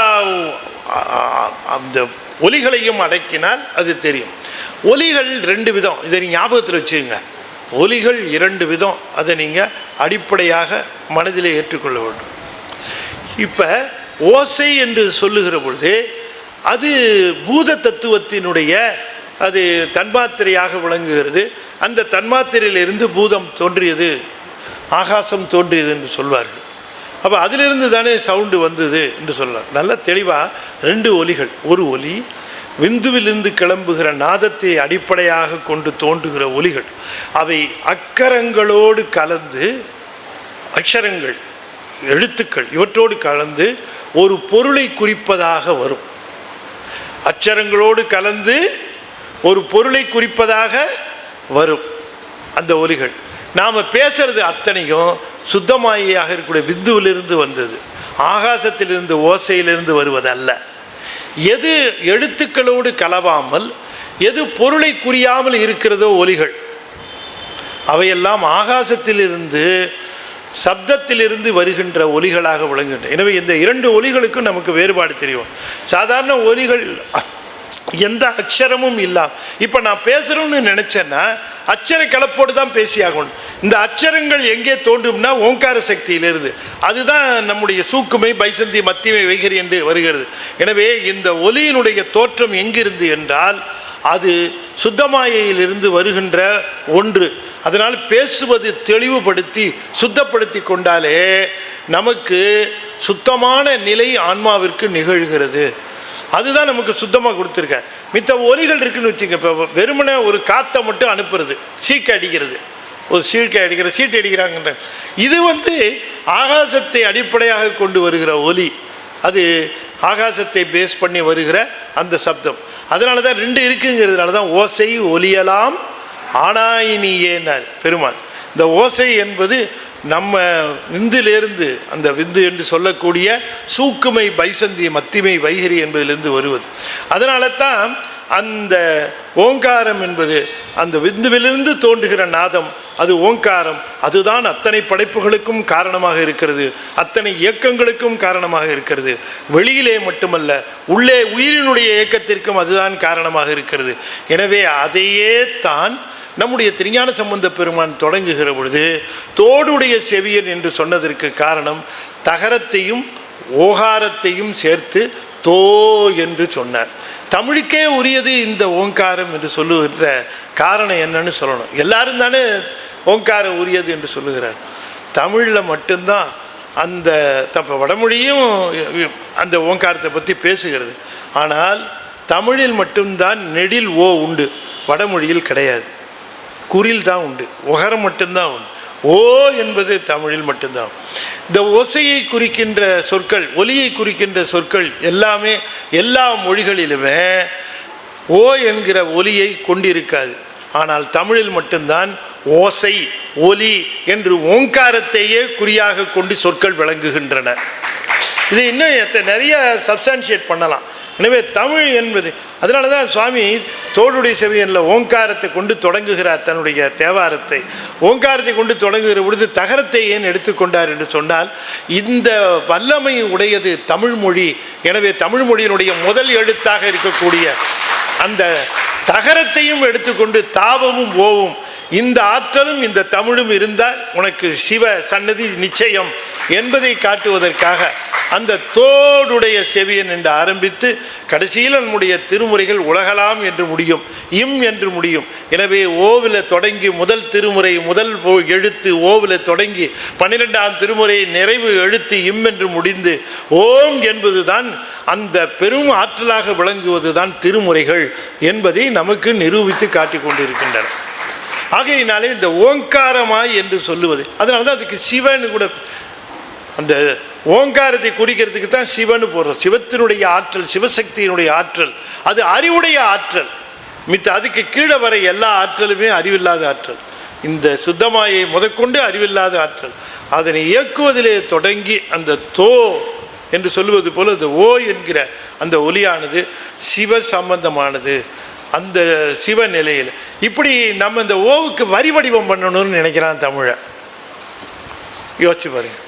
அந்த ஒலிகளையும் அடக்கினால் அது தெரியும். ஒலிகள் ரெண்டு விதம், இதை நீங்கள் ஞாபகத்தில் வச்சுக்கோங்க. ஒலிகள் இரண்டு விதம், அதை நீங்கள் அடிப்படையாக மனதிலே ஏற்றுக்கொள்ள வேண்டும். இப்போ ஓசை என்று சொல்லுகிற பொழுது அது பூத தத்துவத்தினுடைய அது தன்மாத்திரையாக விளங்குகிறது. அந்த தன்மாத்திரையிலிருந்து பூதம் தோன்றியது, ஆகாசம் தோன்றியது என்று சொல்வார்கள். அப்போ அதிலிருந்து தானே சவுண்டு வந்தது என்று சொல்லலாம். நல்ல தெளிவாக ரெண்டு ஒலிகள். ஒரு ஒலி விந்துவிலிருந்து கிளம்புகிற நாதத்தை அடிப்படையாக கொண்டு தோன்றுகிற ஒலிகள். அவை அக்கரங்களோடு கலந்து, அக்ஷரங்கள் எழுத்துக்கள் இவற்றோடு கலந்து ஒரு பொருளை குறிப்பதாக வரும். அச்சரங்களோடு கலந்து ஒரு பொருளை குறிப்பதாக வரும் அந்த ஒலிகள். நாம் பேசுறது அத்தனையும் சுத்தமாயாக இருக்கக்கூடிய விந்துவிலிருந்து வந்தது, ஆகாசத்திலிருந்து ஓசையிலிருந்து வருவதல்ல. எது எழுத்துக்களோடு கலவாமல் எது பொருளை குறியாமல் இருக்கிறதோ ஒலிகள், அவையெல்லாம் ஆகாசத்திலிருந்து சப்தத்திலிருந்து வருகின்ற ஒலிகளாக விளங்குகின்றன. எனவே இந்த இரண்டு ஒலிகளுக்கும் நமக்கு வேறுபாடு தெரியும். சாதாரண ஒலிகள் எந்த அக்ஷரமும் இல்லாம, இப்போ நான் பேசுகிறோன்னு நினச்சேன்னா அச்சர கலப்போடு தான் பேசியாகணும். இந்த அச்சரங்கள் எங்கே தோன்றும்னா ஓங்கார சக்தியிலிருந்து. அதுதான் நம்முடைய சூக்குமை, பைசந்தி, மத்திமை, வைகரி என்று வருகிறது. எனவே இந்த ஒலியினுடைய தோற்றம் எங்கிருந்து என்றால் அது சுத்தமாயையிலிருந்து வருகின்ற ஒன்று. அதனால் பேசுவது தெளிவுபடுத்தி சுத்தப்படுத்தி கொண்டாலே நமக்கு சுத்தமான நிலை ஆன்மாவிற்கு நிகழ்கிறது. அதுதான் நமக்கு சுத்தமாக கொடுத்துருக்க. மித்த ஒலிகள் இருக்குன்னு வச்சுங்க. இப்போ வெறுமனே ஒரு காற்றை மட்டும் அனுப்புறது, சீக்கை அடிக்கிறது, ஒரு சீக்கை அடிக்கிற சீட்டு அடிக்கிறாங்கன்ற இது ஆகாசத்தை அடிப்படையாக கொண்டு வருகிற ஒலி. அது ஆகாசத்தை பேஸ் பண்ணி வருகிற அந்த சப்தம். அதனால தான் ரெண்டு இருக்குங்கிறதுனால தான் ஓசை ஒலியலாம் ஆனாயினியேனார் பெருமான். இந்த ஓசை என்பது நம்ம விந்திலிருந்து, அந்த விந்து என்று சொல்லக்கூடிய சூக்குமை பைசந்தி மத்திமை வைகரி என்பதிலிருந்து வருவது. அதனால தான் அந்த ஓங்காரம் என்பது அந்த விந்துவிலிருந்து தோன்றுகிற நாதம், அது ஓங்காரம். அதுதான் அத்தனை படைப்புகளுக்கும் காரணமாக இருக்கிறது, அத்தனை இயக்கங்களுக்கும் காரணமாக இருக்கிறது. வெளியிலே மட்டுமல்ல, உள்ளே உயிரினுடைய இயக்கத்திற்கும் அதுதான் காரணமாக இருக்கிறது. எனவே அதையே தான் நம்முடைய திருஞான சம்பந்த பெருமான் தொடங்குகிற பொழுது தோடுடைய செவியன் என்று சொன்னதற்கு காரணம் தகரத்தையும் ஓகாரத்தையும் சேர்த்து தோ என்று சொன்னார். தமிழுக்கே உரியது இந்த ஓங்காரம் என்று சொல்லுகிற காரணம் என்னன்னு சொல்லணும். எல்லாரும் தானே ஓங்காரம் உரியது என்று சொல்லுகிறார். தமிழில் மட்டும்தான் அந்த வடமொழியும் அந்த ஓங்காரத்தை பற்றி பேசுகிறது. ஆனால் தமிழில் மட்டும்தான் நெடில் ஓ உண்டு, வடமொழியில் கிடையாது. குறில் தான் உண்டு, ஒகரம் மட்டும்தான் உண்டு. ஓ என்பது தமிழில் மட்டும்தான். இந்த ஓசையை குறிக்கின்ற சொற்கள், ஒலியை குறிக்கின்ற சொற்கள் எல்லாமே எல்லா மொழிகளிலுமே ஓ என்கிற ஒலியை கொண்டிருக்காது. ஆனால் தமிழில் மட்டும்தான் ஓசை, ஒலி என்று ஓங்காரத்தையே குறியாக கொண்டு சொற்கள் விளங்குகின்றன. இது இன்னும் நிறைய சப்ஸ்டான்ஷியேட் பண்ணலாம். எனவே தமிழ் என்பது, அதனால தான் சுவாமி தோடுடைய செவியனில் ஓங்காரத்தை கொண்டு தொடங்குகிறார் தன்னுடைய தேவாரத்தை. ஓங்காரத்தை கொண்டு தொடங்குகிற பொழுது தகரத்தை ஏன் எடுத்துக்கொண்டார் என்று சொன்னால், இந்த வல்லமை உடையது தமிழ் மொழி. எனவே தமிழ் மொழியினுடைய முதல் எழுத்தாக இருக்கக்கூடிய அந்த தகரத்தையும் எடுத்துக்கொண்டு தாவமும் ஓவும், இந்த ஆற்றலும் இந்த தமிழும் இருந்தால் உனக்கு சிவ சன்னதி நிச்சயம் என்பதை காட்டுவதற்காக அந்த தோடுடைய செவியன் என்று ஆரம்பித்து கடைசியில் நம்முடைய திருமுறைகள் உலகலாம் என்று முடியும், இம் என்று முடியும். எனவே ஓவில் தொடங்கி முதல் திருமுறை முதல் எழுத்து ஓவில் தொடங்கி 12ஆம் திருமுறை நிறைவு எழுத்து இம் என்று முடிந்து ஓம் என்பதுதான் அந்த பெரும் ஆற்றலாக விளங்குவது தான் திருமுறைகள் என்பதை நமக்கு நிரூபித்து காட்டிக் கொண்டிருக்கின்றன. ஆகையினாலே இந்த ஓங்காரமாய் என்று சொல்லுவது, அதனால தான் அதுக்கு சிவன் கூட, அந்த ஓங்காரத்தை குறிக்கிறதுக்கு தான் சிவன் போடுறோம். சிவத்தினுடைய ஆற்றல், சிவசக்தியினுடைய ஆற்றல், அது அறிவுடைய ஆற்றல். மித்த அதுக்கு கீழே வர எல்லா ஆற்றலுமே அறிவில்லாத ஆற்றல். இந்த சுத்தமாயை முதற்கொண்டு அறிவில்லாத ஆற்றல். அதனை இயக்குவதிலே தொடங்கி அந்த தோ என்று சொல்லுவது போல அந்த ஓ என்கிற அந்த ஒலியானது சிவ சம்பந்தமானது. அந்த சிவ நிலையில் இப்படி நம்ம இந்த ஓவுக்கு வரி வடிவம் பண்ணணும்னு நினைக்கிறான் தமிழை. யோசிச்சு பாருங்க,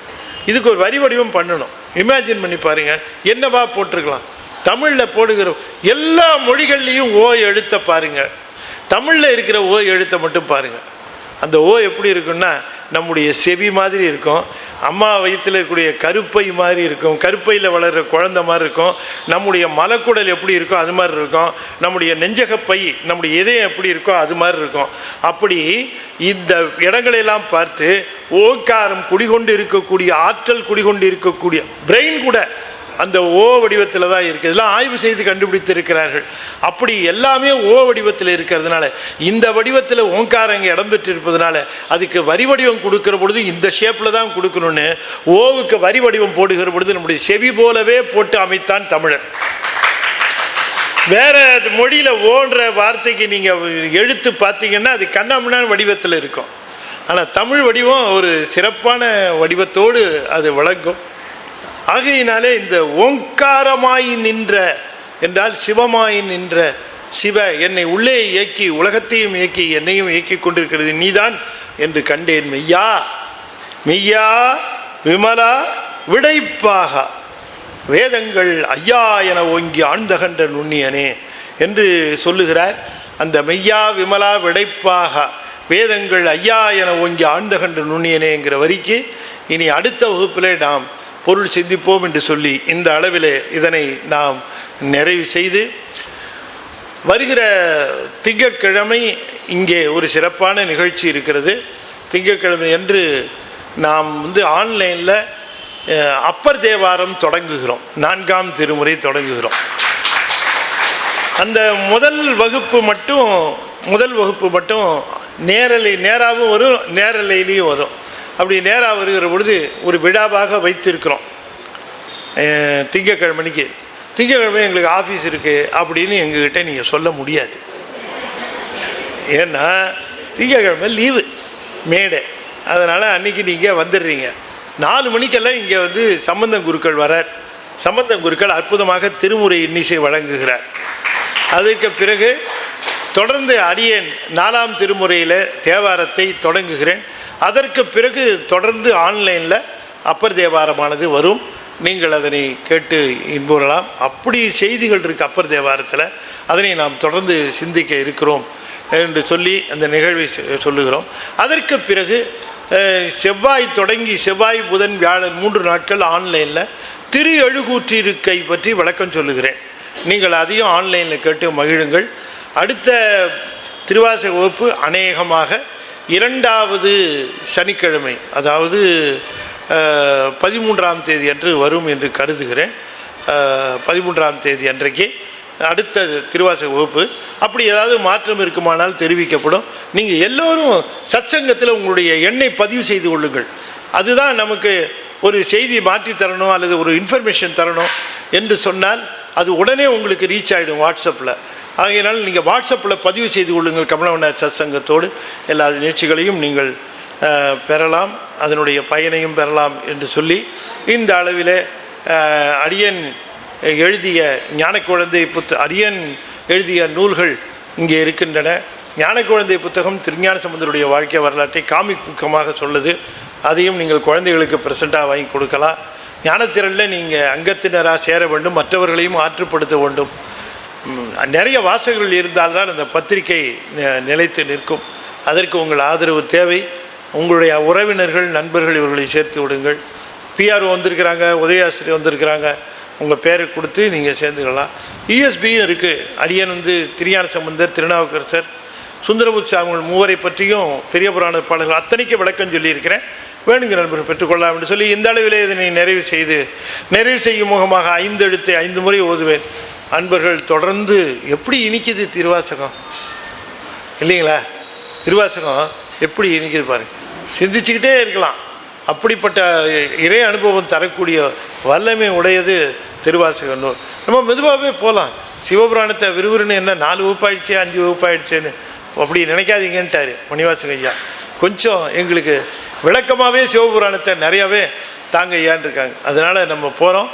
இதுக்கு ஒரு வரி வடிவம் பண்ணணும். இமேஜின் பண்ணி பாருங்க, என்னவா போட்டிருக்கலாம். தமிழில் போடுகிற எல்லா மொழிகள்லையும் ஓ எழுத்த பாருங்க, தமிழில் இருக்கிற ஓ எழுத்தை மட்டும் பாருங்க. அந்த ஓ எப்படி இருக்குன்னா நம்முடைய செவி மாதிரி இருக்கும், அம்மா வயிற்றில் இருக்கக்கூடிய கருப்பை மாதிரி இருக்கும், கருப்பையில் வளர்கிற குழந்தை மாதிரி இருக்கும், நம்முடைய மலக்குடல் எப்படி இருக்கோ அது மாதிரி இருக்கும், நம்முடைய நெஞ்சகப்பை நம்முடைய இதயம் எப்படி இருக்கோ அது மாதிரி இருக்கும். அப்படி இந்த இடங்களெல்லாம் பார்த்து ஓங்காரம் குடிகொண்டு இருக்கக்கூடிய ஆற்றல், குடிகொண்டு இருக்கக்கூடிய பிரெயின் கூட அந்த ஓ வடிவத்தில் தான் இருக்குது. இதெல்லாம் ஆய்வு செய்து கண்டுபிடித்திருக்கிறார்கள். அப்படி எல்லாமே ஓ வடிவத்தில் இருக்கிறதுனால, இந்த வடிவத்தில் ஓங்காரங்க இடம்பெற்றிருப்பதனால அதுக்கு வரி வடிவம் கொடுக்கிற பொழுது இந்த ஷேப்பில் தான் கொடுக்கணும்னு ஓவுக்கு வரி வடிவம் போடுகிற பொழுது நம்முடைய செவி போலவே போட்டு அமைத்தான் தமிழன். வேற மொழியில் ஓன்ற வார்த்தைக்கு நீங்கள் எழுத்து பார்த்தீங்கன்னா அது கண்ணாமண்ணான வடிவத்தில் இருக்கும். ஆனால் தமிழ் வடிவம் ஒரு சிறப்பான வடிவத்தோடு அது விளங்கும். ஆகையினாலே இந்த ஓங்காரமாய் நின்ற என்றால் சிவமாய் நின்ற சிவ என்னை உள்ளே இயக்கி உலகத்தையும் இயக்கி என்னையும் இயக்கி கொண்டிருக்கிறது நீதான் என்று கண்டேன். மெய்யா மெய்யா விமலா விடைப்பாக வேதங்கள் ஐயா என ஓங்கி ஆழ்ந்தகன்ற நுண்ணியனே என்று சொல்லுகிறார். அந்த மெய்யா விமலா விடைப்பாக வேதங்கள் ஐயா என ஓங்கி ஆழ்ந்தகன்ற நுண்ணியனேங்கிற வரிக்கு இனி அடுத்த வகுப்பிலே நாம் பொருள் சிந்திப்போம் என்று சொல்லி இந்த அளவிலே இதனை நாம் நிறைவு செய்து, வருகிற திங்கட்கிழமை இங்கே ஒரு சிறப்பான நிகழ்ச்சி இருக்கிறது. திங்கட்கிழமை அன்று நாம் ஆன்லைனில் அப்பர் தேவாரம் தொடங்குகிறோம், 4ஆம் திருமுறை தொடங்குகிறோம். அந்த முதல் வகுப்பு மட்டும் நேராகவும் வரும், நேரலையிலையும் வரும். அப்படி நேராக வருகிற பொழுது ஒரு விழாவாக வைத்திருக்கிறோம். திங்கக்கிழமைக்கு திங்கக்கிழமை எங்களுக்கு ஆஃபீஸ் இருக்குது அப்படின்னு எங்ககிட்ட நீங்கள் சொல்ல முடியாது. ஏன்னா திங்கக்கிழமை லீவு, மேடை. அதனால் அன்றைக்கி நீங்கள் வந்துடுறீங்க. 4 மணிக்கெல்லாம் இங்கே வந்து சம்பந்தம் குருக்கள் வரார். சம்பந்தம் குருக்கள் அற்புதமாக திருமுறை இன்னிசை வழங்குகிறார். அதற்கு பிறகு தொடர்ந்து அடியேன் 4ஆம் திருமுறையில் தேவாரத்தை தொடங்குகிறேன். அதற்கு பிறகு தொடர்ந்து ஆன்லைனில் அப்பர் தேவாரமானது வரும். நீங்கள் அதனை கேட்டு இன்புறலாம். அப்படி செய்திகள் இருக்குது அப்பர் தேவாரத்தில். அதனை நாம் தொடர்ந்து சிந்திக்க இருக்கிறோம் என்று சொல்லி அந்த நிகழ்வை சொல்லுகிறோம். அதற்கு பிறகு செவ்வாய் தொடங்கி செவ்வாய் புதன் வியாழன் 3 நாட்கள் ஆன்லைனில் திரு எழுகூற்றிருக்கை பற்றி விளக்கம் சொல்லுகிறேன். நீங்கள் அதையும் ஆன்லைனில் கேட்டு மகிழுங்கள். அடுத்த திருவாசக வகுப்பு அநேகமாக 2வது சனிக்கிழமை, அதாவது 13ஆம் தேதி அன்று வரும் என்று கருதுகிறேன். 13ஆம் தேதி அன்றைக்கு அடுத்த திருவாசக வகுப்பு. அப்படி ஏதாவது மாற்றம் இருக்குமானால் தெரிவிக்கப்படும். நீங்கள் எல்லோரும் சத்சங்கத்தில் உங்களுடைய எண்ணை பதிவு செய்து கொள்ளுங்கள். அதுதான் நமக்கு ஒரு செய்தி மாற்றி தரணும் அல்லது ஒரு இன்ஃபர்மேஷன் தரணும் என்று சொன்னால் அது உடனே உங்களுக்கு ரீச் ஆகிடும் வாட்ஸ்அப்பில். ஆகையினால் நீங்கள் வாட்ஸ்அப்பில் பதிவு செய்து கொள்ளுங்கள். கமலவண்ண சத்சங்கத்தோடு எல்லா நிகழ்ச்சிகளையும் நீங்கள் பெறலாம், அதனுடைய பயனையும் பெறலாம் என்று சொல்லி இந்த அளவில் அடியன் எழுதிய ஞானக்குழந்தை அடியன் எழுதிய நூல்கள் இங்கே இருக்கின்றன. ஞானக்குழந்தை புத்தகம் திருஞான சம்பந்தருடைய வாழ்க்கை வரலாற்றை காமிக் புக்கமாக சொல்லுது. அதையும் நீங்கள் குழந்தைகளுக்கு ப்ரெசண்ட்டாக வாங்கி கொடுக்கலாம். ஞானத்திரளில் நீங்கள் அங்கத்தினராக சேர வேண்டும், மற்றவர்களையும் ஆற்றுப்படுத்த வேண்டும். நிறைய வாசகர்கள் இருந்தால்தான் அந்த பத்திரிகை நிலைத்து நிற்கும். அதற்கு உங்கள் ஆதரவு தேவை. உங்களுடைய உறவினர்கள் நண்பர்கள் இவர்களை சேர்த்து விடுங்கள். பிஆர்ஓ வந்திருக்கிறாங்க, உதயாசிரியர் வந்திருக்கிறாங்க, உங்கள் பேரை கொடுத்து நீங்கள் சேர்ந்துக்கலாம். யூஎஸ்பியும் இருக்குது. அடியன் வந்து திருஞான சம்பந்தர், திருநாவுக்கரசர், சுந்தரமுத்து சாமிகள் மூவரை பற்றியும் பெரிய புராண பாடல்கள் அத்தனைக்கு விளக்கம் சொல்லியிருக்கிறேன். வேணுங்கிற நண்பர்கள் பெற்றுக்கொள்ளலாம் என்று சொல்லி இந்த அளவிலே இதனை நிறைவு செய்யும் முகமாக 5 எழுத்தை 5 முறை ஓதுவேன். அன்பர்கள் தொடர்ந்து எப்படி இனிக்குது திருவாசகம் இல்லைங்களா? திருவாசகம் எப்படி இனிக்குது பாருங்கள், சிந்திச்சுக்கிட்டே இருக்கலாம். அப்படிப்பட்ட இறை அனுபவம் தரக்கூடிய வல்லமை உடையது திருவாசக நூல். நம்ம மெதுவாகவே போகலாம். சிவபுராணத்தை விறுவிறுன்னு என்ன 4 வகுப்பாயிடுச்சே 5 வகுப்பாயிடுச்சேன்னு அப்படி நினைக்காதீங்கன்ட்டார் மணிவாசக ஐயா. கொஞ்சம் எங்களுக்கு விளக்கமாகவே சிவபுராணத்தை நிறையாவே தாங்க ஐயான் இருக்காங்க. அதனால் நம்ம போகிறோம்,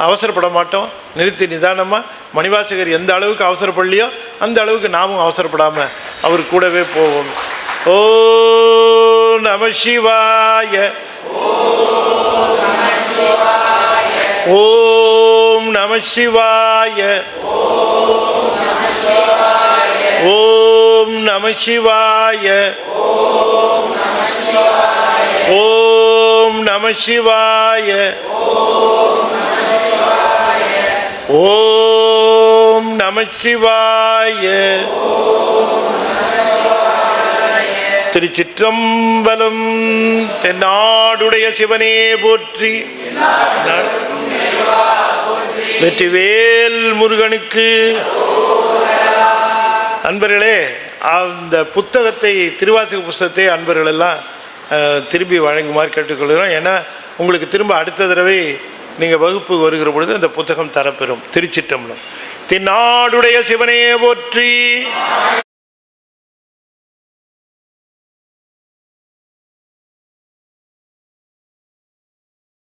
அவசரப்பட மாட்டோம். நிறுத்தி நிதானமாக மணிவாசகர் எந்த அளவுக்கு அவசரப்படலையோ அந்த அளவுக்கு நாமும் அவசரப்படாமல் அவர் கூடவே போவோம். ஓ நம சிவாய, ஓம் நம சிவாய, ஓம் நம சிவாய, ஓம் நம சிவாய, ஓம் நம சிவாய. திருச்சிற்றம்பலம். தென்னாடுடைய சிவனே போற்றி, வெற்றிவேல் முருகனுக்கு. அன்பர்களே, அந்த புத்தகத்தை திருவாசக புத்தகத்தை அன்பர்கள் எல்லாம் திரும்பி வழங்குமாறு கேட்டுக்கொள்கிறோம். ஏன்னா உங்களுக்கு திரும்ப அடுத்த தடவை நீங்கள் வகுப்பு வருகிற பொழுது அந்த புத்தகம் தரப்பெறும். திருச்சிற்றம்பலம். தென்னாடுடைய சிவனே போற்றி.